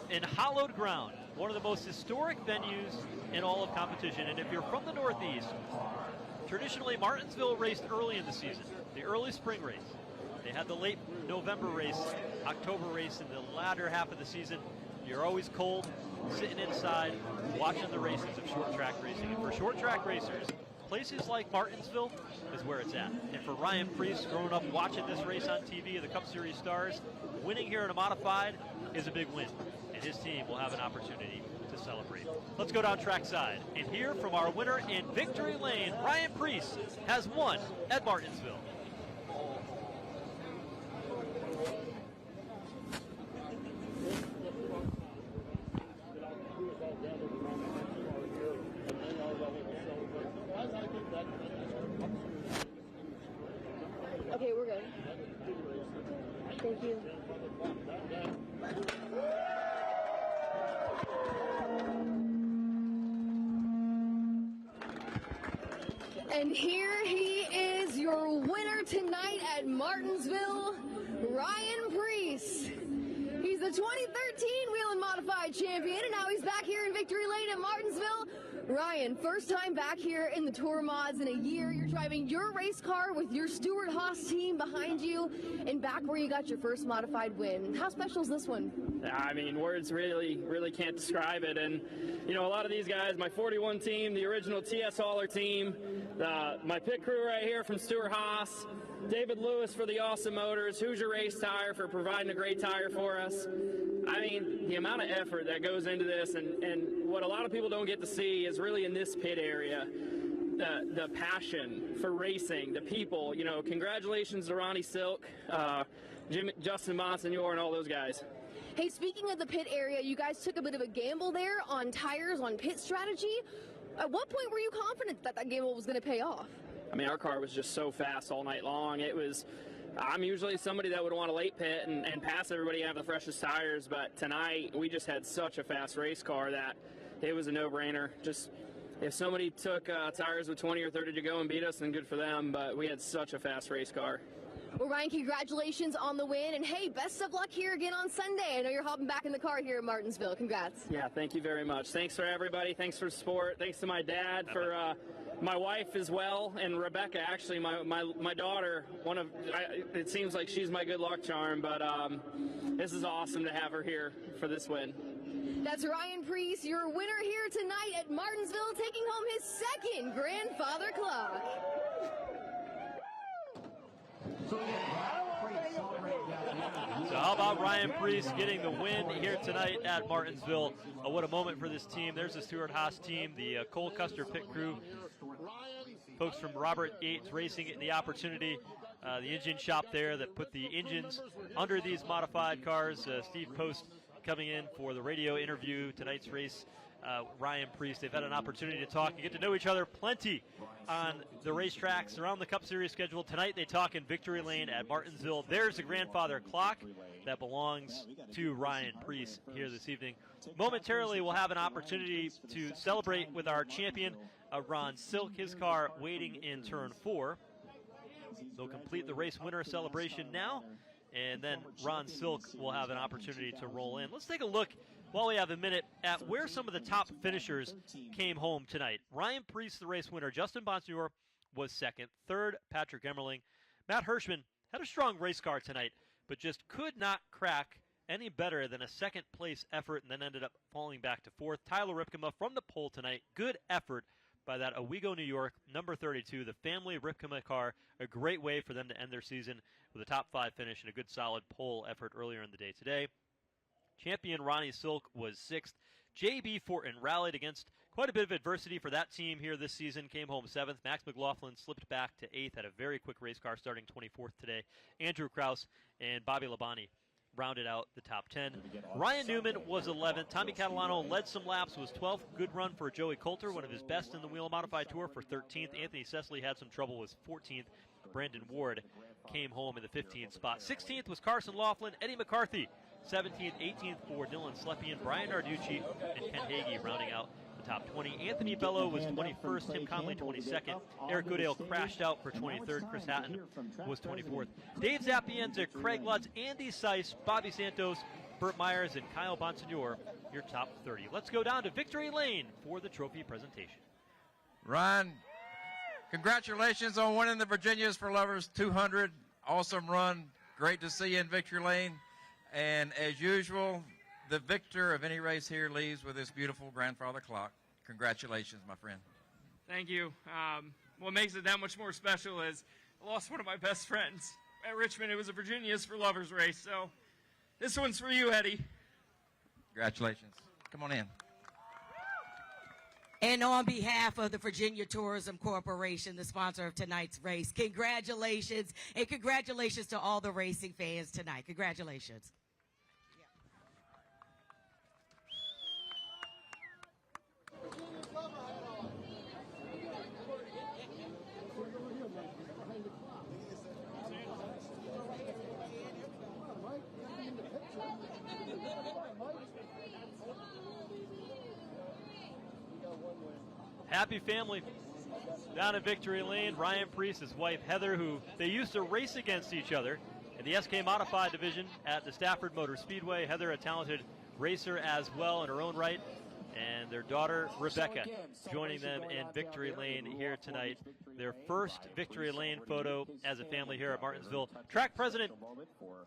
in hallowed ground, one of the most historic venues in all of competition. And if you're from the Northeast, traditionally Martinsville raced early in the season, the early spring race. They had the late November race, October race in the latter half of the season. You're always cold, sitting inside, watching the races of short track racing. And for short track racers, places like Martinsville is where it's at. And for Ryan Preece, growing up watching this race on TV of the Cup Series stars, winning here in a modified is a big win. And his team will have an opportunity to celebrate. Let's go down trackside and hear from our winner in victory lane. Ryan Preece has won at Martinsville. Okay, we're good. Thank you. And here he is, your winner tonight at Martinsville, Ryan Preece. He's the 2013 Whelen Modified champion, and now he's back here in victory lane at Martinsville. Ryan, first time back here in the Tour Mods in a year. You're driving your race car with your Stewart-Haas team behind you, and back where you got your first modified win. How special is this one? I mean, words really can't describe it. And, you know, a lot of these guys, my 41 team, the original TS Hauler team, my pit crew right here from Stewart-Haas, David Lewis for the Awesome Motors, Hoosier Race Tire for providing a great tire for us. I mean, the amount of effort that goes into this, and what a lot of people don't get to see is really in this pit area, the passion for racing, the people. You know, congratulations to Ronnie Silk, Justin Bonsignor, and all those guys. Hey, speaking of the pit area, you guys took a bit of a gamble there on tires, on pit strategy. At what point were you confident that that gamble was going to pay off? I mean, our car was just so fast all night long. I'm usually somebody that would want to late pit and pass everybody and have the freshest tires, but tonight we just had such a fast race car that it was a no-brainer. Just if somebody took tires with 20 or 30 to go and beat us, then good for them, but we had such a fast race car. Well, Ryan, congratulations on the win, and hey, best of luck here again on Sunday. I know you're hopping back in the car here in Martinsville. Congrats. Yeah, thank you very much. Thanks for everybody. Thanks for support. Thanks to my dad, for my wife as well, and Rebecca, actually, my daughter. It seems like she's my good luck charm, but this is awesome to have her here for this win. That's Ryan Preece, your winner here tonight at Martinsville, taking home his second grandfather clock. So how about Ryan Preece getting the win here tonight at Martinsville? What a moment for this team. There's the Stewart-Haas team, the Cole Custer pit crew, folks from Robert Yates Racing getting the opportunity, the engine shop there that put the engines under these modified cars. Steve Post coming in for the radio interview, tonight's race. Ryan Preece, they've had an opportunity to talk and get to know each other plenty on the racetracks around the Cup Series schedule. Tonight they talk in Victory Lane at Martinsville. There's the grandfather clock that belongs to Ryan Preece here this evening. Momentarily we'll have an opportunity to celebrate with our champion, Ron Silk, his car waiting in turn 4. They'll complete the race winner celebration now, and then Ron Silk will have an opportunity to roll in. Let's take a look, while we have a minute, at where some of the top finishers came home tonight. Ryan Preece, the race winner. Justin Bonsignor was second. Third, Patrick Emmerling. Matt Hirschman had a strong race car tonight, but just could not crack any better than a second-place effort, and then ended up falling back to fourth. Tyler Ripkema from the pole tonight. Good effort by that Owego, New York, number 32, the family Ripkema car. A great way for them to end their season with a top 5 finish and a good solid pole effort earlier in the day today. Champion Ronnie Silk was 6th. J.B. Fortin rallied against quite a bit of adversity for that team here this season. Came home 7th. Max McLaughlin slipped back to 8th. Had a very quick race car starting 24th today. Andrew Krause and Bobby Labonte rounded out the top 10. Ryan Newman was 11th. Tommy Catalano led some laps, was 12th. Good run for Joey Coulter, one of his best in the Whelen Modified Tour, for 13th. Anthony Cecily had some trouble, was 14th. Brandon Ward came home in the 15th spot. 16th was Carson Laughlin. Eddie McCarthy 17th, 18th for Dylan Slepian, Brian Narducci, and Ken Hagee rounding out the top 20. Anthony Bello was 21st, Tim Conley 22nd. Eric Goodale crashed out for 23rd. Chris Hatton was 24th. Dave Zapienza, Craig Lutz, Andy Seiss, Bobby Santos, Burt Myers, and Kyle Bonsignor, your top 30. Let's go down to Victory Lane for the trophy presentation. Ryan, congratulations on winning the Virginias for Lovers 200. Awesome run. Great to see you in Victory Lane. And as usual, the victor of any race here leaves with this beautiful grandfather clock. Congratulations, my friend. Thank you. What makes it that much more special is I lost one of my best friends at Richmond. It was a Virginias for Lovers race. So this one's for you, Eddie. Congratulations. Come on in. And on behalf of the Virginia Tourism Corporation, the sponsor of tonight's race, congratulations, and congratulations to all the racing fans tonight. Congratulations. Happy family down at Victory Lane. Ryan Preece, his wife Heather, who they used to race against each other in the SK Modified division at the Stafford Motor Speedway. Heather, a talented racer as well in her own right, and their daughter Rebecca joining them in Victory Lane here tonight. Their first Victory Lane photo as a family here at Martinsville. Track president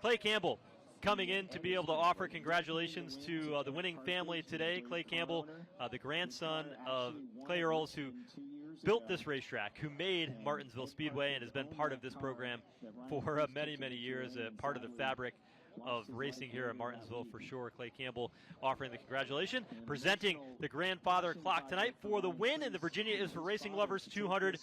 Clay Campbell coming in to be able to offer congratulations to the winning family today. Clay Campbell, the grandson of Clay Earls, who built this racetrack, who made Martinsville Speedway and has been part of this program for many, many years, part of the fabric of racing here at Martinsville for sure. Clay Campbell offering the congratulation, presenting the grandfather clock tonight for the win, and the Virginia is for Racing Lovers 200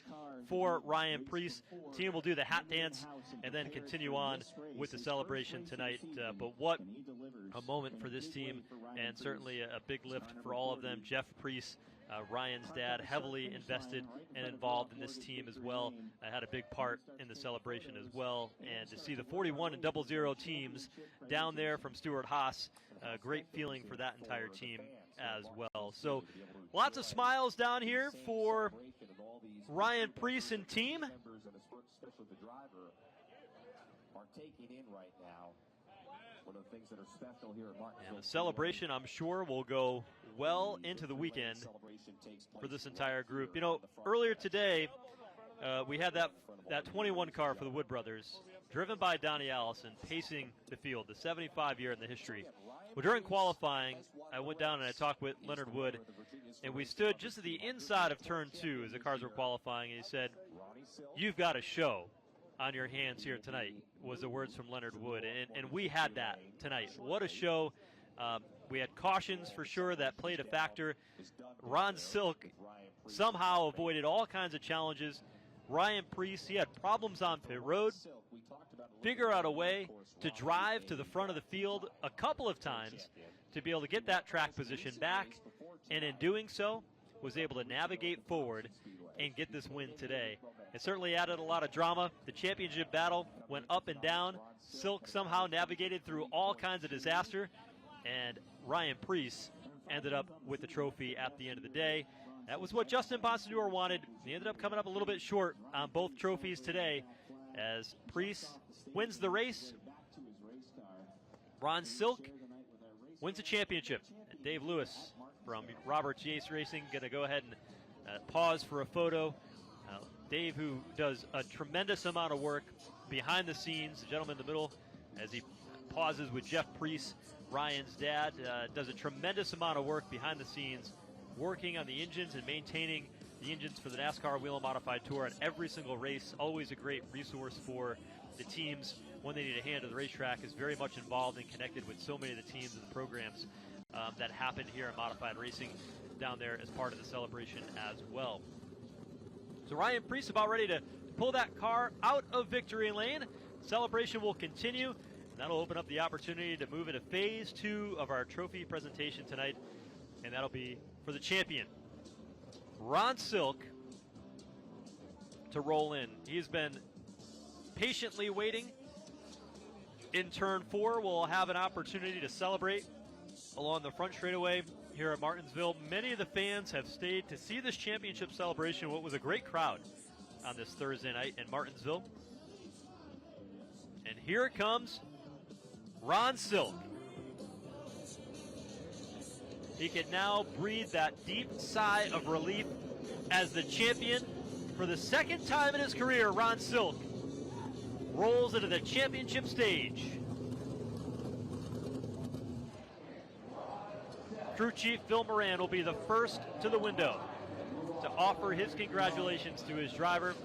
for Ryan Preece. The team will do the hat dance and then continue on with the celebration tonight. But what a moment for this team, and certainly a big lift for all of them. Jeff Preece, Ryan's dad, heavily invested and involved in this team as well. Had a big part in the celebration as well. And to see the 41 and 00 teams down there from Stewart-Haas, great feeling for that entire team as well. So lots of smiles down here for Ryan Preece and team. are taking in right now. One of the things that are special here at Martinsville. And the celebration, I'm sure, will go well into the weekend for this entire group. You know, earlier today, we had that 21 car for the Wood Brothers, driven by Donnie Allison, pacing the field, the 75-year in the history. Well, during qualifying, I went down and I talked with Leonard Wood, and we stood just at the inside of Turn 2 as the cars were qualifying, and he said, "You've got a show on your hands here tonight," was the words from Leonard Wood, and we had that tonight. What a show. We had cautions for sure that played a factor. Ron Silk somehow avoided all kinds of challenges. Ryan Preece, he had problems on pit road, figure out a way to drive to the front of the field a couple of times to be able to get that track position back, and in doing so, was able to navigate forward and get this win today. It certainly added a lot of drama. The championship battle went up and down. Silk somehow navigated through all kinds of disaster, and Ryan Preece ended up with the trophy at the end of the day. That was what Justin Bonsadeur wanted. He ended up coming up a little bit short on both trophies today as Preece wins the race. Ron Silk wins the championship. And Dave Lewis from Roberts Yates Racing going to go ahead and pause for a photo. Dave, who does a tremendous amount of work behind the scenes, the gentleman in the middle, as he pauses with Jeff Preece, Ryan's dad, does a tremendous amount of work behind the scenes, working on the engines and maintaining the engines for the NASCAR Whelen Modified Tour at every single race. Always a great resource for the teams when they need a hand to the racetrack. Is very much involved and connected with so many of the teams and the programs that happen here in modified racing down there as part of the celebration as well. So Ryan Preece about ready to pull that car out of victory lane. Celebration will continue, and that'll open up the opportunity to move into phase 2 of our trophy presentation tonight, and that'll be for the champion, Ron Silk, to roll in. He's been patiently waiting. In turn 4, we'll have an opportunity to celebrate along the front straightaway here at Martinsville. Many of the fans have stayed to see this championship celebration. What was a great crowd on this Thursday night in Martinsville. And here it comes, Ron Silk. He can now breathe that deep sigh of relief as the champion for the second time in his career. Ron Silk rolls into the championship stage. Crew Chief Phil Moran will be the first to the window to offer his congratulations to his driver.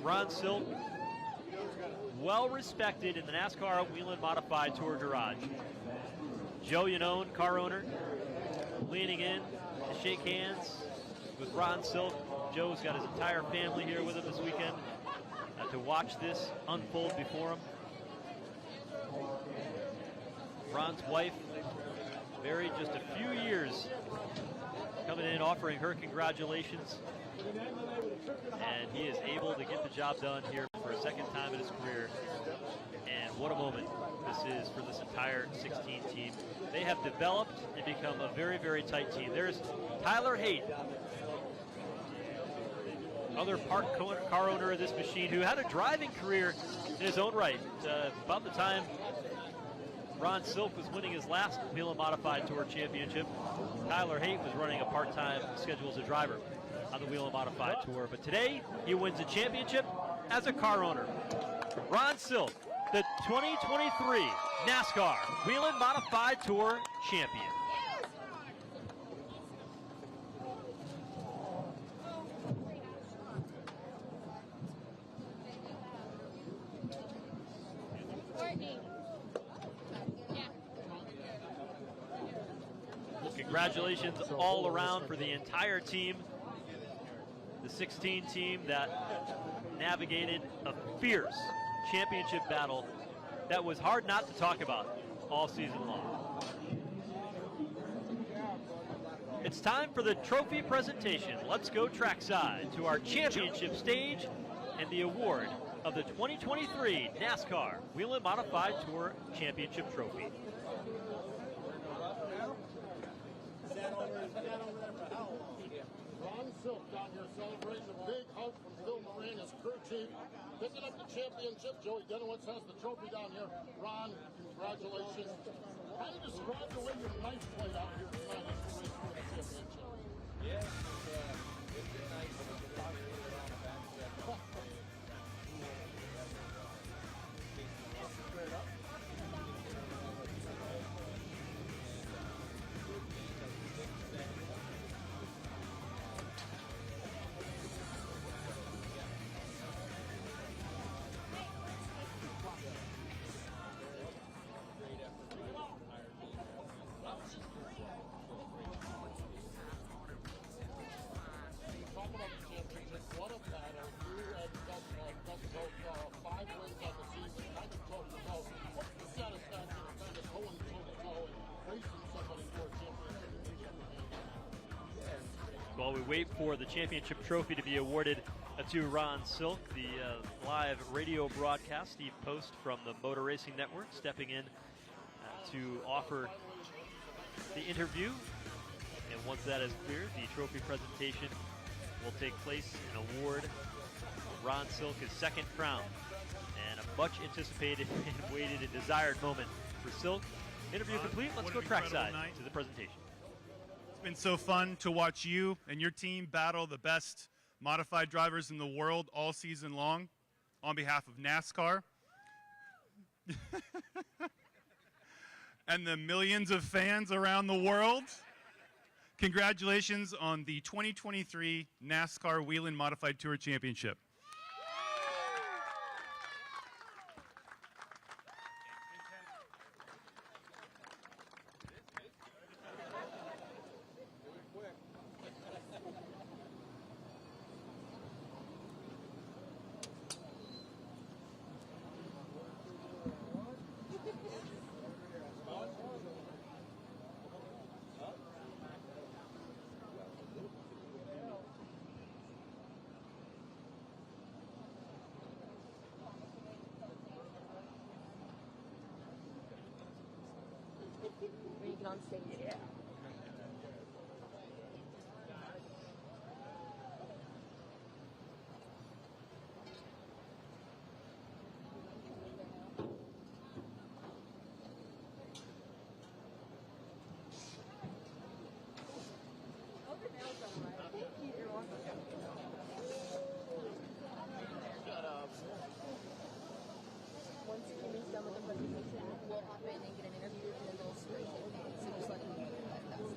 Ron Silk, well respected in the NASCAR Whelen Modified Tour garage. Joe Yanone, car owner, leaning in to shake hands with Ron Silk. Joe's got his entire family here with him this weekend to watch this unfold before him. Ron's wife, married just a few years, coming in offering her congratulations, and he is able to get the job done here for a second time in his career. And what a moment this is for this entire 16 team. They have developed and become a very, very tight team. There's Tyler Haight, other car owner of this machine, who had a driving career in his own right. About the time Ron Silk was winning his last Whelen Modified Tour championship, Tyler Haight was running a part-time schedule as a driver on the Whelen Modified Tour. But today, he wins the championship as a car owner. Ron Silk, the 2023 NASCAR Whelen Modified Tour champion. Congratulations all around for the entire team. The 16 team that navigated a fierce championship battle that was hard not to talk about all season long. It's time for the trophy presentation. Let's go trackside to our championship stage and the award of the 2023 NASCAR Whelen Modified Tour Championship Trophy. Ron Silk down here celebrating a big hug from Phil Moran as crew chief, picking up the championship. championship. Joey Denowitz has the trophy down here. Ron, congratulations. How do you describe the way your knife played out here tonight as you race for the championship? Yeah, it's been nice. It's positive around the back stretch. What a battle. You and Doug both 5 wins on the season, kind of toe-to-toe. What's the satisfaction of kind of going toe-to-toe and racing somebody for a championship? While we wait for the championship trophy to be awarded to Ron Silk, the live radio broadcast, Steve Post from the Motor Racing Network stepping in to offer the interview. And once that is clear, the trophy presentation will take place and award Ron Silk his second crown. And a much anticipated and waited and desired moment for Silk. Interview complete. Let's go trackside to the presentation. It's been so fun to watch you and your team battle the best modified drivers in the world all season long on behalf of NASCAR. And the millions of fans around the world. Congratulations on the 2023 NASCAR Whelen Modified Tour Championship. When you get on stage. Yeah. Once Kimmy's done with the presentation, we'll hop in and get an interview and then they'll straight champagne. So just letting you know that that's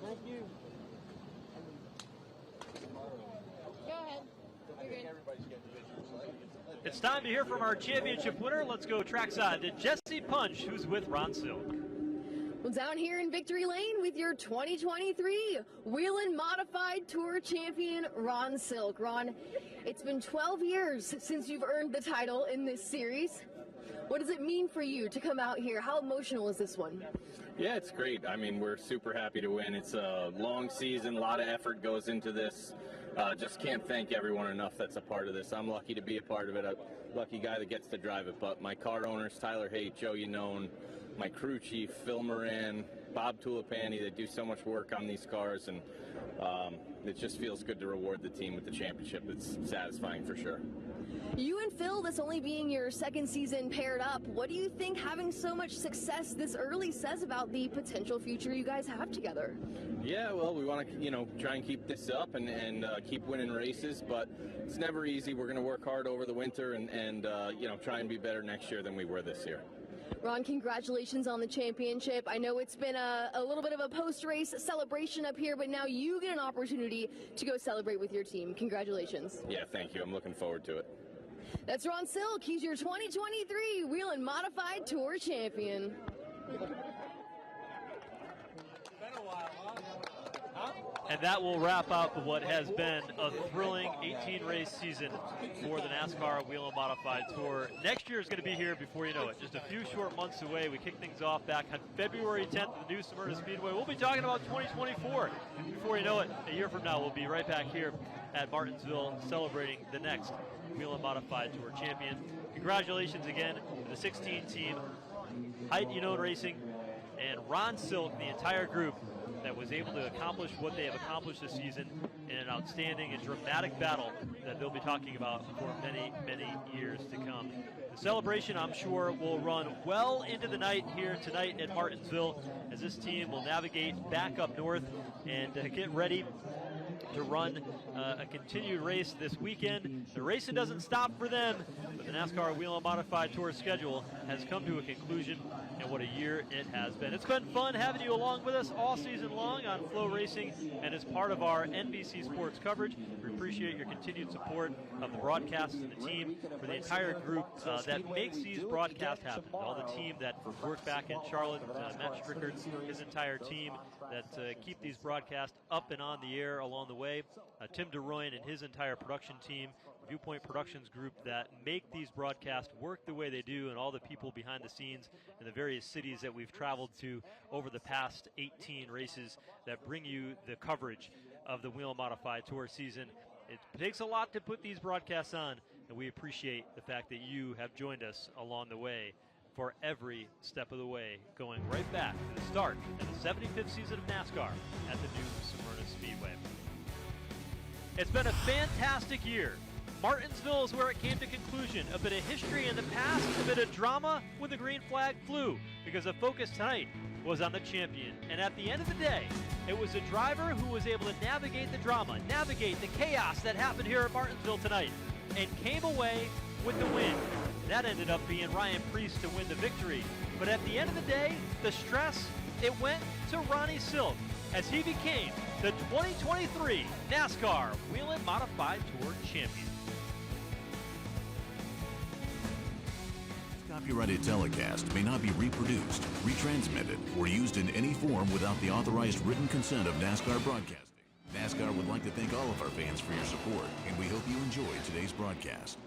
Thank you. Go ahead. You're good. It's time to hear from our championship winner. Let's go trackside to Jesse Punch, who's with Ron Silk. Well, down here in Victory Lane with your 2023 Whelen Modified Tour Champion, Ron Silk. Ron, it's been 12 years since you've earned the title in this series. What does it mean for you to come out here? How emotional is this one? Yeah, it's great. I mean, we're super happy to win. It's a long season, a lot of effort goes into this. Just can't thank everyone enough that's a part of this. I'm lucky to be a part of it, a lucky guy that gets to drive it. But my car owners, Tyler Haight, Joe Yanone, my crew chief, Phil Moran, Bob Tulipani, that do so much work on these cars, and it just feels good to reward the team with the championship. It's satisfying for sure. You and Phil, this only being your second season paired up, what do you think having so much success this early says about the potential future you guys have together? Yeah, well, we want to, try and keep this up and keep winning races, but it's never easy. We're going to work hard over the winter and try and be better next year than we were this year. Ron, congratulations on the championship. I know it's been a little bit of a post-race celebration up here, but now you get an opportunity to go celebrate with your team. Congratulations. Yeah, thank you. I'm looking forward to it. That's Ron Silk. He's your 2023 Whelen Modified Tour Champion. And that will wrap up what has been a thrilling 18-race season for the NASCAR Whelen Modified Tour. Next year is going to be here before you know it. Just a few short months away. We kick things off back on February 10th at the new Smyrna Speedway. We'll be talking about 2024. Before you know it, a year from now, we'll be right back here at Martinsville celebrating the next Whelen Modified Tour champion. Congratulations again to the 16 team, Height Unone Racing, and Ron Silk, the entire group that was able to accomplish what they have accomplished this season in an outstanding and dramatic battle that they'll be talking about for many, many years to come. The celebration, I'm sure, will run well into the night here tonight at Martinsville as this team will navigate back up north and get ready to run a continued race this weekend. The racing doesn't stop for them, but the NASCAR Whelen Modified Tour schedule has come to a conclusion, and what a year it has been. It's been fun having you along with us all season long on Flow Racing and as part of our NBC Sports coverage. We appreciate your continued support of the broadcast and the team, for the entire group that makes these broadcasts happen. All the team that work back in Charlotte, Matt Strickard, his entire team that keep these broadcasts up and on the air along the way. Tim DeRoyan and his entire production team, Viewpoint Productions group, that make these broadcasts work the way they do, and all the people behind the scenes in the various cities that we've traveled to over the past 18 races that bring you the coverage of the Whelen Modified Tour season. It takes a lot to put these broadcasts on, and we appreciate the fact that you have joined us along the way for every step of the way, going right back to the start of the 75th season of NASCAR at the new Smyrna Speedway. It's been a fantastic year. Martinsville is where it came to conclusion. A bit of history in the past, a bit of drama when the green flag flew, because the focus tonight was on the champion. And at the end of the day, it was a driver who was able to navigate the drama, navigate the chaos that happened here at Martinsville tonight, and came away with the win. That ended up being Ryan Preece to win the victory. But at the end of the day, the stress, it went to Ronnie Silk as he became the 2023 NASCAR Whelen Modified Tour champion. Copyrighted telecast may not be reproduced, retransmitted, or used in any form without the authorized written consent of NASCAR Broadcasting. NASCAR would like to thank all of our fans for your support, and we hope you enjoyed today's broadcast.